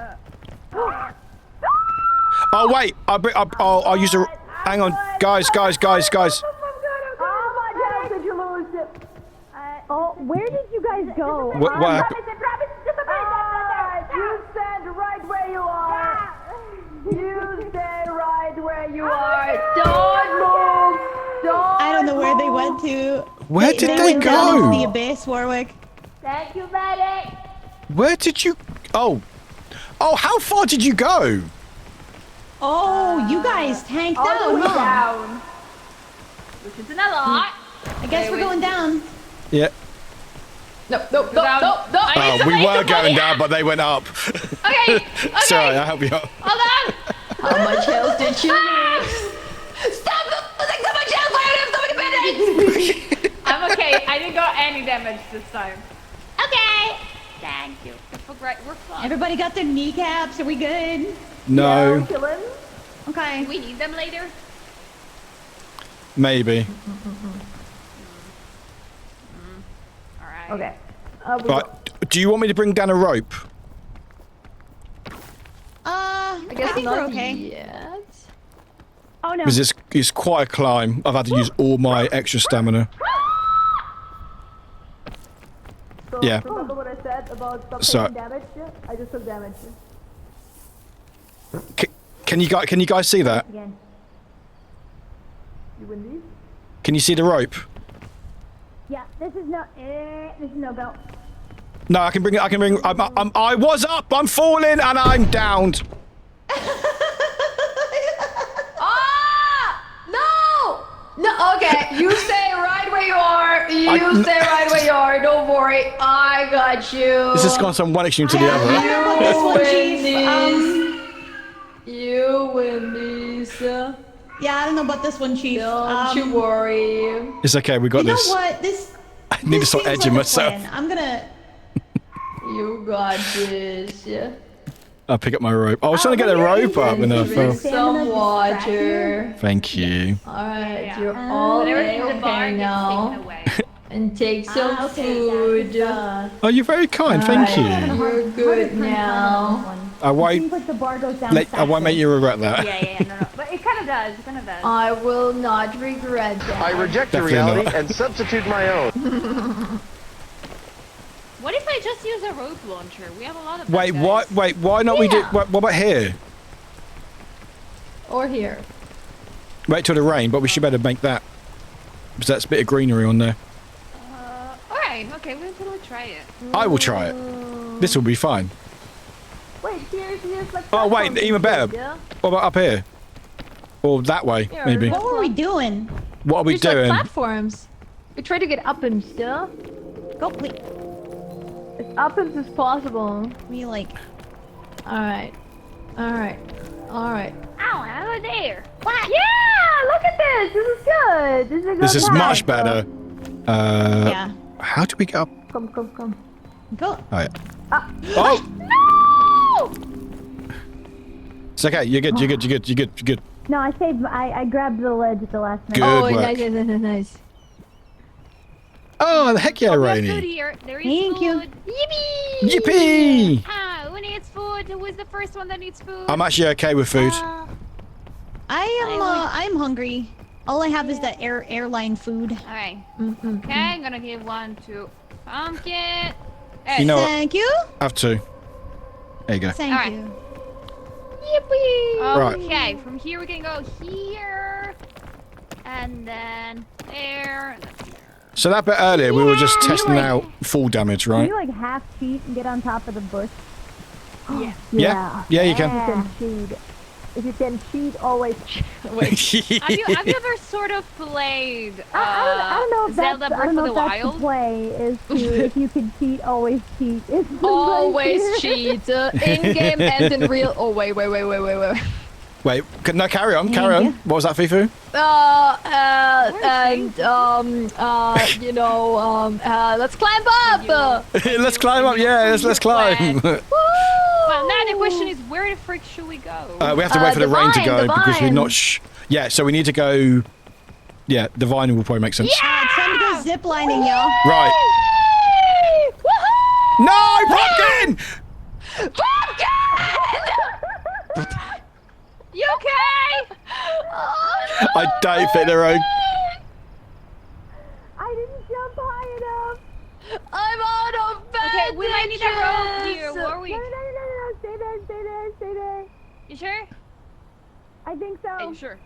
Oh wait, I'll use the. Hang on, guys. How much health did you lose? Oh, where did you guys go? What happened? You stand right where you are. You stand right where you are. Don't move. Don't. I don't know where they went to. Where did they went down into the go? abyss, Warwick. Thank you, medic. Where did you? Oh, how far did you go? Oh, you guys tanked All the down, way huh? down. Which isn't a lot. I guess we're going down. Yeah. No. Oh, we were going down, but they went up. Okay. Sorry, I'll help you out. Hold on. How much health did you lose? Stop losing so much health! I have so many minutes! I'm okay. I didn't got any damage this time. Okay. Thank you. We're fine. Everybody got their kneecaps. Are we good? No, Kill him. Okay. Do we need them later? maybe. All right. Okay. Right. Do you want me to bring down a rope? I guess think not we're okay. yet. Oh no. Because it's quite a climb. I've had to use all my extra stamina. So Yeah. remember that about stop So- taking damage? I just took damage. Can you guys see that? You win these? Can you see the rope? Yeah, this is no go. No, I can bring it. I was up. I'm falling and I'm downed. No, okay, you stay right where you are. You stay right where you are. Don't worry, I got you. This has gone from one extreme to the other. You win these. You win these. Yeah, I don't know about this one, Chief. Don't you worry. It's okay. We got this. You know what? This. I need to stop seems edging like a myself. plan. I'm gonna. You got this. I'll pick up my rope. I was trying to get the rope up and I fell. Some water. Thank you. Alright, you're all okay now. And take some food. Oh, you're very kind. Thank you. You're good now. I won't. Seems like the bar goes down. I won't make you regret that. No. But it kind of does. It kind of does. I will not regret that. I reject your Definitely reality not. and substitute my own. What if I just use a rope launcher? We have a lot of. Wait, that, what? guys. Wait, why not? We do. What about here? Or here. Wait till the rain, but we should better make that. Because that's a bit of greenery on there. Alright, okay, we'll totally try it. I will try it. This will be fine. Wait, here's like. Oh wait, even better. Yeah? What about up here? Or that way, Yeah, maybe. What were we doing? What are we There's like doing? platforms. We try to get up and stuff. Go, please. As up as possible. Me like. Alright. Alright. Alright. Ow, hello there. What? Yeah! Look at this! This is good! This is a good This is path. much better. Yeah. How do we get up? Come. Go. Oh, yeah. Oh! No! It's okay. You're good. No, I saved. I grabbed the ledge at the last minute. Good Oh, work. nice. Oh, the heck yeah, We have food Rainy. here. There is Thank you. food. Yippee! Yippee! Who needs food? Who is the first one that needs food? I'm actually okay with food. I'm hungry. All I have is that airline food. Alright. Okay, I'm gonna give one to Pumpkin. You know what? Thank you. Have to. There you go. Thank Alright. you. Yippee! Right. Okay, from here we can go here. And then there. And then there. So that bit earlier, we were just testing out full damage, right? like half cheat and get on top of the bush? Yeah, you can. If you can cheat, always. Have you ever sort of played I don't know if Zelda that's, I Breath don't know of if the that's the Wild? play is to if you can cheat, always cheat. Always cheat. In-game and in real. Oh, wait. Wait, no, carry on. What was that, Fifu? Let's climb up. Let's climb up, yeah, let's climb. Well, now the question is, where the frick should we go? We have to wait for the rain to go the because we're vine. not yeah, so we need to go. Yeah, the vine will probably make sense. It's time to go ziplining, y'all. Right. No, Pumpkin! You okay? I don't think they're okay. I didn't jump high enough. I'm out of bed. Okay, we might need a rope here, Warwick. No. Stay there. You sure? I think so. Are you sure?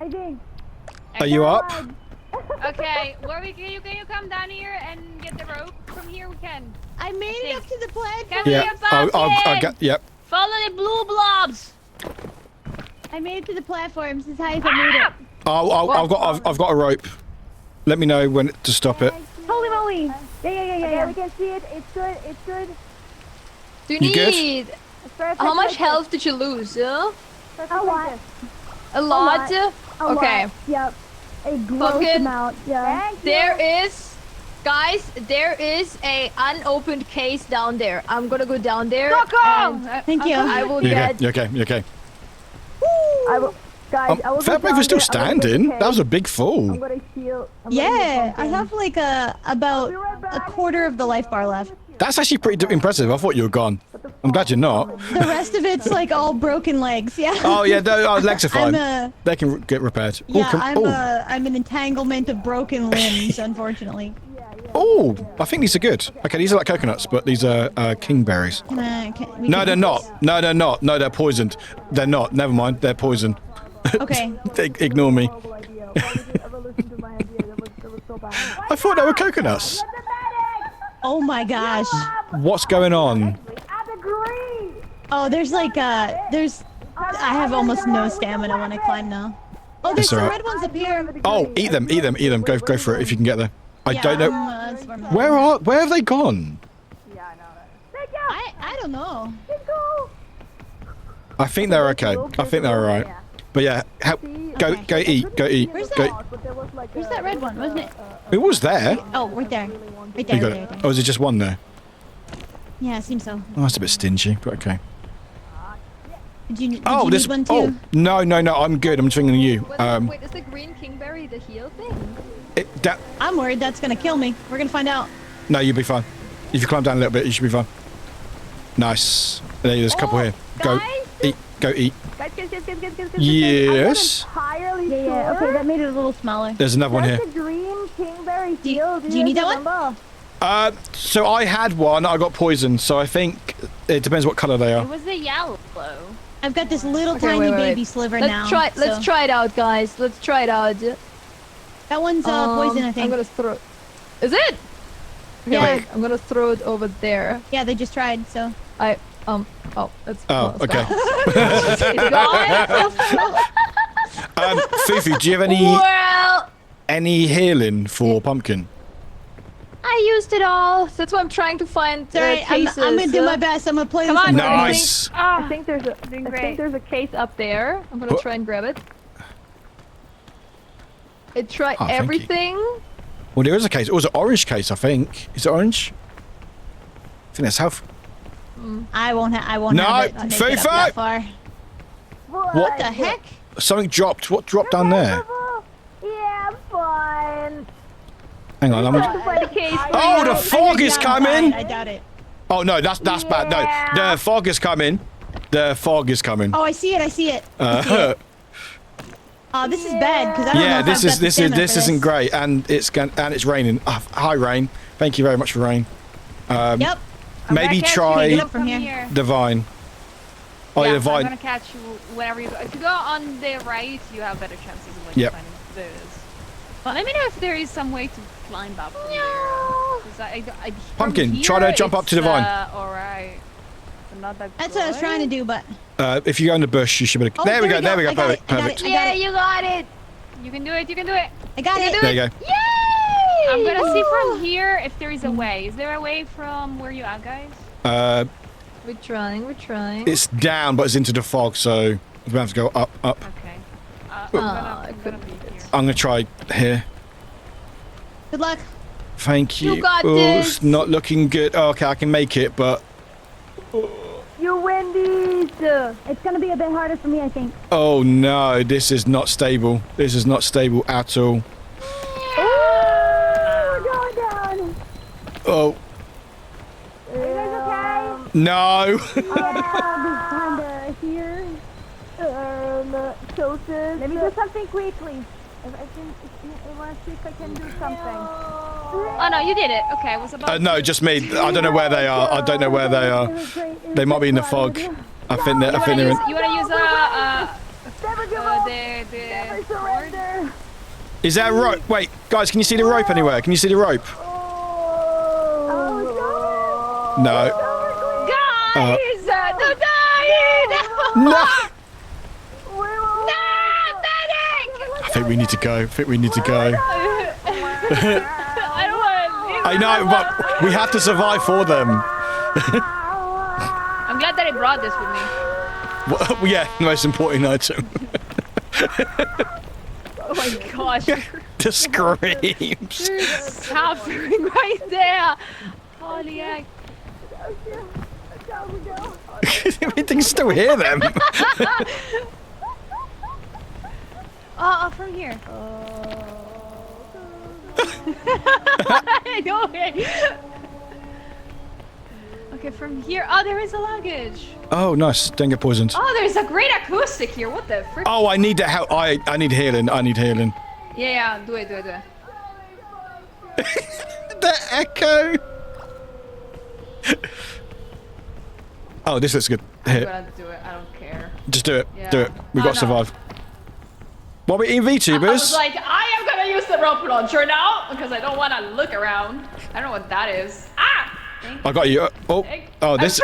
I think. Are you up? Okay, Warwick, can you come down here and get the rope? From here we can. I made it up to the platform. Come Yeah. here, I'll Pumpkin! get. Yep. Follow the blue blobs! I made it to the platform. This is how I made it. I've got a rope. Let me know when to stop it. Holy moly! Yeah. We can see it. It's good. Do you You good? need? How much health did you lose? A lot. A lot. Okay. Yep. A gross Pumpkin. amount. Yeah. Guys, there is a unopened case down there. I'm gonna go down there. Thank you. I will You get. okay? You okay? I will, guys, I will Fair go play down for still there. I'm gonna standing. get That was a cake. big fall. I'm gonna heal. Yeah, I have like about a quarter of the life bar left. That's actually pretty impressive. I thought you were gone. I'm glad you're not. The rest of it's like all broken legs. Yeah. Oh yeah, legs are fine. I'm They can get repaired. yeah, I'm an entanglement of broken limbs, unfortunately. Oh, I think these are good. Okay, these are like coconuts, but these are kingberries. No, they're not. No, they're not. No, they're poisoned. They're not. Never mind. They're poisoned. Okay. Ignore me. I thought they were coconuts. Oh my gosh. What's going on? Oh, there's like there's. I have almost no stamina when I climb now. Oh, there's some red ones up here. Oh, eat them, eat them, eat them. Go for it if you can get there. I don't know. Where have they gone? I don't know. I think they're okay. I think they're alright. But yeah, go eat. Where's that red one? Wasn't it? It was there. Oh, right there. Right You got there. it. Oh, is it just one there? Yeah, it seems so. Oh, that's a bit stingy, but okay. Did you need one too? Oh, no, I'm good. I'm thinking of you. Wait, is the green kingberry the heal thing? I'm worried that's gonna kill me. We're gonna find out. No, you'll be fine. If you climb down a little bit, you should be fine. There's a couple here. Go eat. Guys. Yes. Yeah, okay, that made it a little smaller. There's another one here. Green kingberry do you need that one? So I had one. I got poisoned. So I think it depends what color they It are. was the yellow. I've got this little tiny baby sliver now. Let's try it out, guys. Let's try it out. That one's poison, I think. I'm gonna throw. Is it? Okay, Yeah. wait, I'm gonna throw it over there. Yeah, they just tried. So it's. Okay. Gone. Fufu, do you have any healing for pumpkin? I used it all. That's why I'm trying to find cases. I'm gonna do my best. I'm gonna play Come this on, one. Nice. I think there's a case up there. I'm gonna try and grab it. It tried thank you. everything. Well, there is a case. It was an orange case, I think. Is it orange? I think that's health. I won't have it. No, Make it up Fufu! that far. What the heck? Something dropped. What dropped down there? Yeah, I'm fine. Hang on. Oh, the fog is coming. I doubt it. Oh no, that's bad. No, the fog is coming. The fog is coming. Oh, I see it. Oh, this is bad because I don't know if this I've got the stamina this for isn't great, and it's raining. Hi, rain. Thank you very much for rain. Yep. Maybe try from here. the vine. Oh, yeah, the vine. I'm gonna catch you wherever you go. If you go on the right, you have better chances of finding this. But let me know if there is some way to climb up from there. 'Cause Pumpkin, try to jump up to the vine. Alright. Not that That's what I was trying to do, but. If you go in the bush, you should be able to. There we go. Perfect. Yeah, you got it. You can do it. I got it. There you go. Yay! I'm gonna see from here if there is a way. Is there a way from where you are, guys? We're trying. It's down, but it's into the fog, so we have to go up. Okay. I'm gonna be here. I'm gonna try here. Good luck. Thank you. You got It's this. not looking good. Oh, okay, I can make it, but You win these. It's gonna be a bit harder for me, I think. oh no, this is not stable. This is not stable at all. We're going down. Oh Are you guys okay? no. Kinda here. Let me do something quickly. I want to see if I can do something. Oh no, you did it. Okay, I was about. No, just me. I don't know where they are. They might be in the fog. I think they're in. You wanna use the cord? Is there a rope? Wait, guys, can you see the rope anywhere? Can you see the rope? No. Guys, don't die! No. Medic! I think we need to go. I don't want to. I know, but we have to survive for them. I'm glad that I brought this with me. Well, yeah, most important item. Oh my gosh. The screams. You're suffering right there. Holy heck. We can still hear them. Oh, from here. Okay, from here. Oh, there is a luggage. Oh, nice. Don't get poisoned. Oh, there's a great acoustic here. What the frick? Oh, I need to help. I need healing. Yeah, do it. the echo. Oh, this looks good. I'm Here, gonna do it. I don't care. just do it. Yeah. Do it. We got to survive. What, we eating VTubers? I was like, I am gonna use the rope launcher now because I don't want to look around. I don't know what that is. Ah! I got you. Oh, this.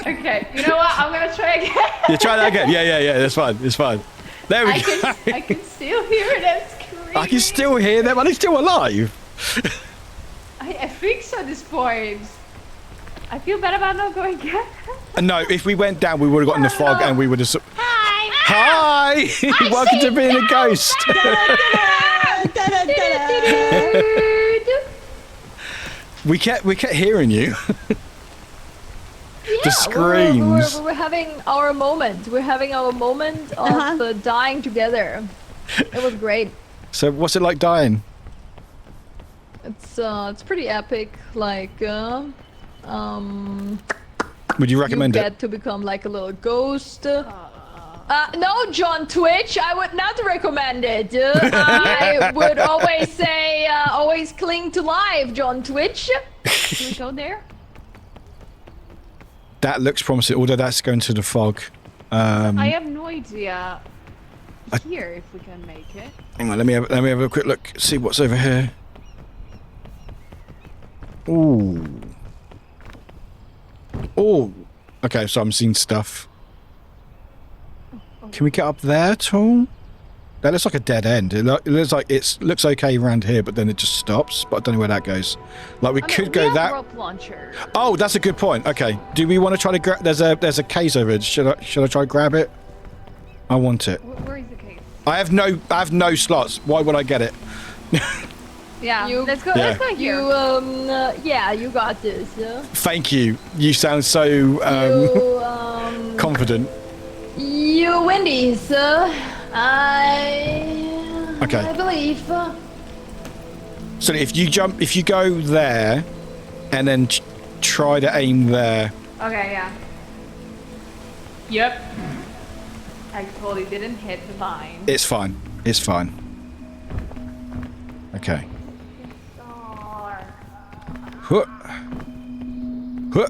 Okay, you know what? I'm gonna try again. You try that again. Yeah. That's fine. It's fine. There we go. I can still hear them screaming. I can still hear them. Are they still alive? I think so. This point. I feel bad about not going again. No, if we went down, we would have got in the fog and we would have. Hi. Hi! Welcome to being a ghost. we kept hearing you. The screams. We're having our moment. We're having our moment of dying together. It was great. So, what's it like dying? It's pretty epic. Like, would you recommend you it? get to become like a little ghost. No, John Twitch, I would not recommend it. I would always say, always cling to life, John Twitch. Can we go there? That looks promising, although that's going to the fog. I have no idea here if we can make it. Hang on, let me have a quick look. See what's over here. Ooh. Oh. Okay, so I'm seeing stuff. Can we get up there at all? That looks like a dead end. It looks like looks okay around here, but then it just stops. But I don't know where that goes. Like we could go that. Rope launcher. Oh, that's a good point. Okay, do we want to try to grab? There's a case over it. Should I try to grab it? I want it. Where is the case? I have no slots. Why would I get it? Yeah. Let's go. Yeah. Let's go here. Yeah, you got this. Thank you. You sound so confident. You win these. I believe. So if you go there, and then try to aim there. Okay. Yeah. Yep. I totally didn't hit the vine. It's fine. It's fine. Okay. Huh. Huh.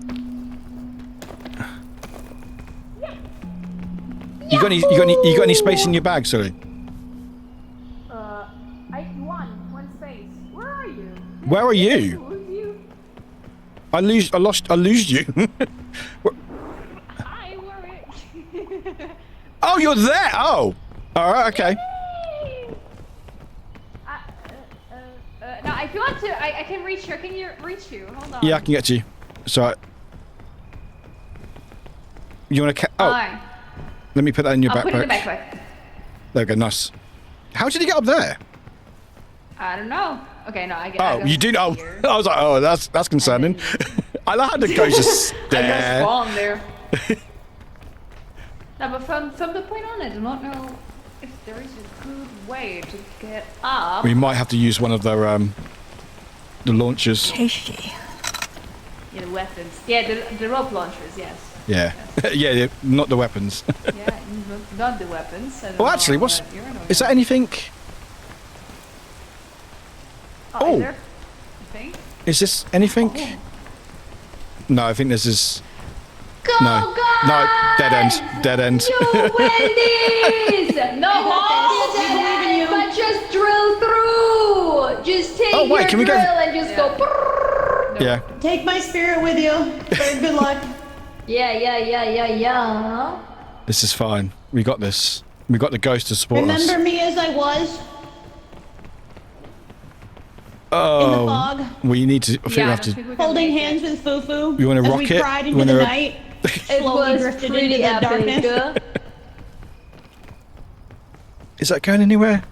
You got any space in your bag, sorry? One space. Where are you? Where are you? I lose you. Hi, Warwick. Oh, you're there. Oh. All right. Okay. No, if you want to, I can reach you. Can you reach you? Hold on. Yeah, I can get to you. So. You want to? Oh. Hi. Let me put that in your I'll backpack. put it in the backpack. There we go. Nice. How did you get up there? I don't know. Okay, no, I get. Oh, you do know. I was like, oh, that's concerning. I like how the ghost just I just stare. spawned there. No, but from the point on, I do not know if there is a good way to get up. We might have to use one of the launchers. Tasty. Yeah, the weapons. Yeah, the rope launchers. Yes. Yeah. Yeah, not the weapons. Yeah, not the weapons. I don't Well, actually, know, what's but you're annoying. is that anything? Oh, is there? I think. Is this anything? Oh. No, I think this is. Go, No, dead end. Dead end. You win these! No holes! But just drill through! Just take Oh, wait, your can we go- drill and just go... Yeah. Take my spirit with you. Very good luck. Yeah. This is fine. We got this. We got the ghost to support Remember us. me as I was? Oh. In the fog? We need to. I think we have to. Holding hands with Fufu. You wanna as rock we it? cried You into the wanna- night. It Slowly was drifted pretty into the epic. darkness. Is that going anywhere?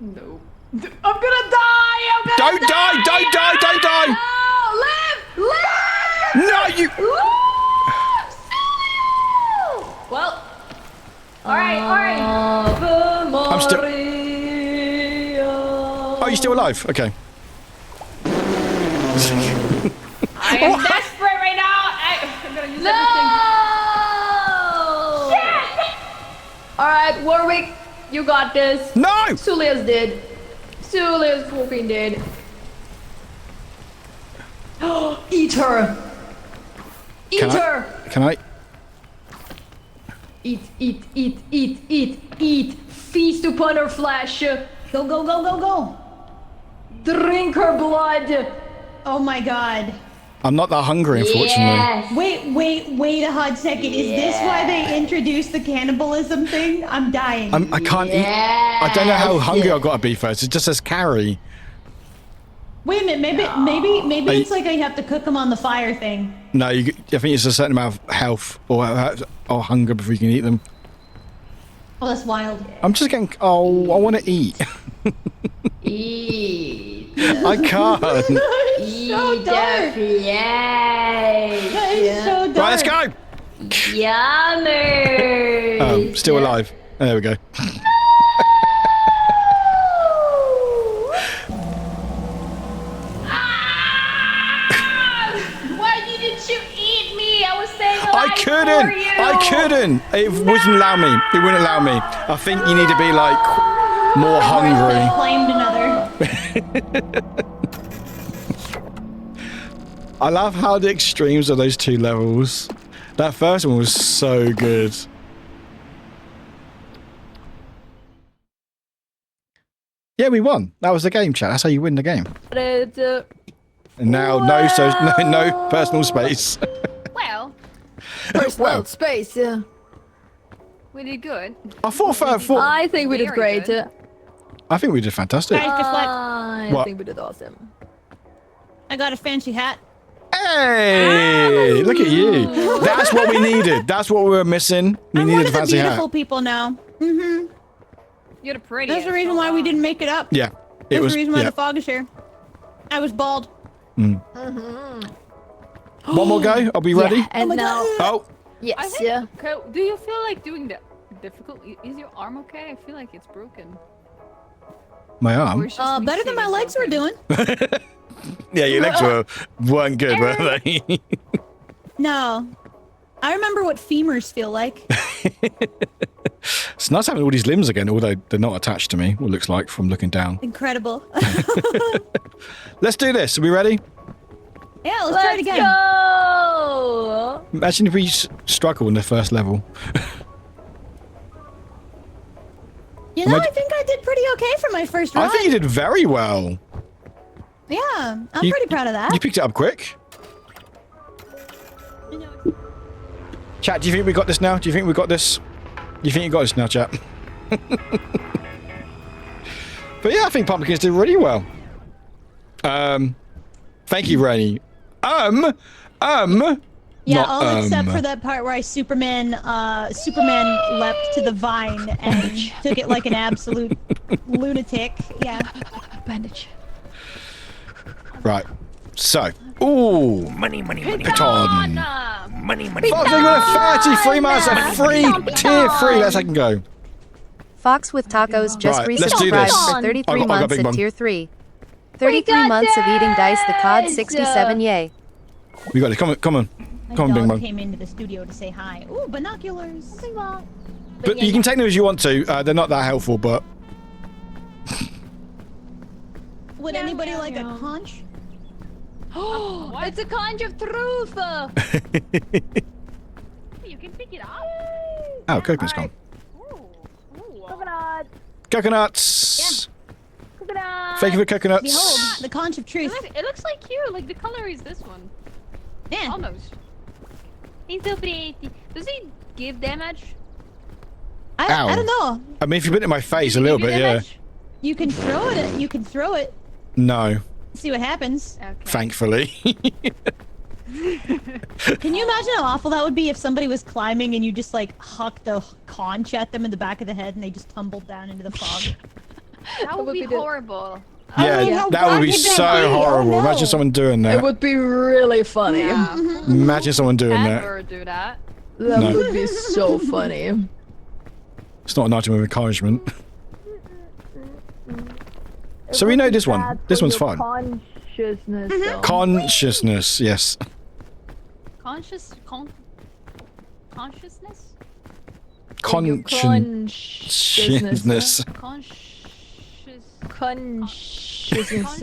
No. I'm gonna die! Don't die! Don't die! Don't die! Live! No, you. Well. Alright. I'm still. Oh, you're still alive? Okay. I am desperate right now! I'm gonna use everything. Alright, Warwick, you got this. No! Sulia's did. Julia's fucking dead. Eat her! Eat her! Can I? Eat, eat, eat, eat, eat, eat. Feast upon her flesh. Go, go, go, go, go. Drink her blood. Oh my god. I'm not that hungry, unfortunately. Yes. Wait a hot second. Is this why they introduced the cannibalism thing? I'm dying. I can't eat. I don't know how hungry I've got to be first. It just says carry. Wait a minute. Maybe it's like I have to cook them on the fire thing. No, I think it's a certain amount of health or hunger before you can eat them. Oh, that's wild. I'm just getting. Oh, I want to eat. Eat. I can't. Eat so dark. That is so dark. Right, let's go. Yummy. Oh, still alive. There we go. Why didn't you eat me? I was saying I couldn't. It wouldn't allow me. It wouldn't allow me. I think you need to be like more hungry. Claimed another. I love how the extremes of those two levels. That first one was so good. Yeah, we won. That was the game, chat. That's how you win the game. And now no personal space. Well, personal space. we did good. I think we did great. I think we did fantastic. I think we did awesome. I got a fancy hat. Hey, look at you. That's what we needed. That's what we were missing. We needed a fancy hat. Beautiful people now. Mm-hmm. You're the prettiest. That's the reason why we didn't make it up. Yeah. That's the reason why the fog is here. I was bald. One more go. I'll be ready. Yeah, and now. Oh. Yes. Okay, do you feel like doing the difficult? Is your arm okay? I feel like it's broken. My arm. Better than my legs were doing. Yeah, your legs weren't good, were they? No. I remember what femurs feel like. It's nice having all these limbs again, although they're not attached to me, what it looks like from looking down. Incredible. Let's do this. Are we ready? Yeah, let's try it again. Go! Imagine if we struggle in the first level. You know, I think I did pretty okay for my first run. I think you did very well. Yeah, I'm pretty proud of that. You picked it up quick. Chat, do you think we got this now? Do you think we got this? You think you got this now, chat? But yeah, I think Pumpkins did really well. Thank you, Rainy. Yeah, all except for that part where I Superman leapt to the vine and took it like an absolute lunatic. Yeah. Bandage. Right. So. Ooh. Money. Baton. Money. Fox, we got 33 months of free tier 3. Let's I can go. Fox with tacos just Right, let's do resubscribed this. for 33 I got months big at bun. tier 3. 33 months of eating dice the COD 67 yay. We got this. Come on. My Come on, Bing dog Bong. came into the studio to say hi. Ooh, binoculars. But you can take them as you want to. They're not that helpful, but... Would anybody like a conch? Oh, it's a conch of truth! You can pick it up. Oh, coconut's gone. Coconut! Coconuts! Coconut! Thank you for coconuts. Behold, the conch of truth. It looks like you. Like the color is this one. Yeah. Almost. He's so pretty. Does he give damage? I don't know. I mean, if you put it in my face a little bit, yeah. You can throw it. You can throw it. No. See what happens. Okay. Thankfully. Can you imagine how awful that would be if somebody was climbing and you just like hucked a conch at them in the back of the head and they just tumbled down into the fog? That would be horrible. Yeah, that would be so horrible. Imagine someone doing that. It would be really funny. Yeah. Imagine someone doing that. Never do that. That No. would be so funny. It's not an item of encouragement. So we know this one. This one's fun. Consciousness. Consciousness, yes. Consciousness? Consciousness. Consciousness.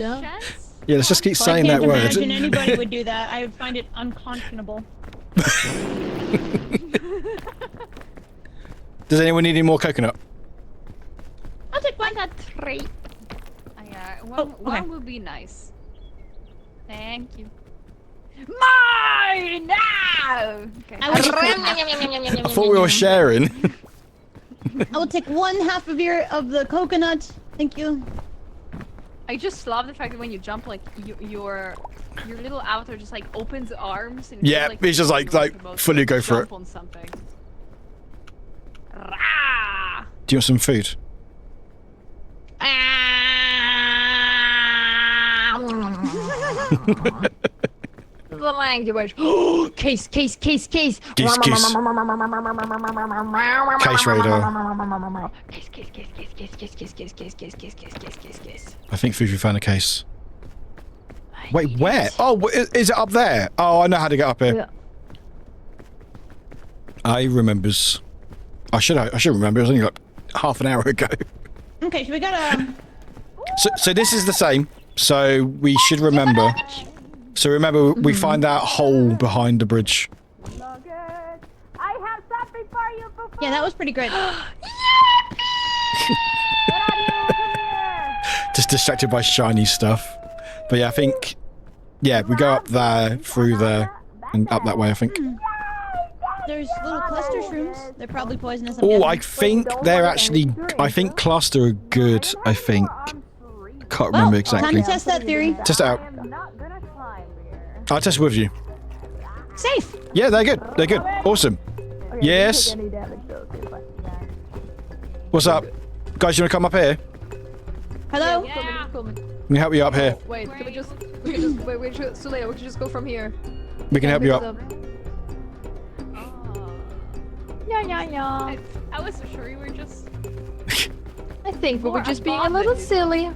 Yeah, let's just keep saying I that can't word. imagine anybody would do that. I would find it unconscionable. Does anyone need any more coconut? I'll take one. Got 3. Yeah, one would be nice. Thank you. Mine now. Okay. I thought we were sharing. I will take 1/2 of the coconut. Thank you. I just love the fact that when you jump, like your little avatar just like opens arms and Yeah, like, it's just like fully go for it. jump on something. Rah! Do you want some food? The language. Case. Geese. Case radar. Case. I think Fufu found a case. Wait, where? Oh, is it up there? Oh, I know how to get up here. Yeah. I remembers. I should remember. It was only like half an hour ago. Okay, so we got So this is the same. So we should remember. So remember, we find that hole behind the bridge. I have something for you, Fufu. Yeah, that was pretty great. Just distracted by shiny stuff. But yeah, I think. Yeah, we go up there, through there, and up that way, I think. There's little cluster shrooms. They're probably poisonous. Oh, I think they're actually. I think cluster are good. I think. Can't remember exactly. Time to test that theory. Test it out. I'll test with you. Safe. Yeah, they're good. They're good. Awesome. Yes. What's up, guys? You wanna come up here? Hello. Yeah. Let me help you up here. Wait, can we just wait, Sulea, we can just go from here. We can help you up. Yeah. I was so sure you were just. I think we were More just being a above little than you. silly.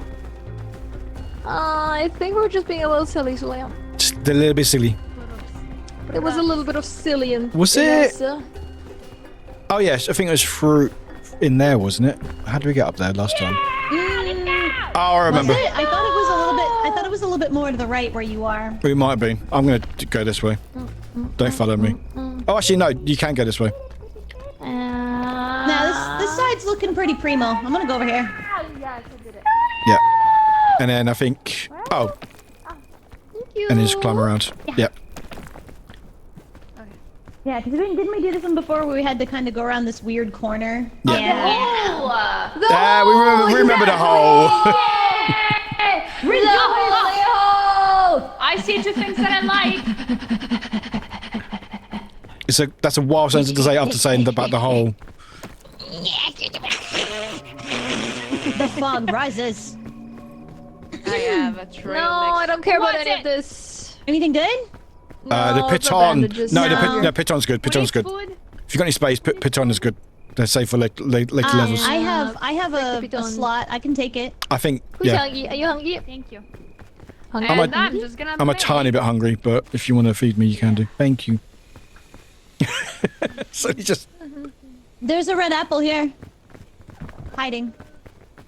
I think we were just being a little silly, Sulea. Just a little bit silly. It was a little bit of silly and. Was it? Oh yes, I think it was fruit in there, wasn't it? How did we get up there last time? Oh, I remember. Was it? I thought it was a little bit. I thought it was a little bit more to the right where you are. We might be. I'm gonna go this way. Don't follow me. Oh, actually, no. You can go this way. Nah, this side's looking pretty primo. I'm gonna go over here. Yeah. And then I think. Oh. And then just climb around. Yep. Yeah, because didn't we do this one before where we had to kind of go around this weird corner? Yeah. We remember the hole. I see 2 things that I like. That's a wild sentence to say after saying about the hole. The fog rises. I have a trail. No, I don't care about any of this. Anything good? The piton. No, the piton's good. Piton's good. Food? If you got any space, piton is good. They're safe for later levels. I have a slot. I can take it. I think. Who's Yeah. hungry? Are you hungry? Thank you. Hungry? I'm just gonna. I'm a tiny bit hungry, but if you want to feed me, you can do. Thank you. So you just There's a red apple here. Hiding.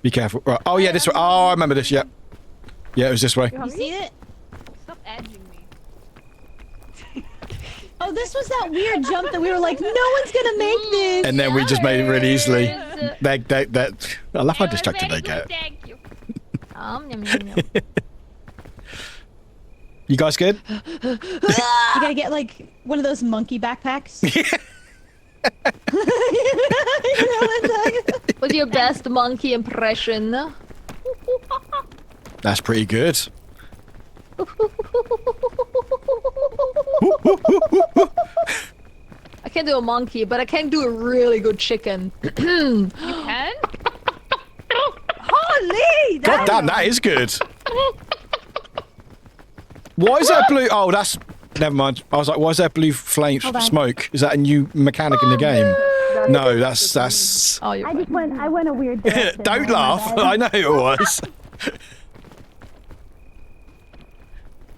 be careful. Right. Oh yeah, this way. Oh, I remember this. Yeah. Yeah, it was this way. You see it? Stop edging me. Oh, this was that weird jump that we were like, no one's gonna make this. And then we just made it really easily. That. I love how distracted they get. Thank you. Yum, yum, yum. You guys good? You gotta get like one of those monkey backpacks. What's your best monkey impression? That's pretty good. I can't do a monkey, but I can do a really good chicken. You can? Holy! God damn, that is good. Why is that blue? Oh, that's. Never mind. I was like, why is there blue flame smoke? Is that a new mechanic in the game? No, that's. Oh, I went a weird direction. Don't laugh. I know it was.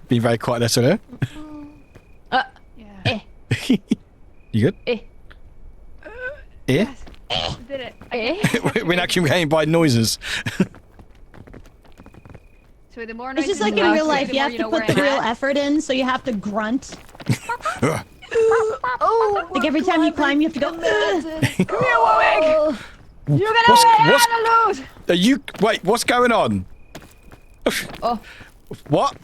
Being very quiet there, sir. Yeah. You good? Eh. Eh? Did it? Eh? We're now communicating by noises. So the more It's just noises like in real you life, make, you have the to more put the where real I'm at. effort in, so you have to grunt. Oh, Like every time you climb, you have to go. Come here, Warwick! You're gonna What's- run what's- out of loot! Are you... Wait, what's going on? Oh. What?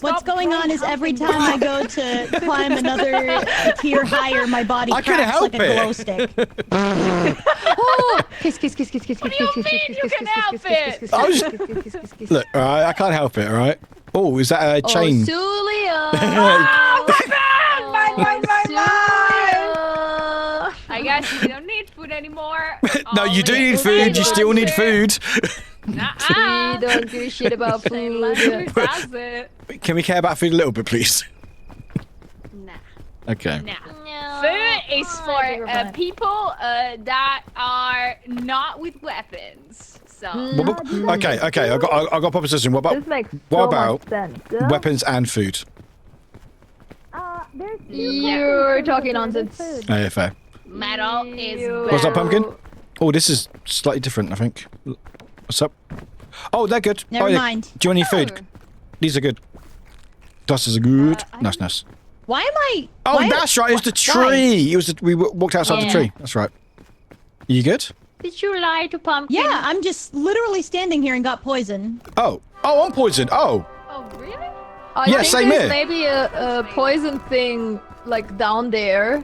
What's going on is every time I go to climb another tier higher, my body I couldn't cracks help like a it. glow stick. Oh! Kiss, kiss, kiss, kiss, kiss, What kiss, do you kiss, mean kiss, you kiss, can kiss, help kiss, kiss, it? kiss, I was- kiss, kiss, kiss, kiss, kiss. Look, alright, I can't help it, alright? Oh, is that a chain? Sulia! I guess we don't need food anymore. No, you do need food. You still need food. We don't give a shit about food. That's it. Can we care about food a little bit, please? Nah. Okay. Nah. Food is for people that are not with weapons. So. Okay. I got a proposition. What This about makes what so about much sense. weapons and food? You're talking nonsense. Oh, yeah, fair. Metal is What's up, pumpkin? Oh, this is slightly different, I think. What's up? Oh, they're good. Never oh, yeah. mind. Do you want any food? These are good. Dusters are good. Nice. Why am I? Oh, why that's right. It was the why? tree. It was we walked outside the Yeah. tree. That's right. You good? Did you lie to Pumpkin? Yeah, I'm just literally standing here and got poison. Oh, I'm poisoned. Oh, Oh, really? I Yeah, think same there's here. maybe a poison thing like down there.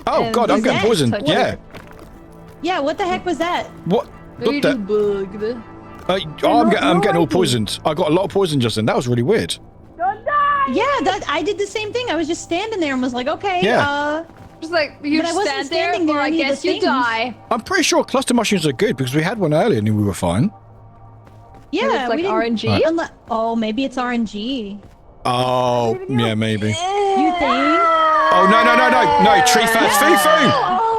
oh And God, I'm is getting that poisoned. touch Yeah. it? Yeah, what the heck was that? What? Maybe What the? just bugged. I'm getting all poisoned. I got a lot of poison just then. That was really weird. Yeah, that I did the same thing. I was just standing there and was like, okay, Yeah. Just like you But I wasn't stand there, standing or near I any of the guess you things. die. I'm pretty sure cluster mushrooms are good because we had one earlier and we were fine. yeah, it's like we didn't- RNG. Right. Oh, maybe it's RNG. Oh, yeah, maybe. You think? Oh no! Tree first, food.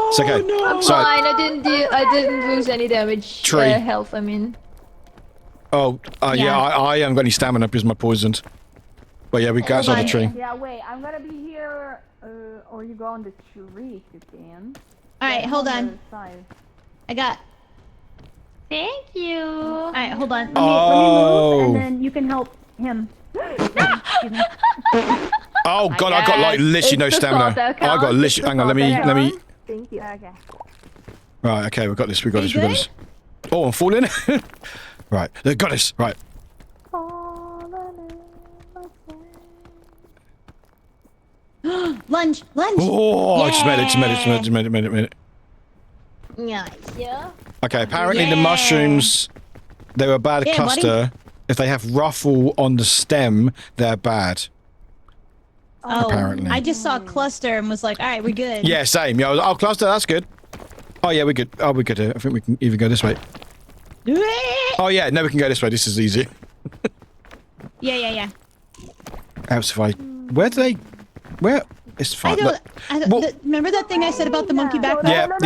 It's okay. I'm So, fine. I didn't lose any damage. Tree. Health. I mean. oh, yeah, Yeah. I haven't got any stamina because my poisoned. But yeah, we got outside the tree. Yeah, wait, I'm gonna be here, or you go on the tree if you can. All right, hold on. The other side. I got. Thank you. All right, hold on. Let me Oh. move, and then you can help him. Excuse me. Oh God, I got like literally no It's the stamina. thought that I got counts. literally. It's the Hang on, let thought me. that Thank you. Okay. Right, okay, we got this. We got You this. We got this. Oh, I'm falling. Right, they got this. Right. Lunge. Oh, I just made it. Nice. Yeah. Okay, apparently the mushrooms, they were a bad Yeah, cluster. If they have ruffle on the stem, they're bad. Oh, Apparently. I just saw a cluster and was like, all right, we're good. Yeah, same. Yeah, oh, cluster, that's good. Oh, yeah, we're good. Oh, we're good here. I think we can even go this way. Oh, yeah, no, we can go this way. This is easy. Yeah. Perhaps if I... Where do they... Where... It's fine. Look. Well- Remember that thing I said about the monkey back? Yeah. Don't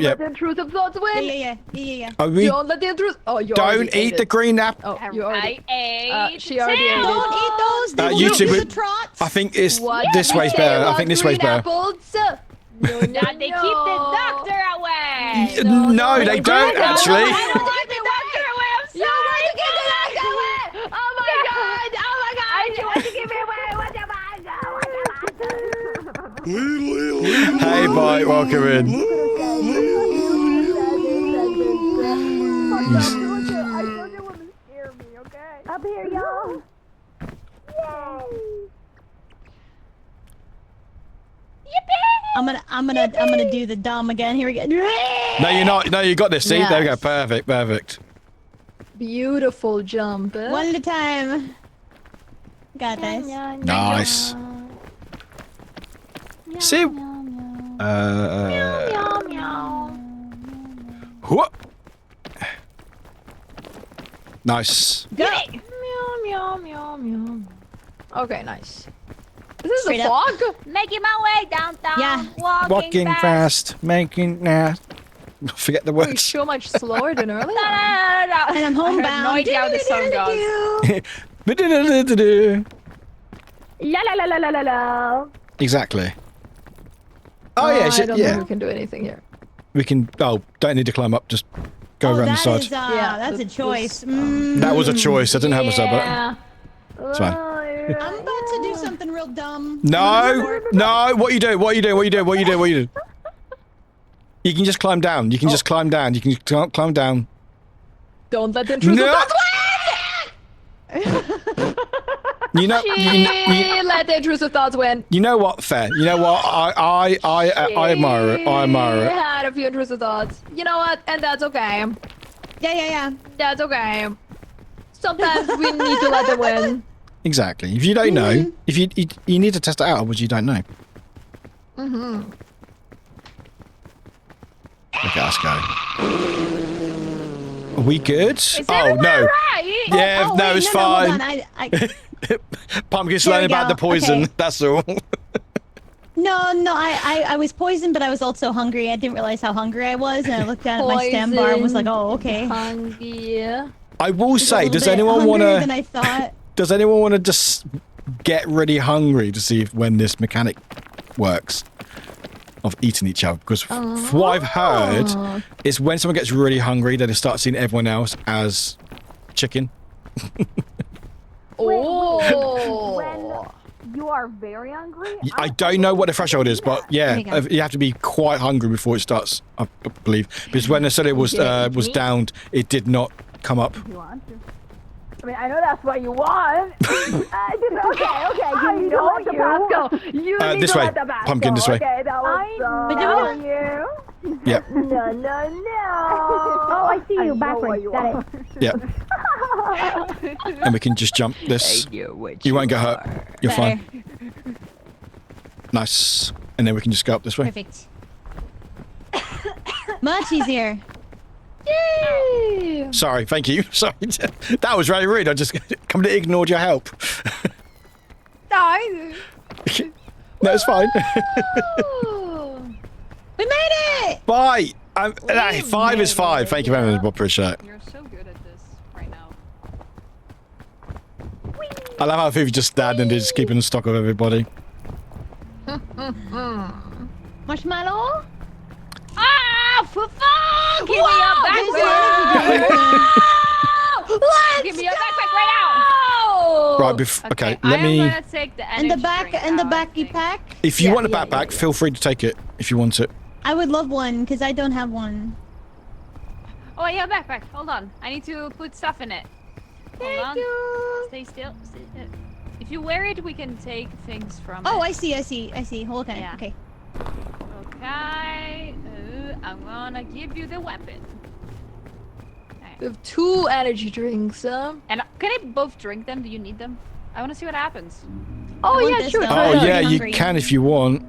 let the intrusive thoughts win. Yeah. Are we... Don't let the intrusive. Oh, you Don't already eat ate the it. green apple. Oh, you already. ate She already ate Don't it. eat those. They will you give two you would- the trots. I think it's... What This did way's you say better. I about think this way's green better. apples? No, Now they keep the doctor away. No, they don't, actually. I don't want the doctor away. I'm sorry. You want to get the doctor away? Oh my god! Oh my god! You want to give me away? Hey, bye. Welcome in. I told you it wouldn't scare me, okay? Up here, y'all. I'm gonna do the dumb again. Here we go. No, you're not. No, you got this. See? There we go. Yes. Perfect. Beautiful jump. One at a time. Got this. Nice. See? Whoop. Nice. Go. Okay, nice. This is Straight a up. fog? Making my way downtown. Yeah. Walking fast. making fast. Forget the Wait, words. so much slower than earlier. No. And I'm I have homebound. no idea how this song goes. La la la la la la la. Exactly. Oh yeah, I don't yeah. think we can do anything here. We can. Oh, don't need to climb up. Just go around the side. Is, that's a choice. That was a choice. I didn't have myself, but it's fine. I'm about to do something real dumb. No, no. What you do? What you do? What you do? What you do? What you do? You can just climb down. You can just climb down. You can climb down. Don't let the intrusive thoughts win! You know, let the intrusive thoughts win. You know what? Fair. You know what? I admire it. I admire it. Had a few intrusive thoughts. You know what? And that's okay. Yeah. That's okay. Sometimes we need to let them win. Exactly. If you don't know, if you need to test it out, otherwise you don't know. Look at us go. Are we good? Oh no. Right? Yeah, no, it's fine. I Pumpkin's learning about the poison. Okay. That's all. No, I was poisoned, but I was also hungry. I didn't realize how hungry I was, and I looked down at my stem bar and was like, "Oh, okay." Hungry. I will say, does anyone want than I thought. Does anyone want to just get really hungry to see when this mechanic works of eating each other? Because from what I've heard, is when someone gets really hungry, they start seeing everyone else as chicken. When you are very hungry? I don't know what the threshold is, but yeah, you have to be quite hungry before it starts, I believe. Because when they said it was downed, it did not come up. You want to? I mean, I know that's what you want. Okay. You know what the path go. You need this to way, let the path Pumpkin, go. this way. Okay, that was you. Yep. No. Oh, I see you backwards. Got it. Yep. And we can just jump this. You won't get hurt. You're fine. Nice. And then we can just go up this way. Perfect. Much easier. Yay! Sorry, thank you. Sorry. That was very rude. I just completely ignored your help. No, it's fine. We made it! Bye. 5 is 5. Thank you very much, Bob. Appreciate it. You're so good at this right now. I love how Vivi just standing and just keeping stock of everybody. Marshmallow? Ah, for fun! Give me your backpack! Give me your backpack right now! Right, okay, let me... I'm gonna take the energy and the backy pack? If you want a backpack, feel free to take it if you want it. I would love one, because I don't have one. Oh, I have a backpack. Hold on. I need to put stuff in it. Hold on. Stay still. If you wear it, we can take things from it. I see. Hold on. Yeah. Okay. Okay. I'm gonna give you the weapon. Okay. We have 2 energy drinks. And can I both drink them? Do you need them? I want to see what happens. Oh, yeah, sure. Oh, yeah, you can if you want.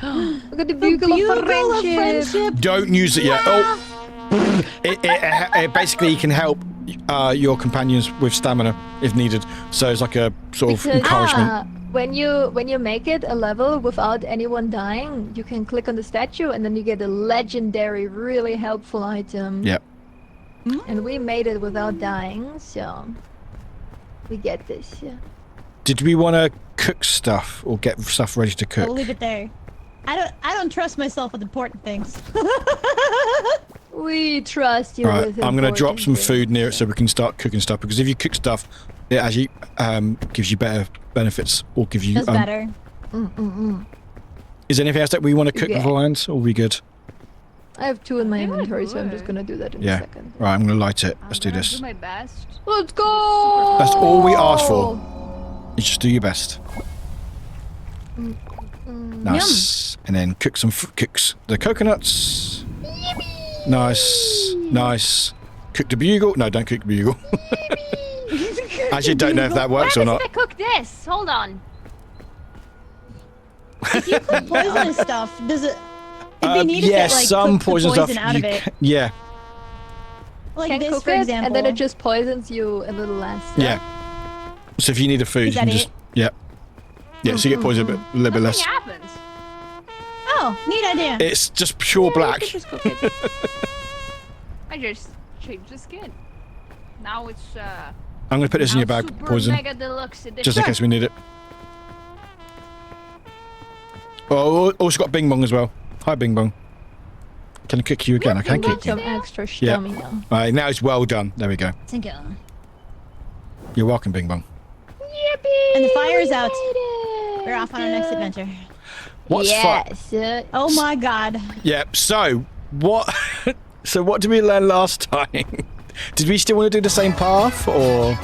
Look at the bugle of friendship. Don't use it yet. Oh, it basically can help your companions with stamina if needed. So it's like a sort of encouragement. When you make it a level without anyone dying, you can click on the statue and then you get a legendary, really helpful item. Yep. And we made it without dying, so we get this. Yeah. Did we want to cook stuff or get stuff ready to cook? I'll leave it there. I don't trust myself with important things. We trust you. Right, with I'm going to drop some important food near it so we can start cooking stuff. Because if you cook stuff, it actually gives you better benefits or give you. That's better. Is there anything else that we want to cook beforehand? Or are we good? I have 2 in my inventory, so I'm just going to do that in a second. Right, I'm going to light it. Let's do this. Do my best. Let's go! That's all we ask for. You just do your best. Nice. And then cook the coconuts. Nice. Cook the bugle. No, don't cook the bugle. I actually don't know if that works or not. Where does it cook this? Hold on. If you put poisonous stuff, does it? If you need yeah, to like some cook poison the poison stuff. out of it. Yeah. Like Can this, cook for it, example. and then it just poisons you a little less. Yeah. So if you need a food, you can just yeah. So you get poisoned a little bit less. Nothing happens. Oh, neat idea. It's just pure black. Just cook it. I just changed the skin. Now it's I'm gonna put this in your bag, super poison, mega deluxe edition. just in case we need it. Oh, also got Bing Bong as well. Hi, Bing Bong. Can I kick you again? I can kick you. Some extra Yeah. stamina. All right, now it's well done. There we go. Thank you. You're welcome, Bing Bong. Yippee! And the fire is we out. made it! We're off on our next adventure. What's yes. Oh my god. Yeah. So what? So what did we learn last time? Did we still want to do the same path, or?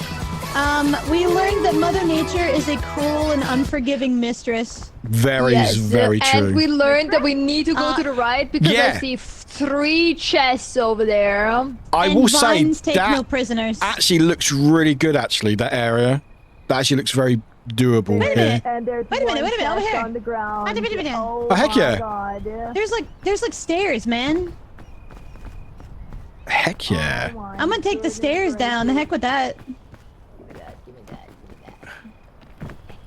We learned that Mother Nature is a cruel and unforgiving mistress. Very true. And we learned that we need to go to the right because yeah. I see 3 chests over there. I and will say vines take that no prisoners. actually looks really good. Actually, that area, that actually looks very doable. Wait a minute. And there's Wait a minute, over here. on the ground. Wait a minute. Oh, heck yeah. God. There's like stairs, man. Heck yeah. I'm gonna take the stairs down. The heck with that.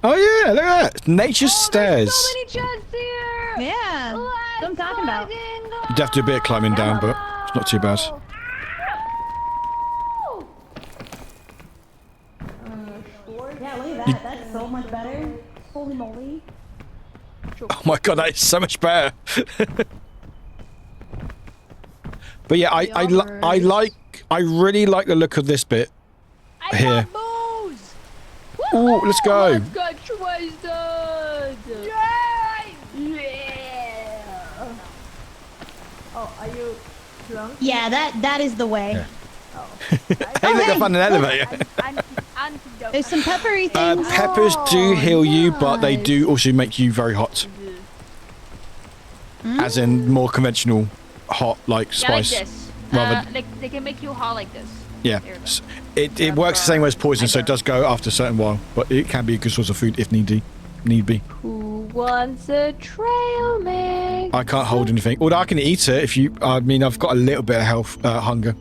Oh yeah, look at that. Nature's stairs. There's so many chests here. Yeah. What I'm talking about. You'd have to do a bit of climbing down, but it's not too bad. Yeah, look at that. That's so much better. Holy moly. Oh my god, that is so much better. But yeah, I really like the look of this bit here. Oh, let's go. Let's go twisted. Yeah. Oh, are you drunk? Yeah, that is the way. Yeah. Hey, look, I found an elevator. There's some peppery things. Peppers do heal you, but they do also make you very hot. As in more conventional hot, like spice. Yeah, like this. Rather, They can make you hot like this. yeah. It works the same way as poison, so it does go after a certain while, but it can be a good source of food if need be. Who wants a trail mix? I can't hold anything. Although I can eat it if you. I mean, I've got a little bit of hunger.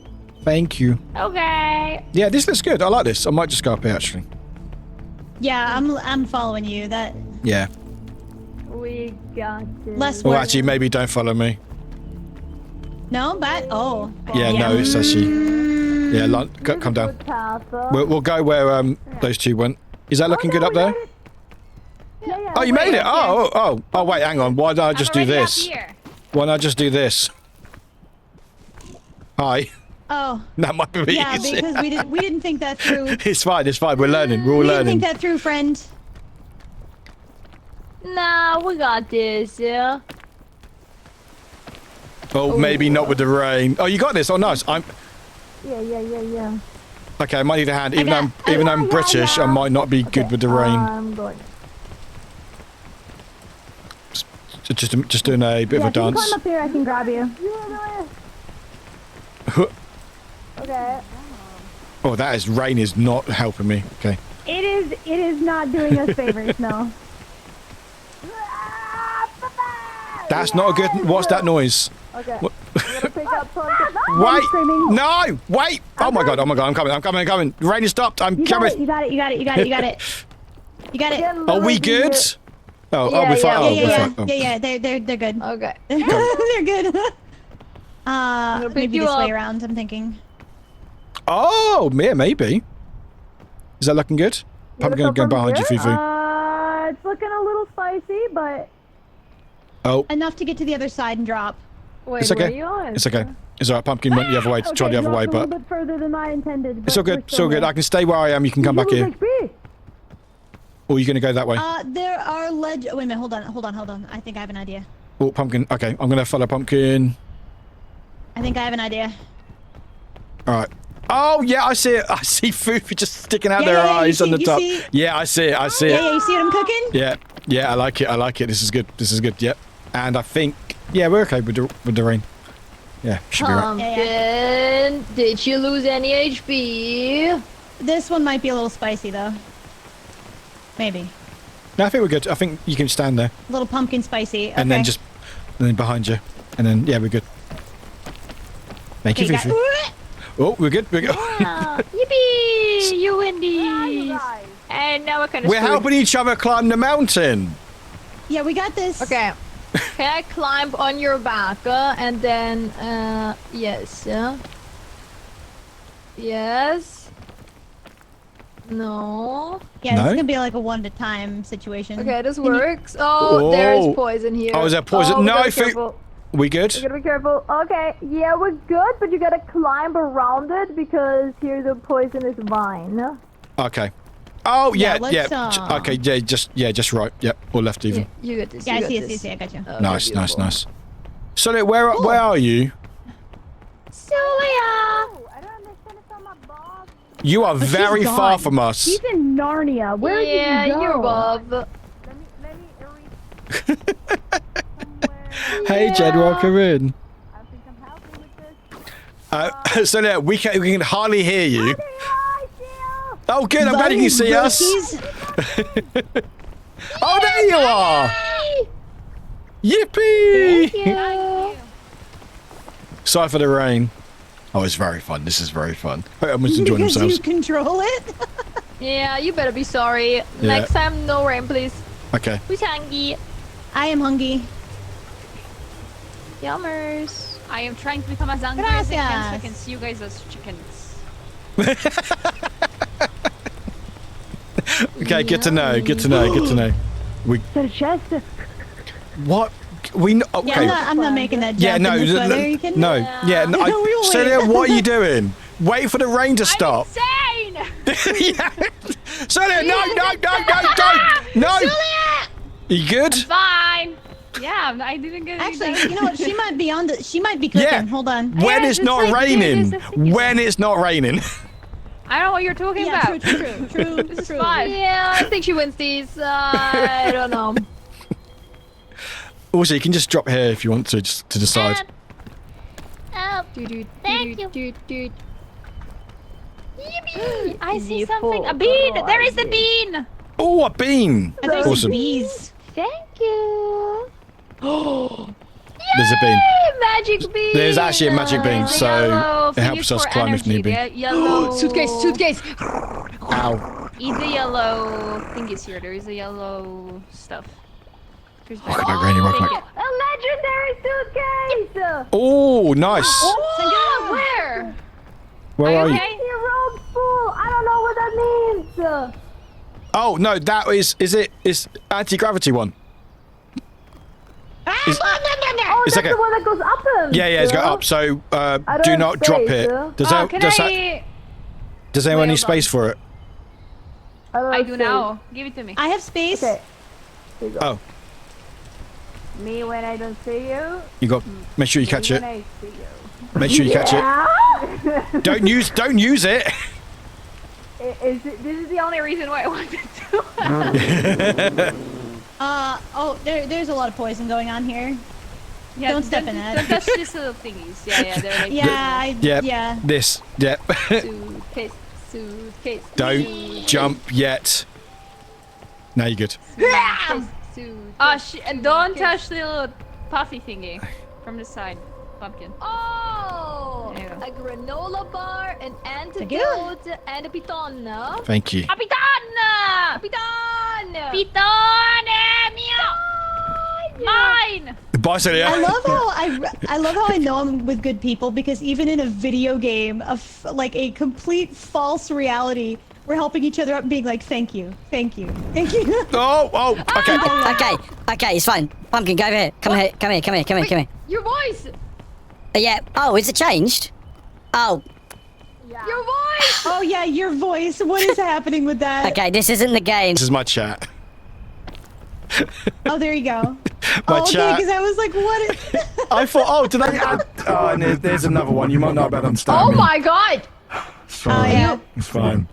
Thank you. Okay. Yeah, this looks good. I like this. I might just go up here actually. Yeah, I'm following you. That. Yeah. We got this. Less Well, work. actually, maybe don't follow me. No, but oh. Yeah, no, it's actually. Yeah, come down. We'll go where those two went. Is that looking good up there? Yeah, Oh, you made it! Oh, wait, hang on. Why don't I just do this? Why not just do this? Hi. Oh. That might be Yeah, easy. because we didn't think that through. It's fine. We're learning. We're all We didn't learning. think that through, friend. Nah, we got this, yeah. Oh, maybe not with the rain. Oh, you got this. Oh, nice. Yeah. Okay, I might need a hand. Even though I'm British, I might not be good with the rain. I'm going. Just doing a bit of a dance. Climb up here, I can grab you. Okay. Oh, rain is not helping me. Okay. It is not doing us favors, no. That's not a good. What's that noise? Okay. What? I'm gonna pick up pumpkin. Wait! Screaming. No! Wait! Oh my god! I'm coming! The rain has stopped. I'm coming. You got it. You got it. Are we good? Oh, Yeah, we're fine. yeah, Oh, yeah, we're yeah. fine. Oh. Yeah, they're good. Okay. They're good. pick Maybe you this way up. around. I'm thinking. Oh, yeah, maybe. Is that looking good? Probably gonna go behind you, Fufu. It's looking a little spicy, but. Oh, Enough to get to the other side and drop. Wait, it's okay. where are you on? It's okay. It's alright. Pumpkin went the other way to try the other way, A little but bit further than I intended. it's all good. It's all good. I can stay where I am. You can come back here. Or are you gonna go that way? There are ledge. Wait a minute. Hold on. I think I have an idea. Oh, Pumpkin. Okay, I'm gonna follow Pumpkin. I think I have an idea. Alright. Oh, yeah, I see it. I see Fufu just sticking out their yeah, you eyes see- on the you top. see- Yeah, I see it. I see Yeah, it. you see what I'm cooking? Yeah, I like it. This is good. Yep. And I think, yeah, we're okay with the rain. Yeah, should be right. Pumpkin, did you lose any HP? This one might be a little spicy though. Maybe. No, I think we're good. I think you can stand there. A little pumpkin spicy. And then okay. and then behind you. And then, yeah, we're good. Thank you, Okay, Fufu. Oh, we're good. Yippee! You win these! And now we're kind of We're helping each other climb the mountain. Yeah, we got this. Okay. Can I climb on your back? And then, yes. Yes. No. Yeah, this No? is gonna be like a one at a time situation. Okay, this Can you- works. Oh, there's poison here. Oh, is there poison? Oh, we No, gotta be Fu- careful. We good? You gotta be careful. Okay, yeah, we're good, but you gotta climb around it because here's a poisonous vine. Okay. Oh yeah, let's, Okay, just right. Yep, or left even. You got this. Yeah, you I got see, I got you. Nice. So where are you? You are very far from us. He's in Narnia. Where did you go? You're above. Hey, Jed, welcome in. So yeah, we can hardly hear you. Oh, good. I'm glad you can see us. Oh, there you are. Yippee! Thank you. Sorry for the rain. Oh, it's very fun. This is very fun. Everyone's enjoying Because themselves. you control it? Yeah, you better be sorry. Next time, no rain, please. Okay. Who's hungry? I am hungry. Yummers. I am trying to become as hungry as I can so I Gracias. can see you guys as chickens. Okay, good to know. We. What? We know. Okay. Yeah, I'm not making that jump. Yeah, no, in this weather. You can... no, yeah. No, No, we will Celia, wait. what are you doing? Wait for the rain to stop. Insane! Yeah. Celia, no. You good? Fine. Yeah, I didn't get. Actually, you know what? She might be on the. She might be cooking. Yeah. Hold on. When it's not raining. When it's not raining. I don't know what you're talking about. True. This is fine. Yeah, I think she wins these. I don't know. Also, you can just drop here if you want to, just to decide. Thank you. Yippee! I see something. A bean! There is a bean! Oh, a bean! There's Awesome. bees. Thank you. There's a bean. Magic bean. There's actually a magic bean, The so yellow it thing helps is us for climb if energy. need be. The yellow... Suitcase. Ow. Eat the yellow thingies here. There is a yellow stuff. Here's Rock back, Rainy, rock Take back. it. A legendary suitcase. Oh, nice. Oh, where? Where are you? Okay. Your robe's full. I don't know what that means. Oh, no, that is it's anti-gravity one. Oh, It's that's okay. the one that goes up him. Yeah, it's got up, so do not drop it. Does anyone need space for it? I do now. Give it to me. I have space. Okay. Here you go. Oh, Me when I don't see you. you got. Make sure you catch Me it. when I see you. Make sure you catch it. Don't use it. This is the only reason why I wanted to. There's a lot of poison going on here. Yeah, Don't step in it. Don't touch these little thingies. Yeah, they're like... Yeah. This. Yeah. Suitcase. Don't jump yet. Now you're good. Oh, and don't touch the little puffy thingy from the side. Pumpkin. Oh, There you go. a granola bar, an antidote, and a piton. Thank you. Capitana! Piton! Pitone mio! Mine! Bye, Celia. I love how I know I'm with good people because even in a video game of like a complete false reality, we're helping each other up and being like, thank you. Oh, okay. Okay, it's fine. Pumpkin, go over here. Come here. Your voice! Yeah. Oh, is it changed? Oh, Your voice! Oh yeah, your voice. What is happening with that? okay, this isn't the game. This is my chat. Oh, there you go. My okay, chat. because I was like, what is... I thought, did they add... Oh, and there's another one. You might not better understand Oh me. my god! It's fine. Oh, yeah. It's fine.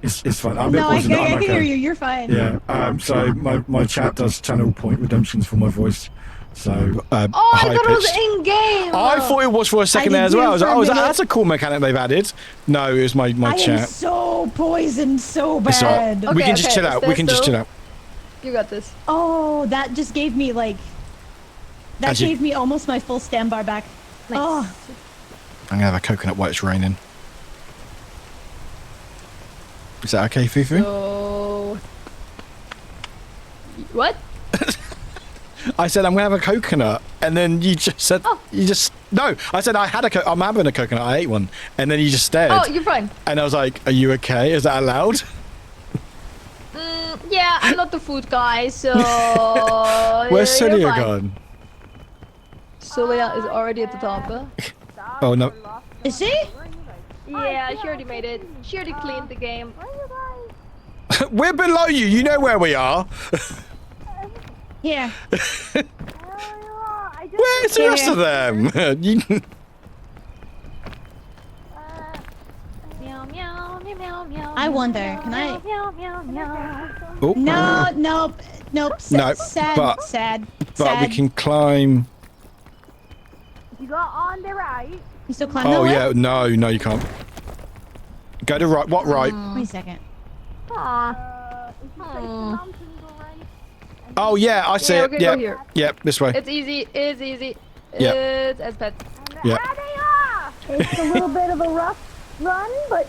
It's fine. No, I can hear you. You're fine. Yeah. So my chat does channel point redemptions for my voice. So I thought it was in game. I thought it was for a second I there as did well. I was like, for a oh, minute. that's a cool mechanic they've added. No, it was my I chat. am so poisoned so It's all right. bad. We can just chill out. We can just chill out. You got this. Oh, that just gave me like... That Actually- gave me almost my full stam bar back. Nice. Oh, I'm gonna have a coconut while it's raining. Is that okay, Fufu? So... What? I said I'm gonna have a coconut, and then you just said no. I said I had I'm having a coconut. I ate one, and then you just stared. Oh, you're fine. And I was like, "Are you okay? Is that allowed?" Yeah, I'm not the food guy, so... Where's you're Celia fine. gone? Sulia is already at the top. Oh no. Is she? Yeah, she already made it. She already cleaned the game. We're below you. You know where we are. Here. Where's the rest of them? You- I wonder, can I? Oh. No, nope, nope. No, Sad, but- sad, But sad. we can climb. You go on the right. You still climb that Oh way? yeah, no, you can't. Go to right. What right? Wait a second. Oh yeah, I see Yeah, it. we can go Yeah, here. yeah, this way. It's easy. It's easy. Yep. It's as pet. Yeah. It's a little bit of a rough run, but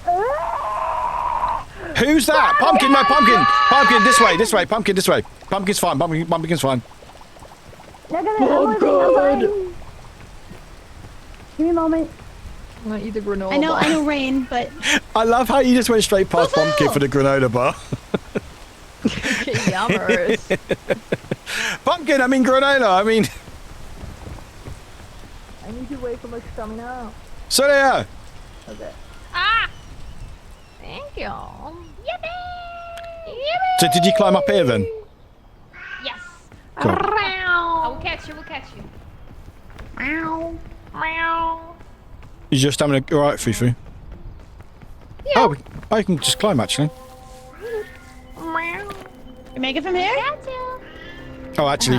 Who's that? Pumpkin, no, pumpkin. Pumpkin, this way, pumpkin, this way. Pumpkin's fine, pumpkin's fine. oh god. Give me a moment. I'm gonna eat the granola I know bar. rain, but I love how you just went straight past pumpkin for the granola bar. Yummers. Pumpkin, I mean granola, I mean... I need to wait for my stamina. So there. Okay. Ah! Thank you. So did you climb up here then? Yes. Cool. I will catch you. We'll catch you. Meow. Meow. Is your stamina alright, Fufu? Yeah. Oh, I can just climb actually. you make it from here? Oh, actually,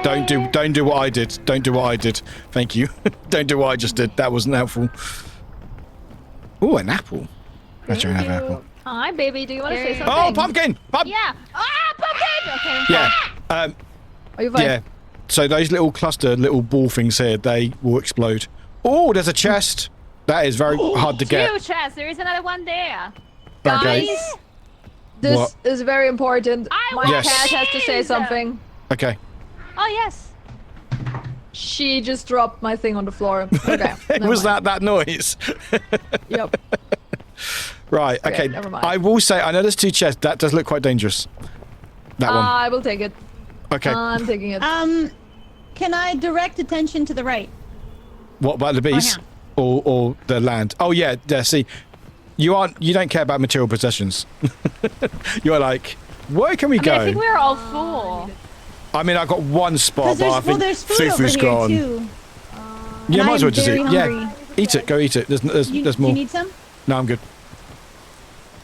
don't do what I did. Don't do what I did. Thank you. Don't do what I just did. That wasn't helpful. Oh, an apple. Actually, I have an apple. Hi, baby. Do you want to say something? Oh, pumpkin! Yeah. Ah, pumpkin. Okay. Yeah. Are you fine? Yeah. So those little ball things here, they will explode. Oh, there's a chest. That is very hard to get. Two chests. There is another one there. Okay. Guys, this What? is very important. My Yes. cat has to say something. Okay. Oh yes. She just dropped my thing on the floor. Okay. Was that noise? Yep. Right. Okay, Okay. never mind. I will say, I know there's two chests. That does look quite dangerous. That one. I will take it. Okay. I'm taking it. Can I direct attention to the right? What about the bees? Or the land? Oh yeah. Yeah. See, you don't care about material possessions. You're like, where can we go? I think we're all full. I mean, I got one spot, but I think there's food over Fufu's here gone. too. Yeah, And might as well I'm just eat. very Yeah, hungry. eat it. Go eat it. There's more. You need some? No, I'm good.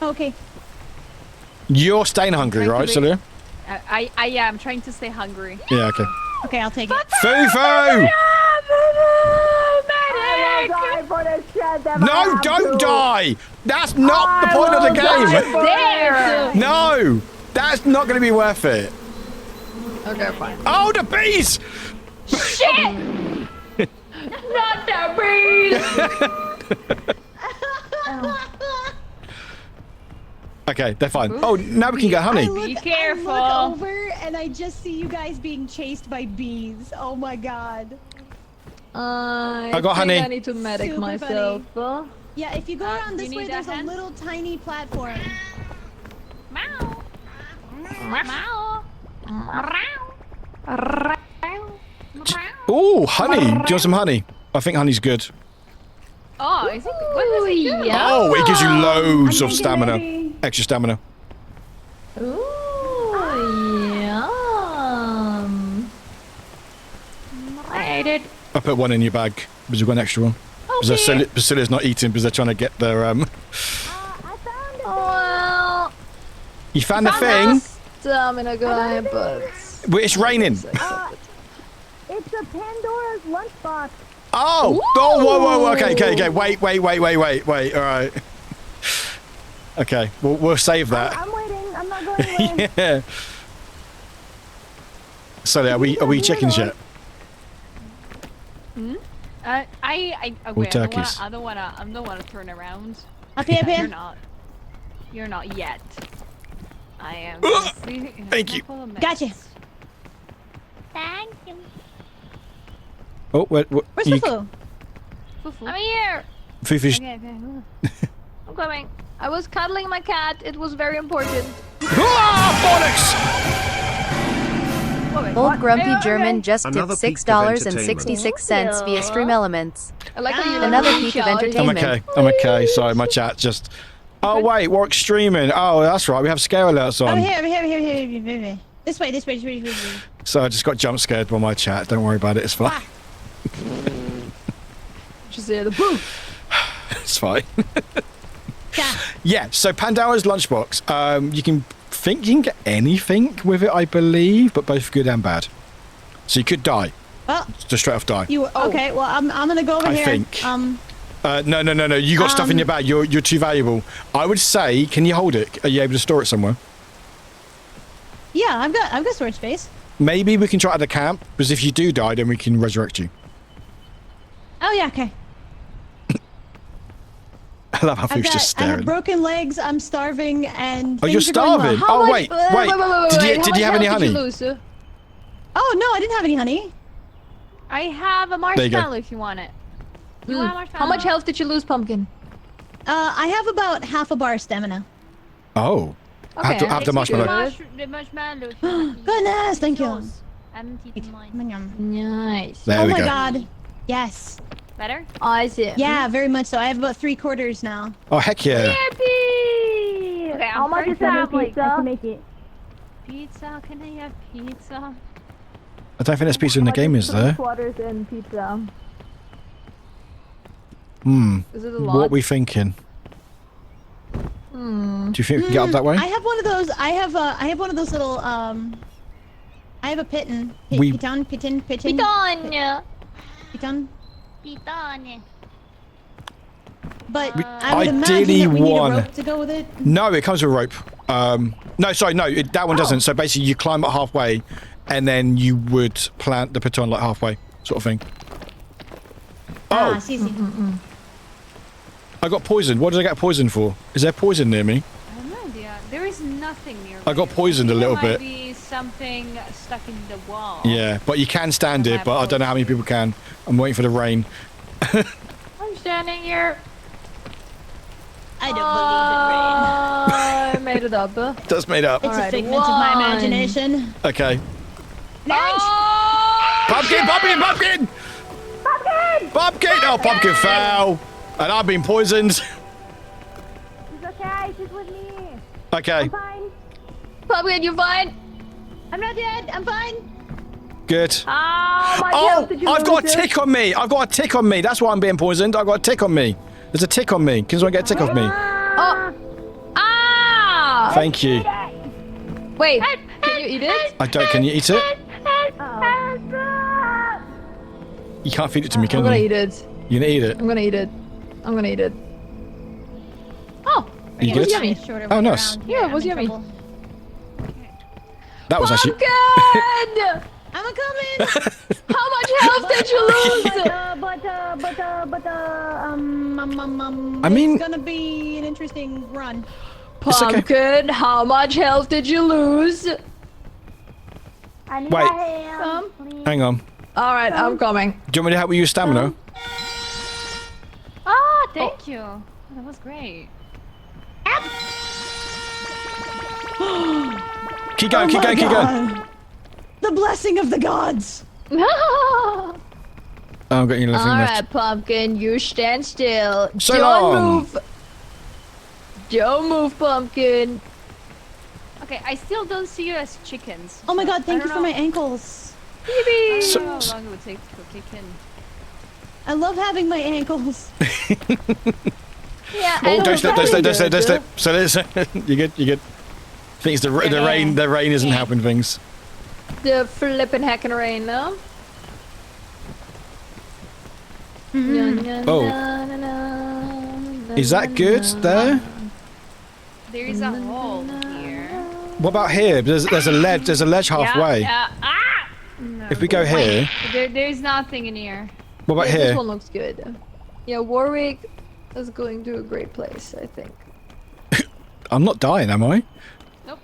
Okay. You're staying hungry, right, Celia? Yeah, I'm trying to stay hungry. Yeah. Okay. Okay, I'll take it. Fufu! No, No, don't die! That's not the point of the game! There! No! That's not going to be worth it. Okay, fine. Oh, the bees! Shit! Not the bees! Okay, they're fine. Oh, now we can get honey. Be careful. I look over and I just see you guys being chased by bees. Oh my god. I got think honey. I need to medic Super myself. Yeah, if you go around this you way, need there's a a hand? little tiny platform. Meow. Meow. Oh, honey. Do you want some honey? I think honey's good. Oh, is it? What does it do? Yeah. Oh, it gives you loads I'm of getting stamina. ready. Extra stamina. Ooh, yum. I ate it. I put one in your bag because you've got an extra one. Because Priscilla's not eating because they're trying to get their Well, You found the I'm thing? not stamina guy, but Well, it's raining. It's a Pandora's lunchbox. Oh! Oh, whoa. Okay. Wait. All right. Okay, we'll save that. I'm waiting. I'm not going away. Yeah. So are we chickens yet? Wait, turkeys. I don't wanna turn around. Up here, up You're here. not. You're not yet. I am. Thank you. Gotcha. Thank you. Oh, what? Where's You, Fufu? I'm here. Fufu's. Okay. I'm coming. I was cuddling my cat. It was very important. Ah, bollocks! Old Grumpy German just Another tipped peak of $6.66 via Stream Elements. I like how you Another peak of I'm entertainment. okay. I'm okay. Sorry, my chat just. Oh wait, Warwick's streaming. Oh, that's right. We have scare alerts on. Over here. This way. So I just got jump scared by my chat. Don't worry about it. It's fine. Just hear the boo. It's fine. Yeah. So Pandora's lunchbox. You can get anything with it, I believe, but both good and bad. So you could die. Well, just straight off die. Okay? Well, I'm gonna go over I here. think. No. You got stuff in your bag. You're too valuable. I would say, can you hold it? Are you able to store it somewhere? Yeah, I've got storage space. Maybe we can try it at the camp, because if you do die, then we can resurrect you. Oh yeah, okay. I love how Foof's just I have staring. broken legs. I'm starving, and Oh, you're things are going well. starving? Oh, wait. Did you have any honey? Oh no, I didn't have any honey. I have a marshmallow if you want it. You want a marshmallow? How much health did you lose, Pumpkin? I have about half a bar stamina. Oh. Okay. I have the marshmallow. The marshmallow. Goodness, thank you. I'm eating mine. Nice. There oh we my go. god. Yes. Better? I see. Yeah, very much so. I have about 3/4 now. Oh, heck yeah. Yippee! Okay, how much is that? I can make it. Pizza? Can I have pizza? I don't think there's pizza in the game, is there? Quarters and pizza. Is it a lot? What are we thinking? Do you think we can get up that way? I have one of those. I have one of those little. I have a piton. Piton. Piton. But We I would ideally imagine that we need a want- rope to go with it. No, it comes with a rope. No, sorry, no, that one doesn't. So basically, you climb up halfway, and then you would plant the piton like halfway, sort of thing. Oh, See. I got poisoned. What did I get poisoned for? Is there poison near me? I have no idea. There is nothing near I got poisoned a little There bit. might be something stuck in the wall. Yeah, but you can stand it, but I don't know how many people can. I'm waiting for the rain. I'm standing here. I don't believe I made it up. That's made up. it, rain. It's a figment of my imagination. Okay. Oh, Pumpkin! Oh, Pumpkin fell! And I've been poisoned. She's okay. She's with me. Okay, Fine. Pumpkin, you fine? I'm not dead. I'm fine. good. Oh, my Oh, health, did you I've got a lose it? tick on me. I've got a tick on me. That's why I'm being poisoned. I've got a tick on me. There's a tick on me. Can someone get a tick off me? Oh. Ah! Thank you. Wait, can you eat it? I don't. Can you eat it? You can't feed it to me, I'm can gonna you? eat it. You're gonna eat it. I'm gonna eat it. I'm gonna eat it. Oh, You it good? was yummy. Oh, nice. Yeah, it was yummy. That was actually. Pumpkin! I'm coming. How much health did you lose? I mean- it's gonna be an interesting run. It's okay. Pumpkin, how much health did you lose? I need Wait. a hand. Hang on. All right, I'm coming. Do you want me to help you use stamina? Ah, thank you. Oh, that was great. Keep going, keep going, keep going. The blessing of the gods. Oh, I'm getting nothing All left. right, Pumpkin, you stand still. So Don't long. move. Don't move, Pumpkin. Okay, I still don't see you as chickens. Oh my god, thank I you don't for my know. ankles. I don't know how long it would take to kick in. I love having my ankles. Yeah. Oh, don't slip, don't slip, don't slip, don't slip. So there's, you're good, you're good. I think it's the rain. The rain isn't helping things. The flippin' heckin' rain, no? Oh, is that good there? There is a hole here. What about here? There's a ledge. There's a ledge halfway. Yeah. Ah! No. If we go here, There's nothing in here. what about Yeah, this here? one looks good. Yeah, Warwick is going to a great place, I think. I'm not dying, am I? Nope.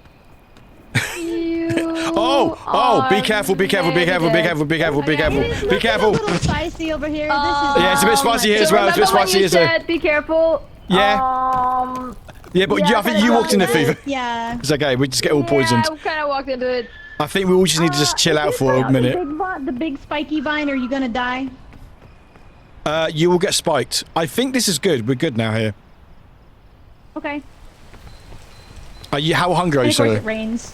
Oh! Be careful! Be careful! Be careful! Be careful! Be careful! Be careful! Be careful! A little spicy over here. Yeah, it's a bit spicy here as well. It's a bit spicy here. So. Be careful. Yeah. Yeah, but I think you walked in the fever. Yeah. It's okay. We just get all poisoned. Yeah, I kind of walked into it. I think we all just need to just chill out for a minute. The big spiky vine, are you gonna die? You will get spiked. I think this is good. We're good now here. Okay. Are you? How hungry are you, Of course Solo? it rains.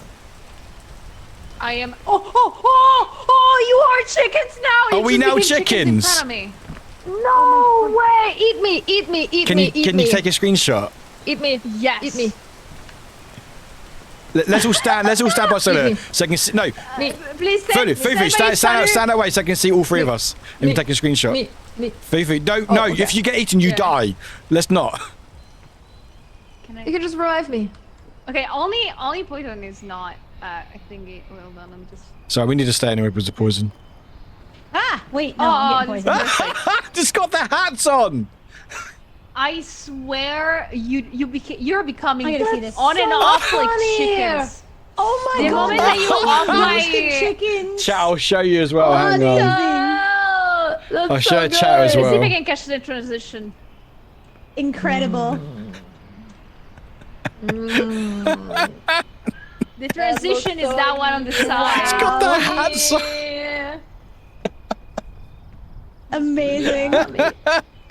I am. Oh, you are chickens now! Are we now chickens? In front of me. No way! Eat me, eat me, eat me, eat me. Can you take a screenshot? Eat me. Yes. Eat me. Let's all stand. Let's all stand by Solo, so I can see. No, Please Fufu, stand that way, so I can see all three of us. And take a screenshot. Me. Fufu, don't. Oh, No, okay. if you get eaten, you die. Let's not. You can just revive me. Okay, only poison is not. I think it. Well done. I'm just. Sorry, we need to stay anyway because the poison. Ah, wait, no, I'm getting poisoned. Just got their hats on. I swear, you're becoming I gotta see this. on and So off like funny. chickens. Oh my The god! moment that you off my chickens. Chat, I'll show you as well. Hang on. That's I'll so show chat as good. well. See if I can catch the transition. Incredible. The transition is that one on the side. It's got their hats on. Yeah. Amazing.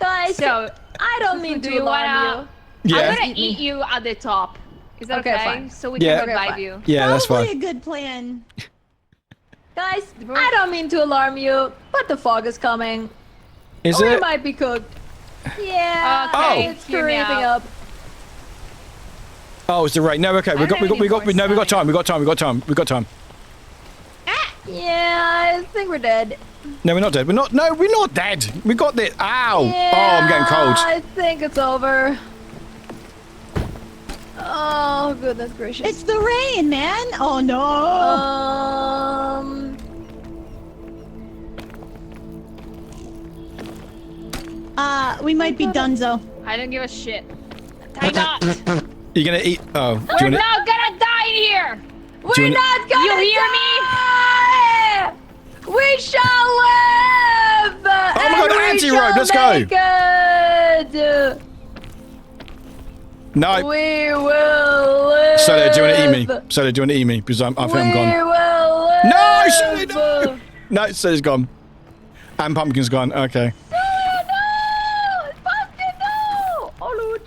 Guys, So, I don't mean do to you alarm wanna? Yeah. I'm gonna eat you at the top. Is that Okay, okay? fine. So we Yeah. can Okay, revive fine. you. Yeah, that's Probably fine. a good plan. Guys, I don't mean to alarm you, but the fog is coming. Is We it? might be cooked. Yeah. Okay, It's hear me creeping out. up. Oh, it's the rain. No, okay. We got time. We got time. We got time. Yeah, I think we're dead. No, we're not dead. We're not. No, we're not dead. We got this. Ow! Yeah, Oh, I'm getting cold. I think it's over. Oh, goodness gracious. It's the rain, man. Oh no. We might be donezo. I don't give a shit. I'm not. You're gonna eat. Oh, do We're you wanna? not gonna die here. We're not gonna You hear die! We shall live! Oh my god, anti-rope, let's go! Good. No. We will live! Solo, do you want to eat me? Solo, do you want to eat me? Because I think I'm gone. We will live! No, Solo, no! No, Solo's gone. And Pumpkin's gone. Okay. No! Pumpkin, no! Oh, Lord.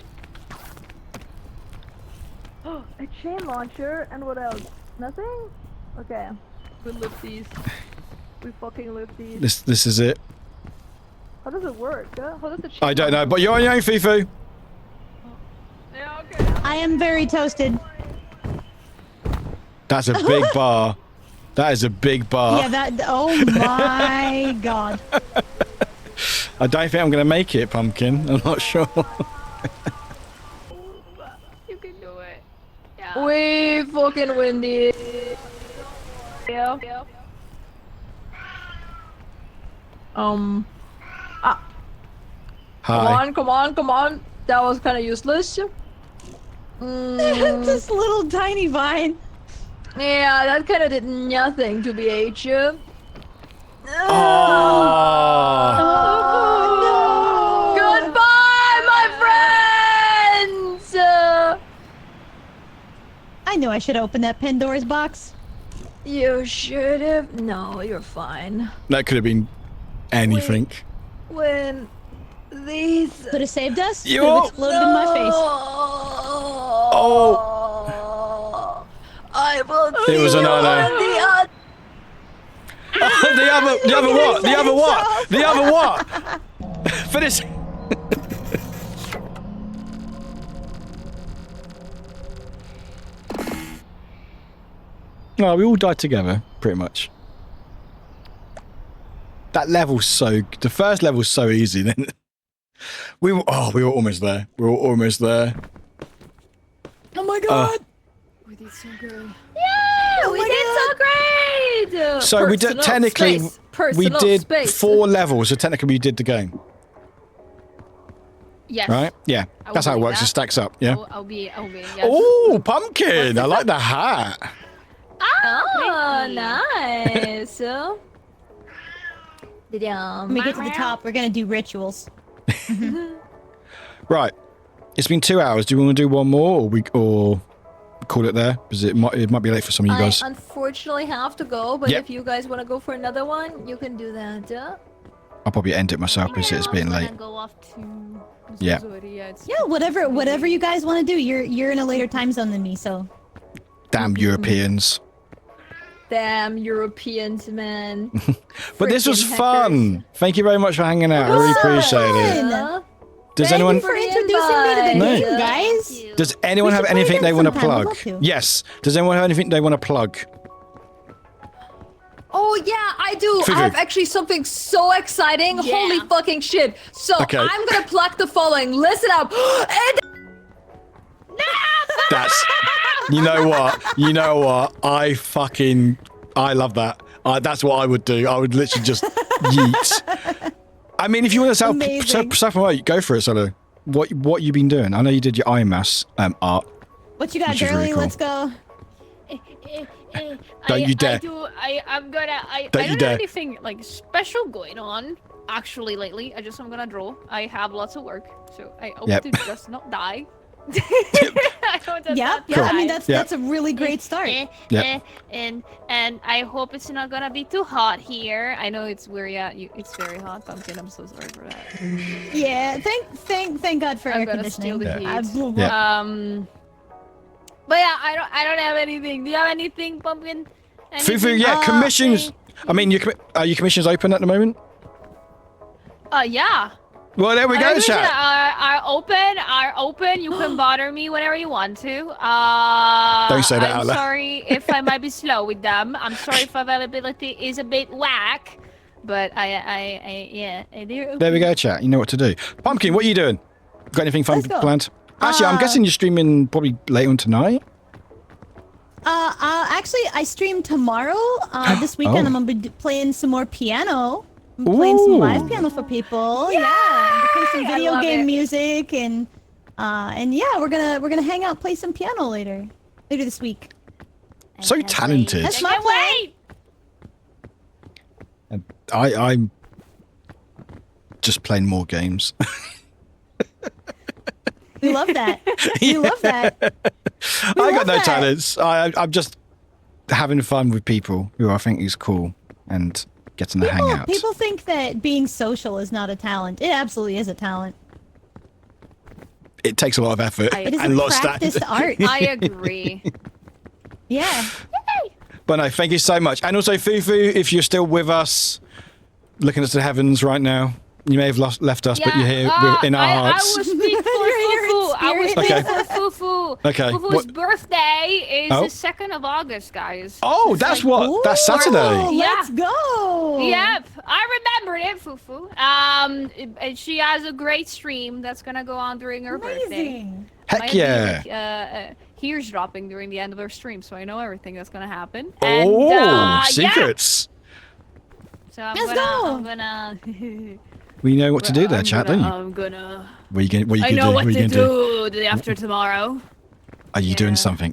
A chain launcher, and what else? Nothing? Okay. We lift these. We fucking lift these. This is it. How does it work? How does the chain I don't know, but you're on your own, Fifu. Yeah, okay. I am very toasted. That's a big bar. That is a big bar. Yeah, that. Oh my god. I don't think I'm going to make it, Pumpkin. I'm not sure. You can do it. We fucking win this. Yeah. Hi. Come on. That was kind of useless. This little tiny vine. Yeah, that kind of did nothing to BH. Oh. Goodbye, my friends! I knew I should open that Pandora's box. You should have. No, you're fine. That could have been anything. When these Could have saved us. You- Could have exploded in my face. Oh. I will It was see a you no-no. on the other. The other what? The other what? The other what? Finish. No, we all died together, pretty much. That level's so. The first level's so easy. Then we were. Oh, we were almost there. We were almost there. Oh my god! We did so good. Yeah, we did so great. So we did technically. We did 4 levels. So technically, we did the game. Yes. Right? Yeah. I That's will how it believe works. It that. stacks up. Yeah. I'll be. Yes. Oh, pumpkin! I like the hat. Oh, nice. When we get to the top, we're gonna do rituals. Right. It's been 2 hours. Do you want to do one more, or we or? call it there? Because it might be late for some of you guys. I unfortunately have to go, but Yep. if you guys want to go for another one, you can do that. I'll probably end it myself because it's being late. Go off to Yeah. Yeah, whatever you guys want to do. You're in a later time zone than me, so. Damn Europeans. Damn Europeans, man. But this was Freaking fun. Thank you very much for hanging out. I really appreciate it. Yeah. Does Thank anyone? you for introducing me to the No. game, guys. Does anyone We have should play anything again they want to sometime. I'd plug? love to. Yes. Does anyone have anything they want to plug? Oh yeah, I do. Fufu. I have actually something so exciting. Yeah. Holy fucking shit. So Okay. I'm gonna plug the following. Listen up. And That's. You know what? You know what? I love that. That's what I would do. I would literally just yeet. I mean, if you want to self-promote, go for it, Solo. What you been doing? I know you did your IMAS art. What you got, Which is girly? really cool. Let's go. Don't you dare. I Don't you don't dare. have anything like special going on actually lately. I'm gonna draw. I have lots of work, so I hope Yep. to just not die. I hope to not Yeah. I mean, die. that's a really great start. Yep. And I hope it's not gonna be too hot here. I know it's where it's very hot, Pumpkin. I'm so sorry for that. Yeah. Thank God for I'm air gonna conditioning. steal the heat. Yeah. But yeah, I don't have anything. Do you have anything, Pumpkin? Fufu, yeah, commissions. I mean, are your commissions open at the moment? Yeah. Well, there we go, Commissions chat. Are open. You can bother me whenever you want to. Don't say that I'm out loud. sorry if I might be slow with them. I'm sorry if availability is a bit whack. But yeah, they're open. There we go, chat. You know what to do. Pumpkin, what are you doing? Got anything fun Let's go. planned? Actually, I'm guessing you're streaming probably later on tonight. Actually, I stream tomorrow. This weekend, I'm gonna be playing some more piano. I'm playing Ooh. some live piano for people. Yeah, I'm playing some I video love game it. music and yeah, we're gonna hang out, play some piano later this week. So talented. That's I my can't plan. wait. I'm just playing more games. We love that. We love that. I got love no that. talents. I'm just having fun with people who I think is cool and getting to hang out. People think that being social is not a talent. It absolutely is a talent. It takes a lot of effort It is and a lots of practiced art. I agree. Yeah. But no, thank you so much. And also, Fufu, if you're still with us, looking at the heavens right now, you may have left us, but you're here in our hearts. I will speak for Fufu. I will speak Okay. for Fufu. Okay. Fufu's What- birthday is Oh. the 2nd of August, guys. Oh, It's that's like- what. That's Saturday. Oh, Yeah. let's go. Yep, I remembered it, Fufu. And she has a great stream that's gonna go on during her birthday. Amazing. Heck Might be, yeah. like, ears dropping during the end of her stream, so I know everything that's gonna happen. Oh, And, yeah. secrets. So I'm Let's gonna, go. I'm gonna. We know what to do there, chat, don't you? I'm gonna. What are you gonna I do? know what are you to gonna do? do after tomorrow. Are you doing something?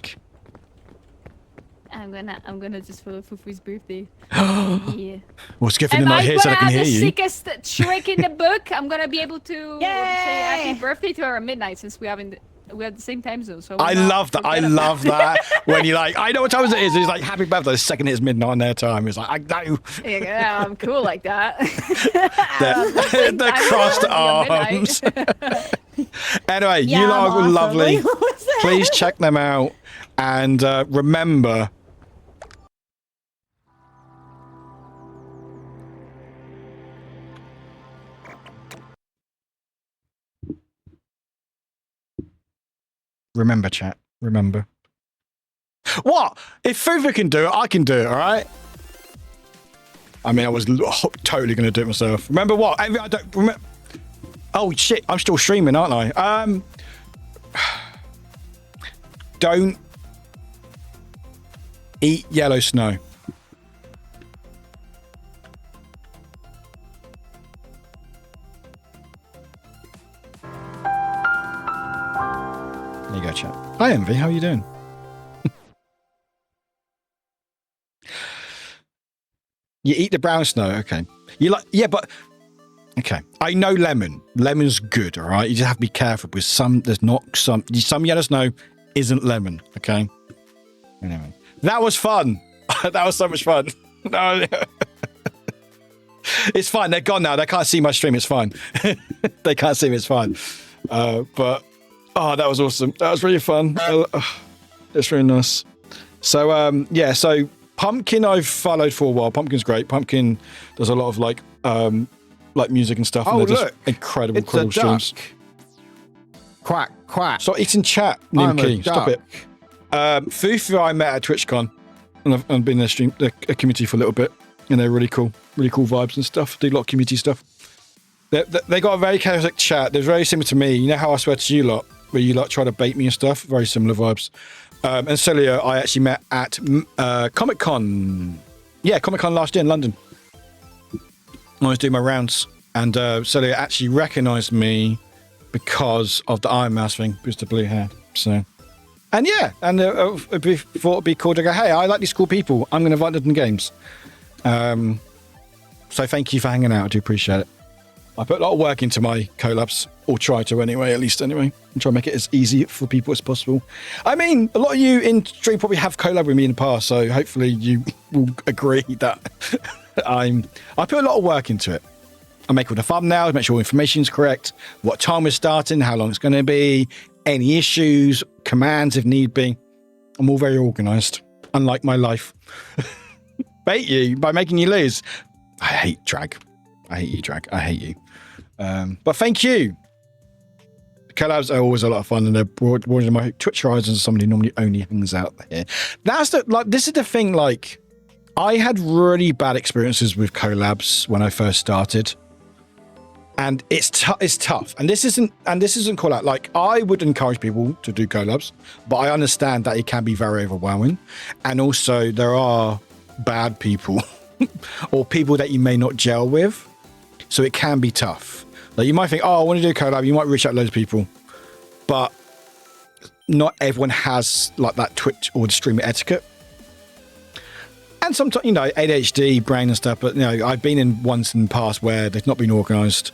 I'm gonna just for Fufu's birthday. Yeah. Well, it's good for Am them not I here so I gonna can have hear the you. sickest trick in the book? I'm gonna be able to say Yay! happy birthday to her at midnight since we have the same time zone. So I we'll not love that. I forget love about that. When you're like, I know what time it is. He's like, happy birthday. The second it's midnight on their time. It's like, I know. it. Yeah, I'm cool like that. The crossed arms. Anyway, Yeah, you lot I'm are awesome. lovely. What was that? Please check them out. And remember, chat. Remember. What? If Fufu can do it, I can do it, all right? I mean, I was totally going to do it myself. Remember what? I don't remember. Oh, shit. I'm still streaming, aren't I? Don't eat yellow snow. There you go, chat. Hi, Envy. How are you doing? You eat the brown snow. Okay. You like, yeah, but okay. I know lemon. Lemon's good. All right. You just have to be careful with some. There's not some yellow snow isn't lemon. Okay. Anyway, that was fun. That was so much fun. No, it's fine. They're gone now. They can't see my stream. It's fine. They can't see me. It's fine. But that was awesome. That was really fun. It's really nice. So yeah. So Pumpkin, I've followed for a while. Pumpkin's great. Pumpkin does a lot of like music and stuff. Oh, and look! Incredible, It's a streams. duck. Quack, quack. Stop eating chat, Nimki. Stop it. Fufu I met at TwitchCon, and I've been in the community for a little bit, and they're really cool vibes and stuff. Do a lot of community stuff. They got a very chaotic chat. They're very similar to me. You know how I swear to you lot, where you lot try to bait me and stuff. Very similar vibes. And Celia, I actually met at Comic Con. Yeah, Comic Con last year in London. I was doing my rounds, and Celia actually recognised me because of the Iron Mouse thing, because the blue hair. So, and yeah, and thought it'd be cool to go, hey, I like these cool people. I'm going to invite them to games. So thank you for hanging out. I do appreciate it. I put a lot of work into my collabs, or try to anyway, at least anyway, and try to make it as easy for people as possible. I mean, a lot of you in stream probably have collab with me in the past, so hopefully you will agree that I put a lot of work into it. I make all the thumbnails, make sure all information's correct, what time we're starting, how long it's going to be, any issues, commands if need be. I'm all very organised, unlike my life. Bait you by making you lose. I hate drag. I hate you, drag. I hate you. But thank you. Collabs are always a lot of fun, and they're broadening my Twitch horizons as somebody who normally only hangs out here. This is the thing, like, I had really bad experiences with collabs when I first started. And it's tough. And this isn't call out. Like, I would encourage people to do collabs, but I understand that it can be very overwhelming. And also there are bad people or people that you may not gel with. So it can be tough. Like, you might think, oh, I want to do a collab. You might reach out to loads of people, but not everyone has like that Twitch or the streamer etiquette. And sometimes, you know, ADHD, brain and stuff, but, you know, I've been in ones in the past where they've not been organised,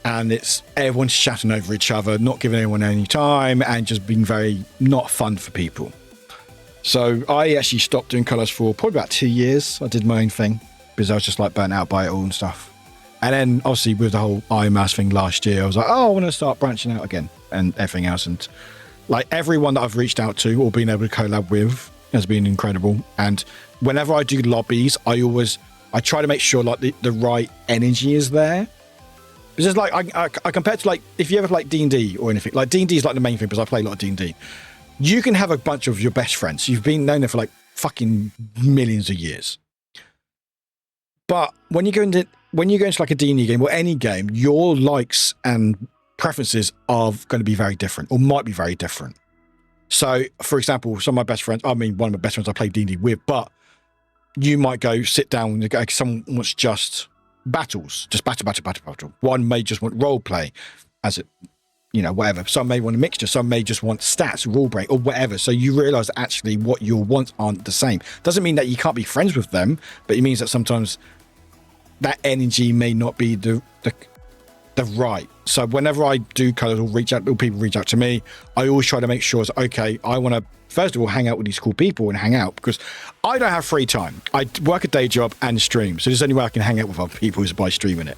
and it's everyone's chatting over each other, not giving anyone any time, and just being very not fun for people. So I actually stopped doing colours for probably about 2 years. I did my own thing because I was just like burnt out by it all and stuff. And then obviously with the whole Iron Mouse thing last year, I was like, oh, I want to start branching out again and everything else. And like everyone that I've reached out to or been able to collab with has been incredible. And whenever I do lobbies, I try to make sure like the right energy is there. Because it's like I compare it to like if you ever like D&D or anything, like D&D is like the main thing because I play a lot of D&D. You can have a bunch of your best friends. You've been known them for like fucking millions of years. But when you go into like a D&D game or any game, your likes and preferences are going to be very different or might be very different. So, for example, some of my best friends, I mean, one of my best friends I play D&D with, but you might go sit down and go, someone wants just battles, just battle. One may just want role play as it, you know, whatever. Some may want a mixture. Some may just want stats, rule break, or whatever. So you realize that actually what your wants aren't the same. Doesn't mean that you can't be friends with them, but it means that sometimes that energy may not be the right. So whenever I do colours or people reach out to me, I always try to make sure it's okay. I want to first of all hang out with these cool people and hang out because I don't have free time. I work a day job and stream, so there's only way I can hang out with other people is by streaming it.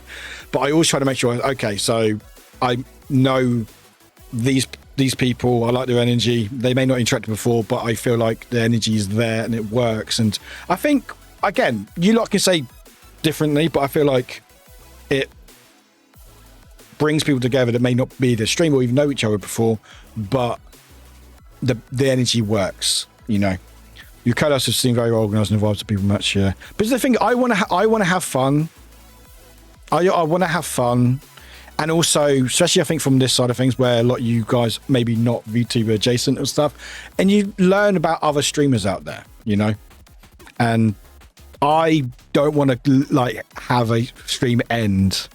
But I always try to make sure, okay, so I know these people, I like their energy. They may not interact before, but I feel like the energy is there and it works. And I think, again, you lot can say differently, but I feel like it brings people together that may not be the stream or even know each other before, but the energy works, you know. Your colours have seemed very organised and involved to people much, yeah. But the thing, I want to have fun. I want to have fun. And also, especially I think from this side of things where a lot of you guys maybe not VTuber adjacent and stuff, and you learn about other streamers out there, you know. And I don't want to like have a stream end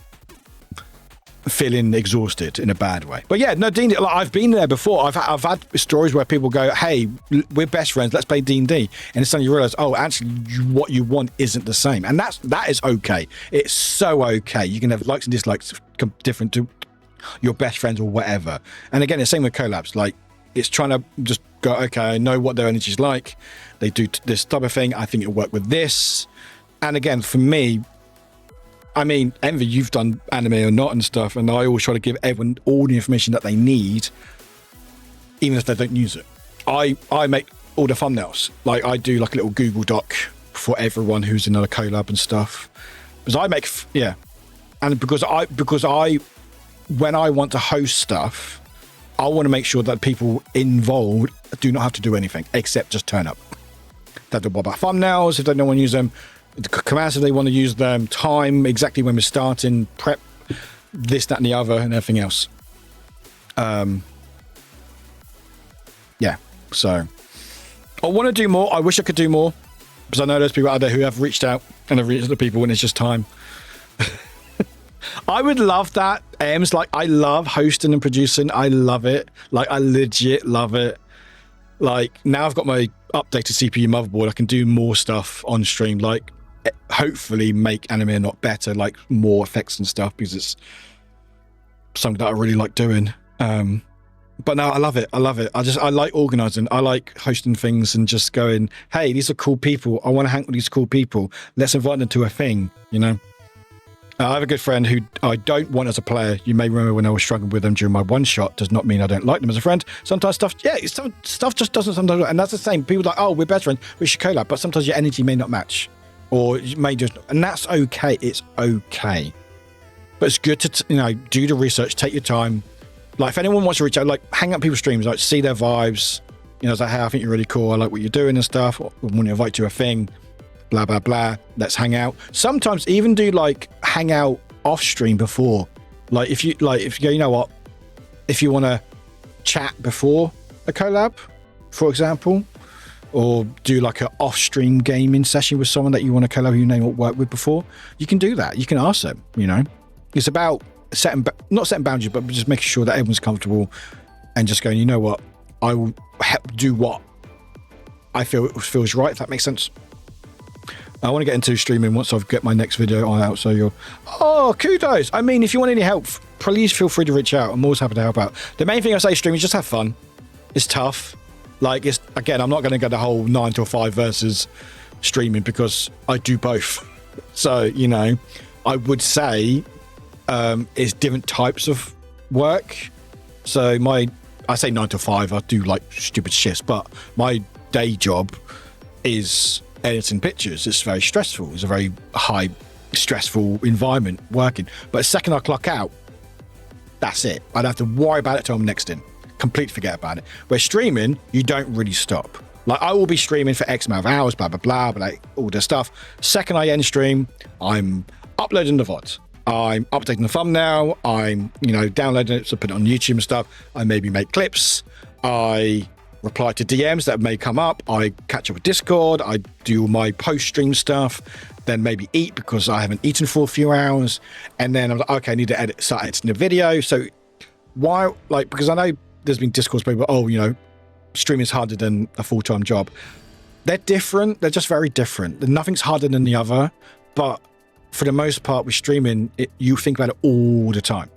feeling exhausted in a bad way. But yeah, no, D&D, like, I've been there before. I've had stories where people go, hey, we're best friends, let's play D&D. And suddenly you realize, oh, actually what you want isn't the same. And that is okay. It's so okay. You can have likes and dislikes different to your best friends or whatever. And again, the same with collabs. Like, It's trying to just go, okay, I know what their energy's like. They do this type of thing. I think it'll work with this. And again, for me, I mean, Envy, you've done anime or not and stuff, and I always try to give everyone all the information that they need, even if they don't use it. I make all the thumbnails. Like, I do like a little Google Doc for everyone who's in a collab and stuff. Because I make, yeah. And because I, when I want to host stuff, I want to make sure that people involved do not have to do anything except just turn up. They do about thumbnails if they don't want to use them, the commands if they want to use them, time, exactly when we're starting, prep, this, that, and the other, and everything else. Yeah, so I want to do more. I wish I could do more, because I know there's people out there who have reached out and have reached the people when it's just time. I would love that. Ems, like, I love hosting and producing. I love it. Like, I legit love it. Like, now I've got my updated CPU motherboard, I can do more stuff on stream, like hopefully make anime not better, like more effects and stuff, because it's something that I really like doing. But no, I love it. I like organizing. I like hosting things and just going, hey, these are cool people. I want to hang with these cool people. Let's invite them to a thing, you know? I have a good friend who I don't want as a player. You may remember when I was struggling with them during my one shot. Does not mean I don't like them as a friend. Sometimes stuff just doesn't sometimes. And that's the same. People are like, oh, we're best friends, we should collab. But sometimes your energy may not match. Or you may just, and that's okay. It's okay. But it's good to, you know, do the research, take your time. Like, if anyone wants to reach out, like, hang out people's streams, like, see their vibes. You know, it's like, hey, I think you're really cool. I like what you're doing and stuff. I want to invite you to a thing. Blah, blah, blah. Let's hang out. Sometimes even do, like, hang out off stream before. Like, if you go, you know what? If you want to chat before a collab, for example, or do like an off-stream gaming session with someone that you want to collab, you know, not work with before, you can do that. You can ask them, you know. It's about not setting boundaries, but just making sure that everyone's comfortable and just going, you know what, I will do what I feel feels right, if that makes sense. I want to get into streaming once I've get my next video on out, so you're, oh, kudos. I mean, if you want any help, please feel free to reach out. I'm always happy to help out. The main thing I say streaming is just have fun. It's tough. Like, it's, again, I'm not going to go the whole 9 to 5 versus streaming, because I do both. So, you know, I would say it's different types of work. So I say 9 to 5, I do like stupid shifts, but my day job is editing pictures. It's very stressful. It's a very high stressful environment working. But the second I clock out, that's it. I don't have to worry about it till I'm next in. Completely forget about it. Where streaming, you don't really stop. Like, I will be streaming for X amount of hours, blah, blah, blah, but like all this stuff. Second I end stream, I'm uploading the VOD. I'm updating the thumbnail. I'm, you know, downloading it to put it on YouTube and stuff. I maybe make clips. I reply to DMs that may come up. I catch up with Discord. I do my post-stream stuff. Then maybe eat, because I haven't eaten for a few hours. And then I'm like, okay, I need to start editing the video. So why, like, because I know there's been discourse people, oh, you know, streaming is harder than a full-time job. They're different. They're just very different. Nothing's harder than the other. But for the most part with streaming, you think about it all the time.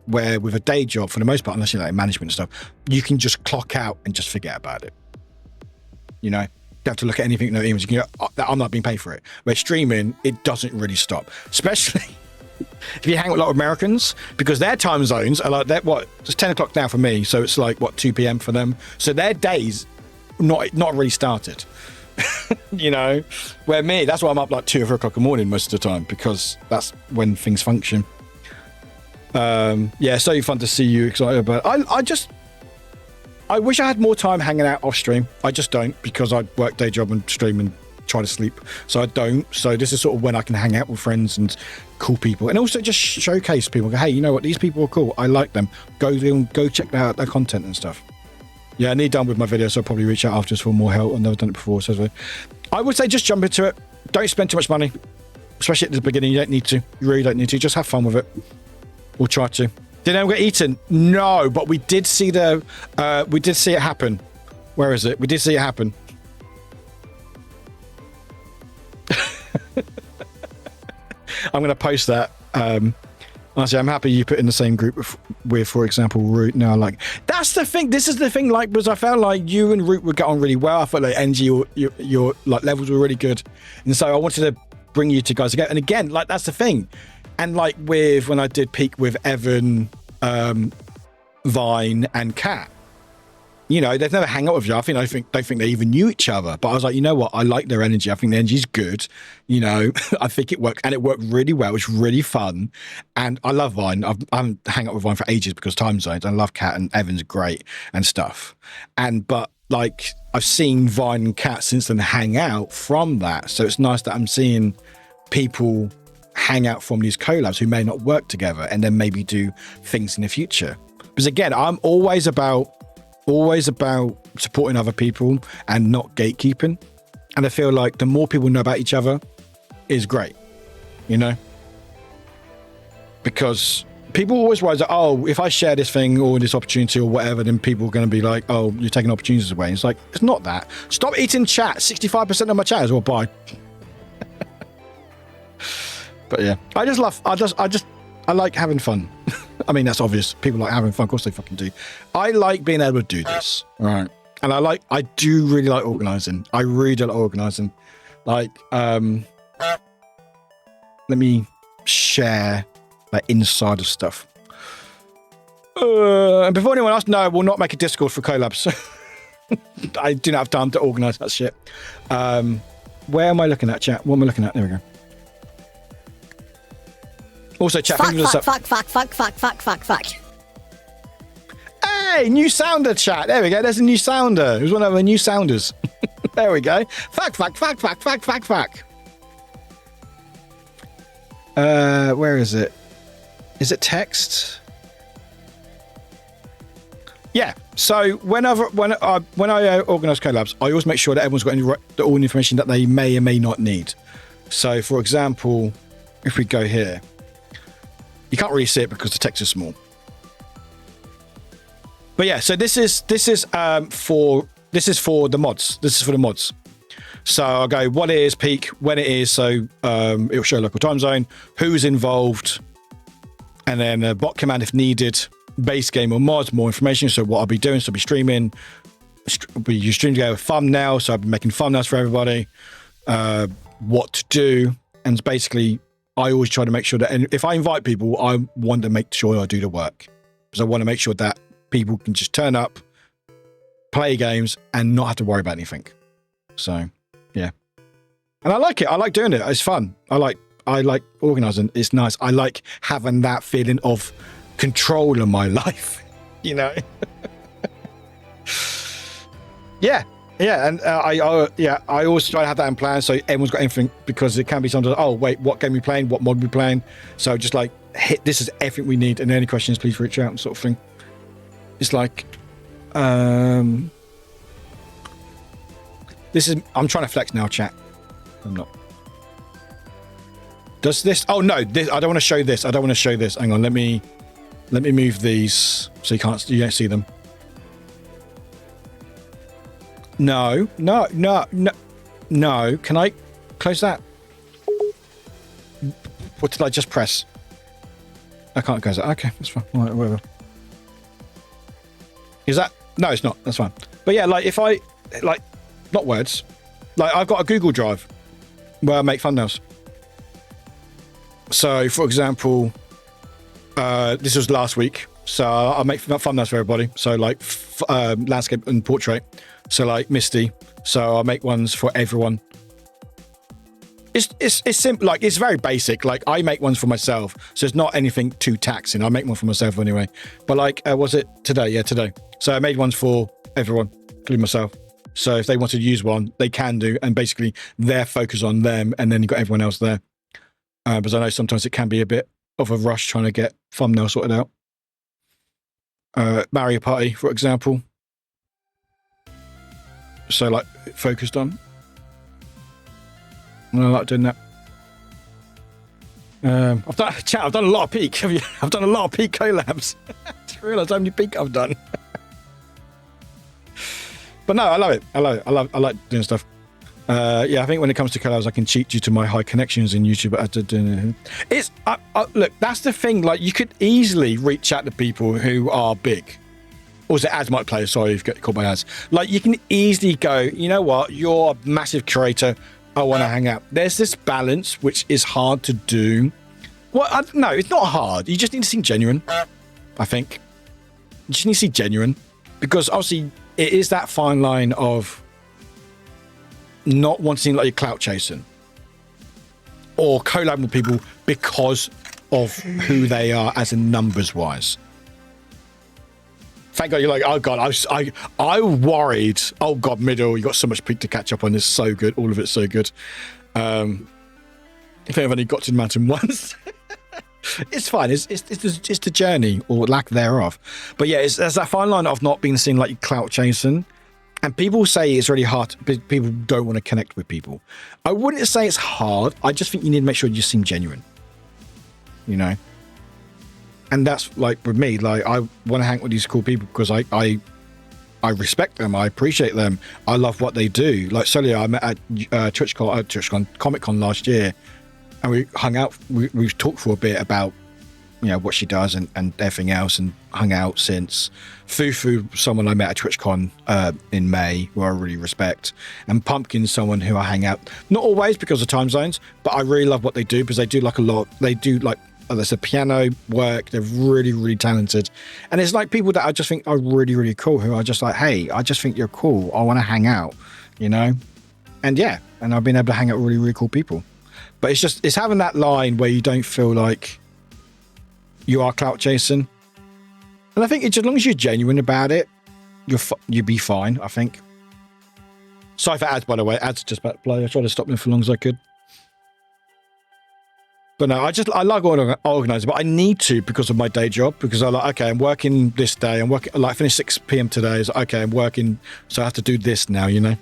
Where with a day job, for the most part, unless you're like management and stuff, you can just clock out and just forget about it. You know, you don't have to look at anything, no emails. You can go, oh, I'm not being paid for it. Where streaming, it doesn't really stop. Especially if you hang with a lot of Americans, because their time zones are like, it's 10 o'clock now for me, so it's like, 2 p.m. for them. So their days not really started. You know, where me, that's why I'm up like 2 or 3 o'clock in the morning most of the time, because that's when things function. Yeah, so fun to see you excited about it. I wish I had more time hanging out off stream. I just don't, because I work day job and stream and try to sleep, so I don't. So this is sort of when I can hang out with friends and cool people, and also just showcase people. Go, hey, you know what, these people are cool, I like them, go check out their content and stuff. Yeah, I need done with my video, so I'll probably reach out afterwards for more help. I've never done it before, so I would say just jump into it. Don't spend too much money, especially at the beginning. You don't need to. You really don't need to. Just have fun with it. We'll try to. Did anyone get eaten? No, but we did see it happen. Where is it? We did see it happen. I'm going to post that. I'm Honestly, I'm happy you put in the same group with for example, Root. Now, like, that's the thing. This is the thing, like, because I felt like you and Root would get on really well. I felt like NG, your like levels were really good. And so I wanted to bring you two guys together. And again, like, that's the thing. And like with when I did Peak with Evan, Vine, and Kat, you know, they've never hang out with you. I think they even knew each other. But I was like, you know what? I like their energy. I think the energy's good. You know, I think it worked, and it worked really well. It was really fun, and I love Vine. I haven't hang out with Vine for ages because time zones. I love Kat, and Evan's great and stuff. But like, I've seen Vine and Kat since then hang out from that. So it's nice that I'm seeing people hang out from these collabs who may not work together, and then maybe do things in the future. Because again, I'm always about supporting other people and not gatekeeping. And I feel like the more people know about each other is great, you know? Because people always worry that, oh, if I share this thing or this opportunity or whatever, then people are going to be like, oh, you're taking opportunities away. And it's like, it's not that. Stop eating chat. 65% of my chat is all bye. But yeah, I like having fun. I mean, that's obvious. People like having fun. Of course they fucking do. I like being able to do this. All right. And I do really like organizing. I really do like organizing. Like, let me share like inside of stuff. And before anyone else, no, I will not make a Discord for collabs. I do not have time to organize that shit. Where am I looking at, chat? What am I looking at? There we go. Also, chat. Fuck. Hey, new sounder, chat. There we go. There's a new sounder. It was one of our new sounders. There we go. Fuck. Where is it? Is it text? Yeah. So when I organise collabs, I always make sure that everyone's got all the information that they may or may not need. So, for example, if we go here. You can't really see it because the text is small. But yeah, so this is for the mods. This is for the mods. So I'll go what it is, peak, when it is, so it'll show local time zone, who's involved, and then a bot command if needed, base game or mods, more information. So what I'll be doing, so I'll be streaming, you stream together with thumbnails, so I'll be making thumbnails for everybody, what to do, and basically I always try to make sure that, and if I invite people, I want to make sure I do the work. Because I want to make sure that people can just turn up, play games, and not have to worry about anything. So, yeah. And I like it. I like doing it. It's fun. I like organizing. It's nice. I like having that feeling of control in my life, you know? Yeah. Yeah, and I always try to have that in plan so everyone's got everything, because it can be sometimes, oh wait, what game we playing, what mod we playing, so just like this is everything we need, and any questions please reach out, sort of thing. It's like this is, I'm trying to flex now, chat. I'm not. Does this, oh no, this, I don't want to show this. Hang on, let me move these so you don't see them. No. Can I close that? What did I just press? I can't close that. Okay, that's fine. All right, whatever. Is that? No, it's not. That's fine. But yeah, like if I, like, not words, like I've got a Google Drive where I make thumbnails. So, for example, this was last week. So I make thumbnails for everybody. So like landscape and portrait. So like Misty. So I'll make ones for everyone. It's simple. Like it's very basic. Like I make ones for myself. So it's not anything too taxing. I make one for myself anyway. But like, was it today? Yeah, today. So I made ones for everyone, including myself. So if they want to use one, they can do. And basically their focus on them. And then you've got everyone else there. Because I know sometimes it can be a bit of a rush trying to get thumbnails sorted out. Mario Party, for example. So, like, focused on. I like doing that. I've done a lot of peak. I've done a lot of peak collabs. I just realised how many peak I've done. But no, I love it. I like doing stuff. Yeah, I think when it comes to collabs, I can cheat due to my high connections in YouTube. It's look, that's the thing. Like, you could easily reach out to people who are big. Or is it ads might play? Sorry, you've got called by ads. Like, you can easily go, you know what? You're a massive creator. I want to hang out. There's this balance which is hard to do. Well, no, it's not hard. You just need to seem genuine. I think you just need to seem genuine, because obviously it is that fine line of not wanting to seem like you're clout chasing or collabing with people because of who they are as in numbers wise. Thank God you're like, oh God, I worried. Oh God, middle, you got so much peak to catch up on. It's so good. All of it's so good. If I've only got to the mountain once, it's fine. It's the journey or lack thereof. But yeah, there's that fine line of not being seen like you're clout chasing. And people say it's really hard. People don't want to connect with people. I wouldn't say it's hard. I just think you need to make sure you seem genuine. You know? And that's like with me, like I want to hang with these cool people because I respect them. I appreciate them. I love what they do. Like Celia, I met at TwitchCon, Comic-Con last year, and we hung out. We've talked for a bit about, you know, what she does and everything else, and hung out since. Fufu, someone I met at TwitchCon in May, who I really respect, and Pumpkin's someone who I hang out, not always because of time zones, but I really love what they do because they do like a lot. They do like, there's a piano work. They're really, really talented, and it's like people that I just think are really, really cool. Who are just like, hey, I just think you're cool. I want to hang out, you know, and yeah, and I've been able to hang out with really, really cool people. But it's having that line where you don't feel like you are clout chasing, and I think it's, as long as you're genuine about it, you'll be fine. I think. Sorry for ads, by the way. Ads just about to play. I tried to stop them for as long as I could. But no, I like organising, but I need to because of my day job. Because I like, okay, I'm working this day. I'm working, like, finish 6 p.m. today. It's like, okay, I'm working, so I have to do this now, you know?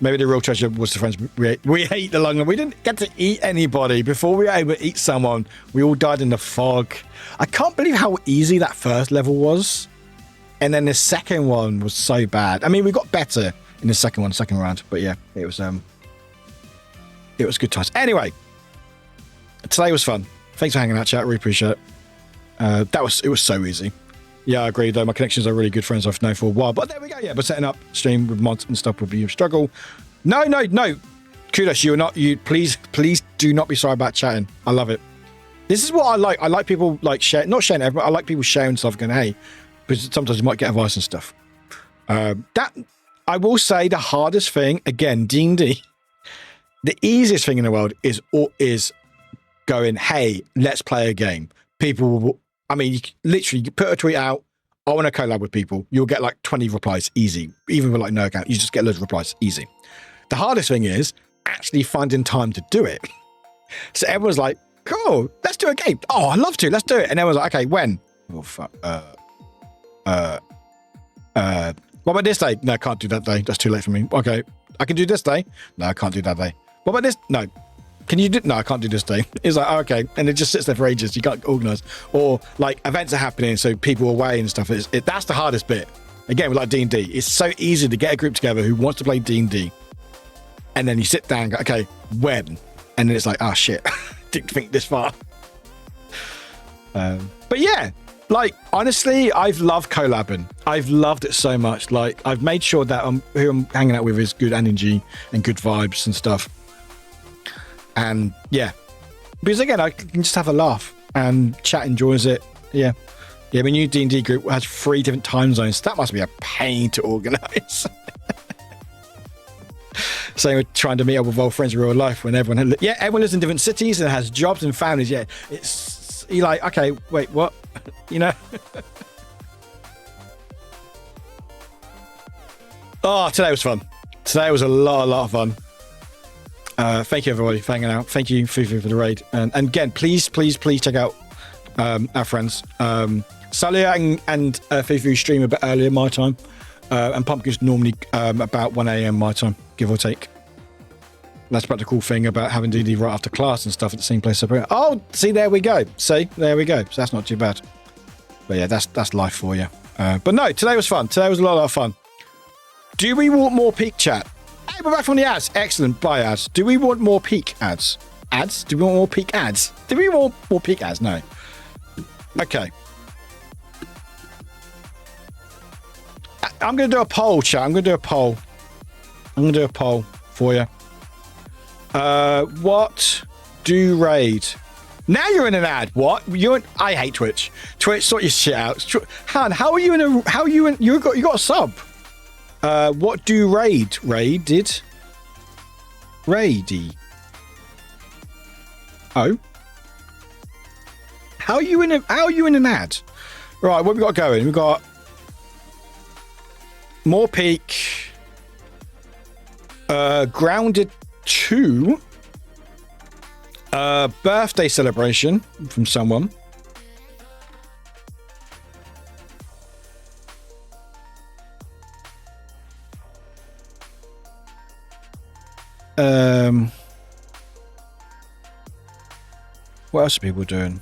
Maybe the real treasure was the friends we ate the long run. We didn't get to eat anybody. Before we were able to eat someone, we all died in the fog. I can't believe how easy that first level was. And then the second one was so bad. I mean, we got better in the second round. But yeah, it was good times. Anyway. Today was fun. Thanks for hanging out, chat. Really appreciate it. It was so easy. Yeah, I agree, though. My connections are really good friends I've known for a while. But there we go. Yeah, but setting up stream with mods and stuff will be a struggle. No. Kudos, please do not be sorry about chatting. I love it. This is what I like. I like people like not sharing everything, but I like people sharing stuff going, hey, because sometimes you might get advice and stuff. That I will say the hardest thing, again, D&D, the easiest thing in the world is going, hey, let's play a game. People will, I mean, you put a tweet out, I want to collab with people. You'll get like 20 replies, easy. Even with like no account, you just get loads of replies, easy. The hardest thing is actually finding time to do it. So everyone's like, cool, let's do a game. Oh, I'd love to, let's do it. And everyone's like, okay, when? Oh, fuck. What about this day? No, I can't do that day. That's too late for me. Okay, I can do this day. No, I can't do that day. What about this? No. Can you do? No, I can't do this day. It's like, oh, okay. And it just sits there for ages. You can't organise. Or like events are happening, so people are away and stuff. That's the hardest bit. Again, with like D&D, it's so easy to get a group together who wants to play D&D. And then you sit down and go, okay, when? And then it's like, oh shit, didn't think this far. But yeah, like, honestly, I've loved collabing. I've loved it so much. Like, I've made sure that who I'm hanging out with is good energy and good vibes and stuff. And yeah, because again, I can just have a laugh and chat enjoys it. Yeah. My new D&D group has 3 different time zones. That must be a pain to organise. Same with trying to meet up with old friends in real life when everyone lives in different cities and has jobs and families. Yeah, you're like, okay, wait, what? You know? Oh, today was fun. Today was a lot of fun. Thank you, everybody, for hanging out. Thank you, Fufu, for the raid. And again, please check out our friends. Salia and Fufu stream a bit earlier my time. And Pumpkin's normally about 1 a.m. my time, give or take. That's about the cool thing about having D&D right after class and stuff at the same place. Oh, see, there we go. See, there we go. So that's not too bad. But yeah, that's life for you. But no, today was fun. Today was a lot of fun. Do we want more peak chat? Hey, we're back from the ads. Excellent. Bye, ads. Do we want more peak ads? Ads? Do we want more peak ads? Do we want more peak ads? No. Okay. I'm going to do a poll, chat. I'm going to do a poll. I'm going to do a poll for you. What do raid? Now you're in an ad. What? I hate Twitch. Twitch, sort your shit out. Han, how are you in a? How are you in? You got a sub. What do raid? Raided. Raidy. Oh. How are you in an ad? Right. What we got going? We got more peak. Grounded 2. Birthday celebration from someone. What else are people doing?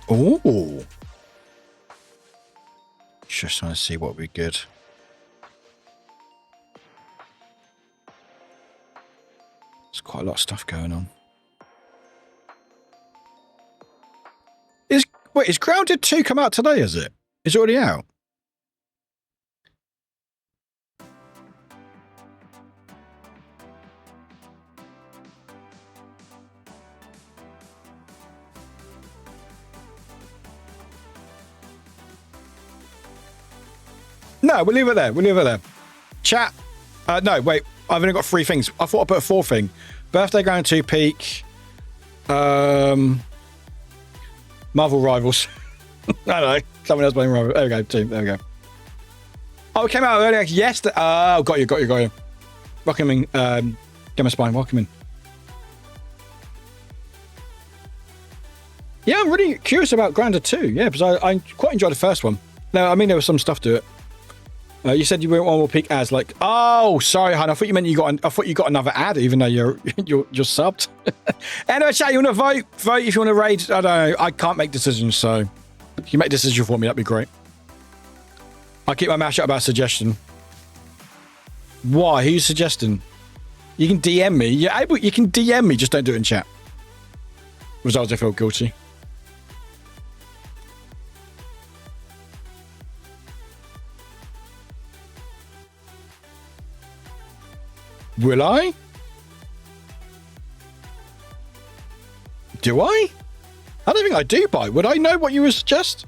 Oh, just trying to see what would be good. There's quite a lot of stuff going on. Is Grounded 2 come out today, is it? Is it already out? No, we'll leave it there. We'll leave it there. Chat. No, wait. I've only got 3 things. I thought I put a 4th thing. Birthday Ground 2 peak. Marvel Rivals. I don't know. Someone else playing Rivals. There we go, team. There we go. Oh, it came out earlier. Yes. Oh, got you. Welcome in. Gamma Spine. Welcome in. Yeah, I'm really curious about Grounded 2. Yeah, because I quite enjoyed the first one. No, I mean, there was some stuff to it. You said you went one more peak ads. Like, oh, sorry, hon. I thought you meant I thought you got another ad, even though you're subbed. Anyway, chat, you want to vote? Vote if you want to raid. I don't know. I can't make decisions, so if you make decisions for me, that'd be great. I keep my mouth shut about suggestion. Why? Who's suggesting? You can DM me. You're able. You can DM me. Just don't do it in chat. Results, I feel guilty. Will I? Do I? I don't think I do, Bite. Would I know what you would suggest?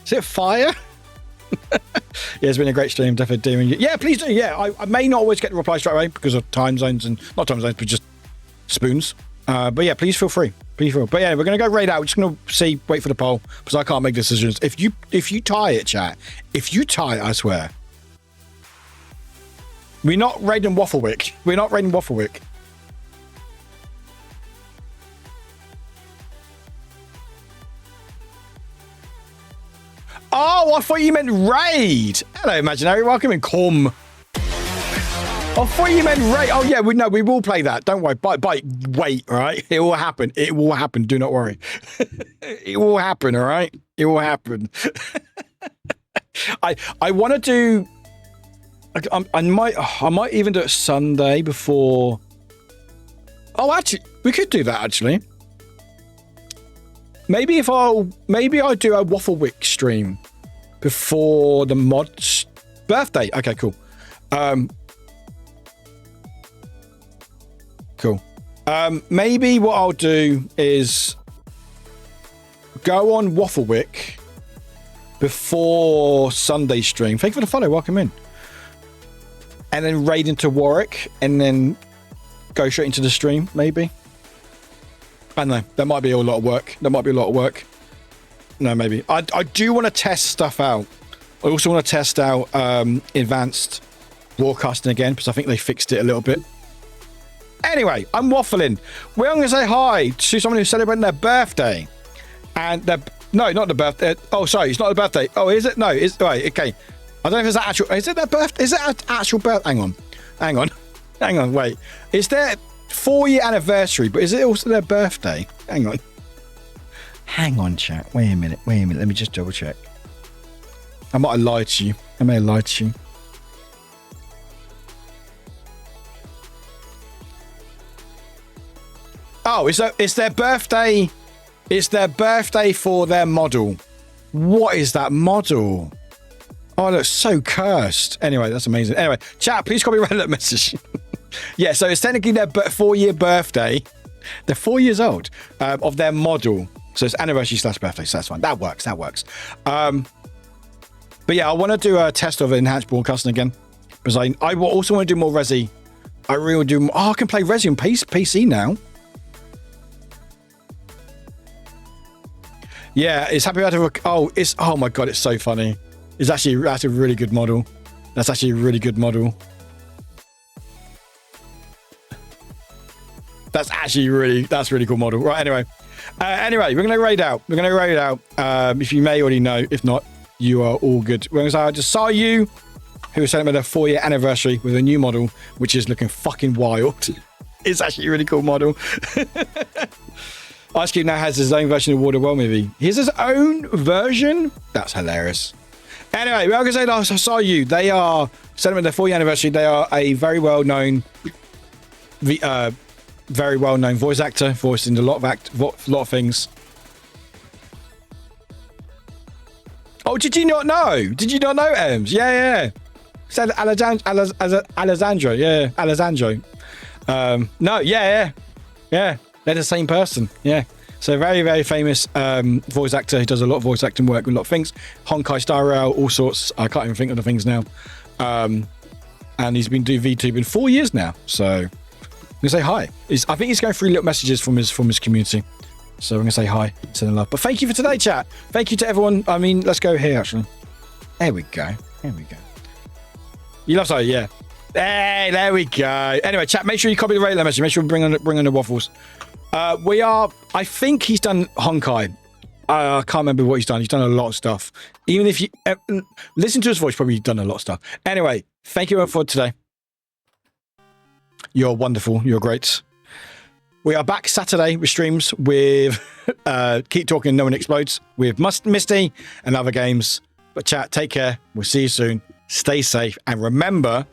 Is it fire? Yeah, it's been a great stream. Definitely doing it. Yeah, please do. Yeah, I may not always get the reply straight away because of time zones and not time zones, but just spoons. But yeah, please feel free. Please feel. But yeah, we're gonna go raid out. We're just gonna see. Wait for the poll because I can't make decisions. If you tie it, chat. If you tie it, I swear. We're not raiding Wafflewick. We're not raiding Wafflewick. Oh, I thought you meant raid. Hello, Imaginary. Welcome in. Come. I thought you meant raid. Oh, yeah. We will play that. Don't worry. Wait, all right? It will happen. It will happen. Do not worry. It will happen, all right? It will happen. I want to do... I might even do it Sunday before. Oh, actually, we could do that. Actually, maybe I'll do a Wafflewick stream before the mod's birthday. Okay, cool. Cool. Maybe what I'll do is go on Wafflewick before Sunday stream. Thank you for the follow. Welcome in. And then raid into Warwick and then go straight into the stream, maybe. I don't know. That might be a lot of work. No, maybe. I do want to test stuff out. I also want to test out advanced broadcasting again because I think they fixed it a little bit. Anyway, I'm waffling. We're going to say hi to someone who's celebrating their birthday. And no, not the birthday. Oh, sorry. It's not the birthday. Oh, is it? No, it's right. Okay. I don't know if it's actual. Is it their birthday? Is it an actual birthday? Hang on. Wait. It's their 4-year anniversary, but is it also their birthday? Hang on, chat. Wait a minute. Let me just double check. I might have lied to you. Oh, it's their birthday. It's their birthday for their model. What is that model? Oh, it looks so cursed. Anyway, that's amazing. Anyway, chat, please copy that message. Yeah, so it's technically their 4-year birthday. They're 4 years old of their model. So it's anniversary / birthday, so that's fine. That works. But yeah, I want to do a test of enhanced broadcasting again. Because I also want to do more Resi. I really want to do more. Oh, I can play Resi on PC now. Yeah, it's happy about it. Oh my god, it's so funny. That's a really good model. That's actually a really good model. That's really cool model. Right, anyway, we're gonna raid out. If you may already know, if not, you are all good. We're gonna say I just saw you, who was celebrating their 4-year anniversary with a new model, which is looking fucking wild. It's actually a really cool model. Ice Cube now has his own version of Water World movie. He has his own version? That's hilarious. Anyway, we're going to say I saw you. They are celebrating their 4-year anniversary. They are a very well-known voice actor, voiced in a lot of things. Oh, did you not know? Did you not know, Ems? Yeah. Said Alessandro. Yeah, Alessandro. No, yeah. They're the same person. Yeah. So very, very famous voice actor. He does a lot of voice acting work with a lot of things. Honkai Star Rail, all sorts. I can't even think of the things now. And he's been doing VTube in 4 years now. So I'm gonna say hi. I think he's going through little messages from his community. So I'm gonna say hi, send him love. But thank you for today, chat. Thank you to everyone. I mean, let's go here actually. There we go. You love something, yeah. Hey, there we go. Anyway, chat, make sure you copy the radio message. Make sure we bring on the waffles. I think he's done Honkai. I can't remember what he's done. He's done a lot of stuff. Even if you listen to his voice, probably done a lot of stuff. Anyway, thank you for today. You're wonderful. You're great. We are back Saturday with streams with Keep Talking No One Explodes with Misty and other games. But chat, take care. We'll see you soon. Stay safe. And remember,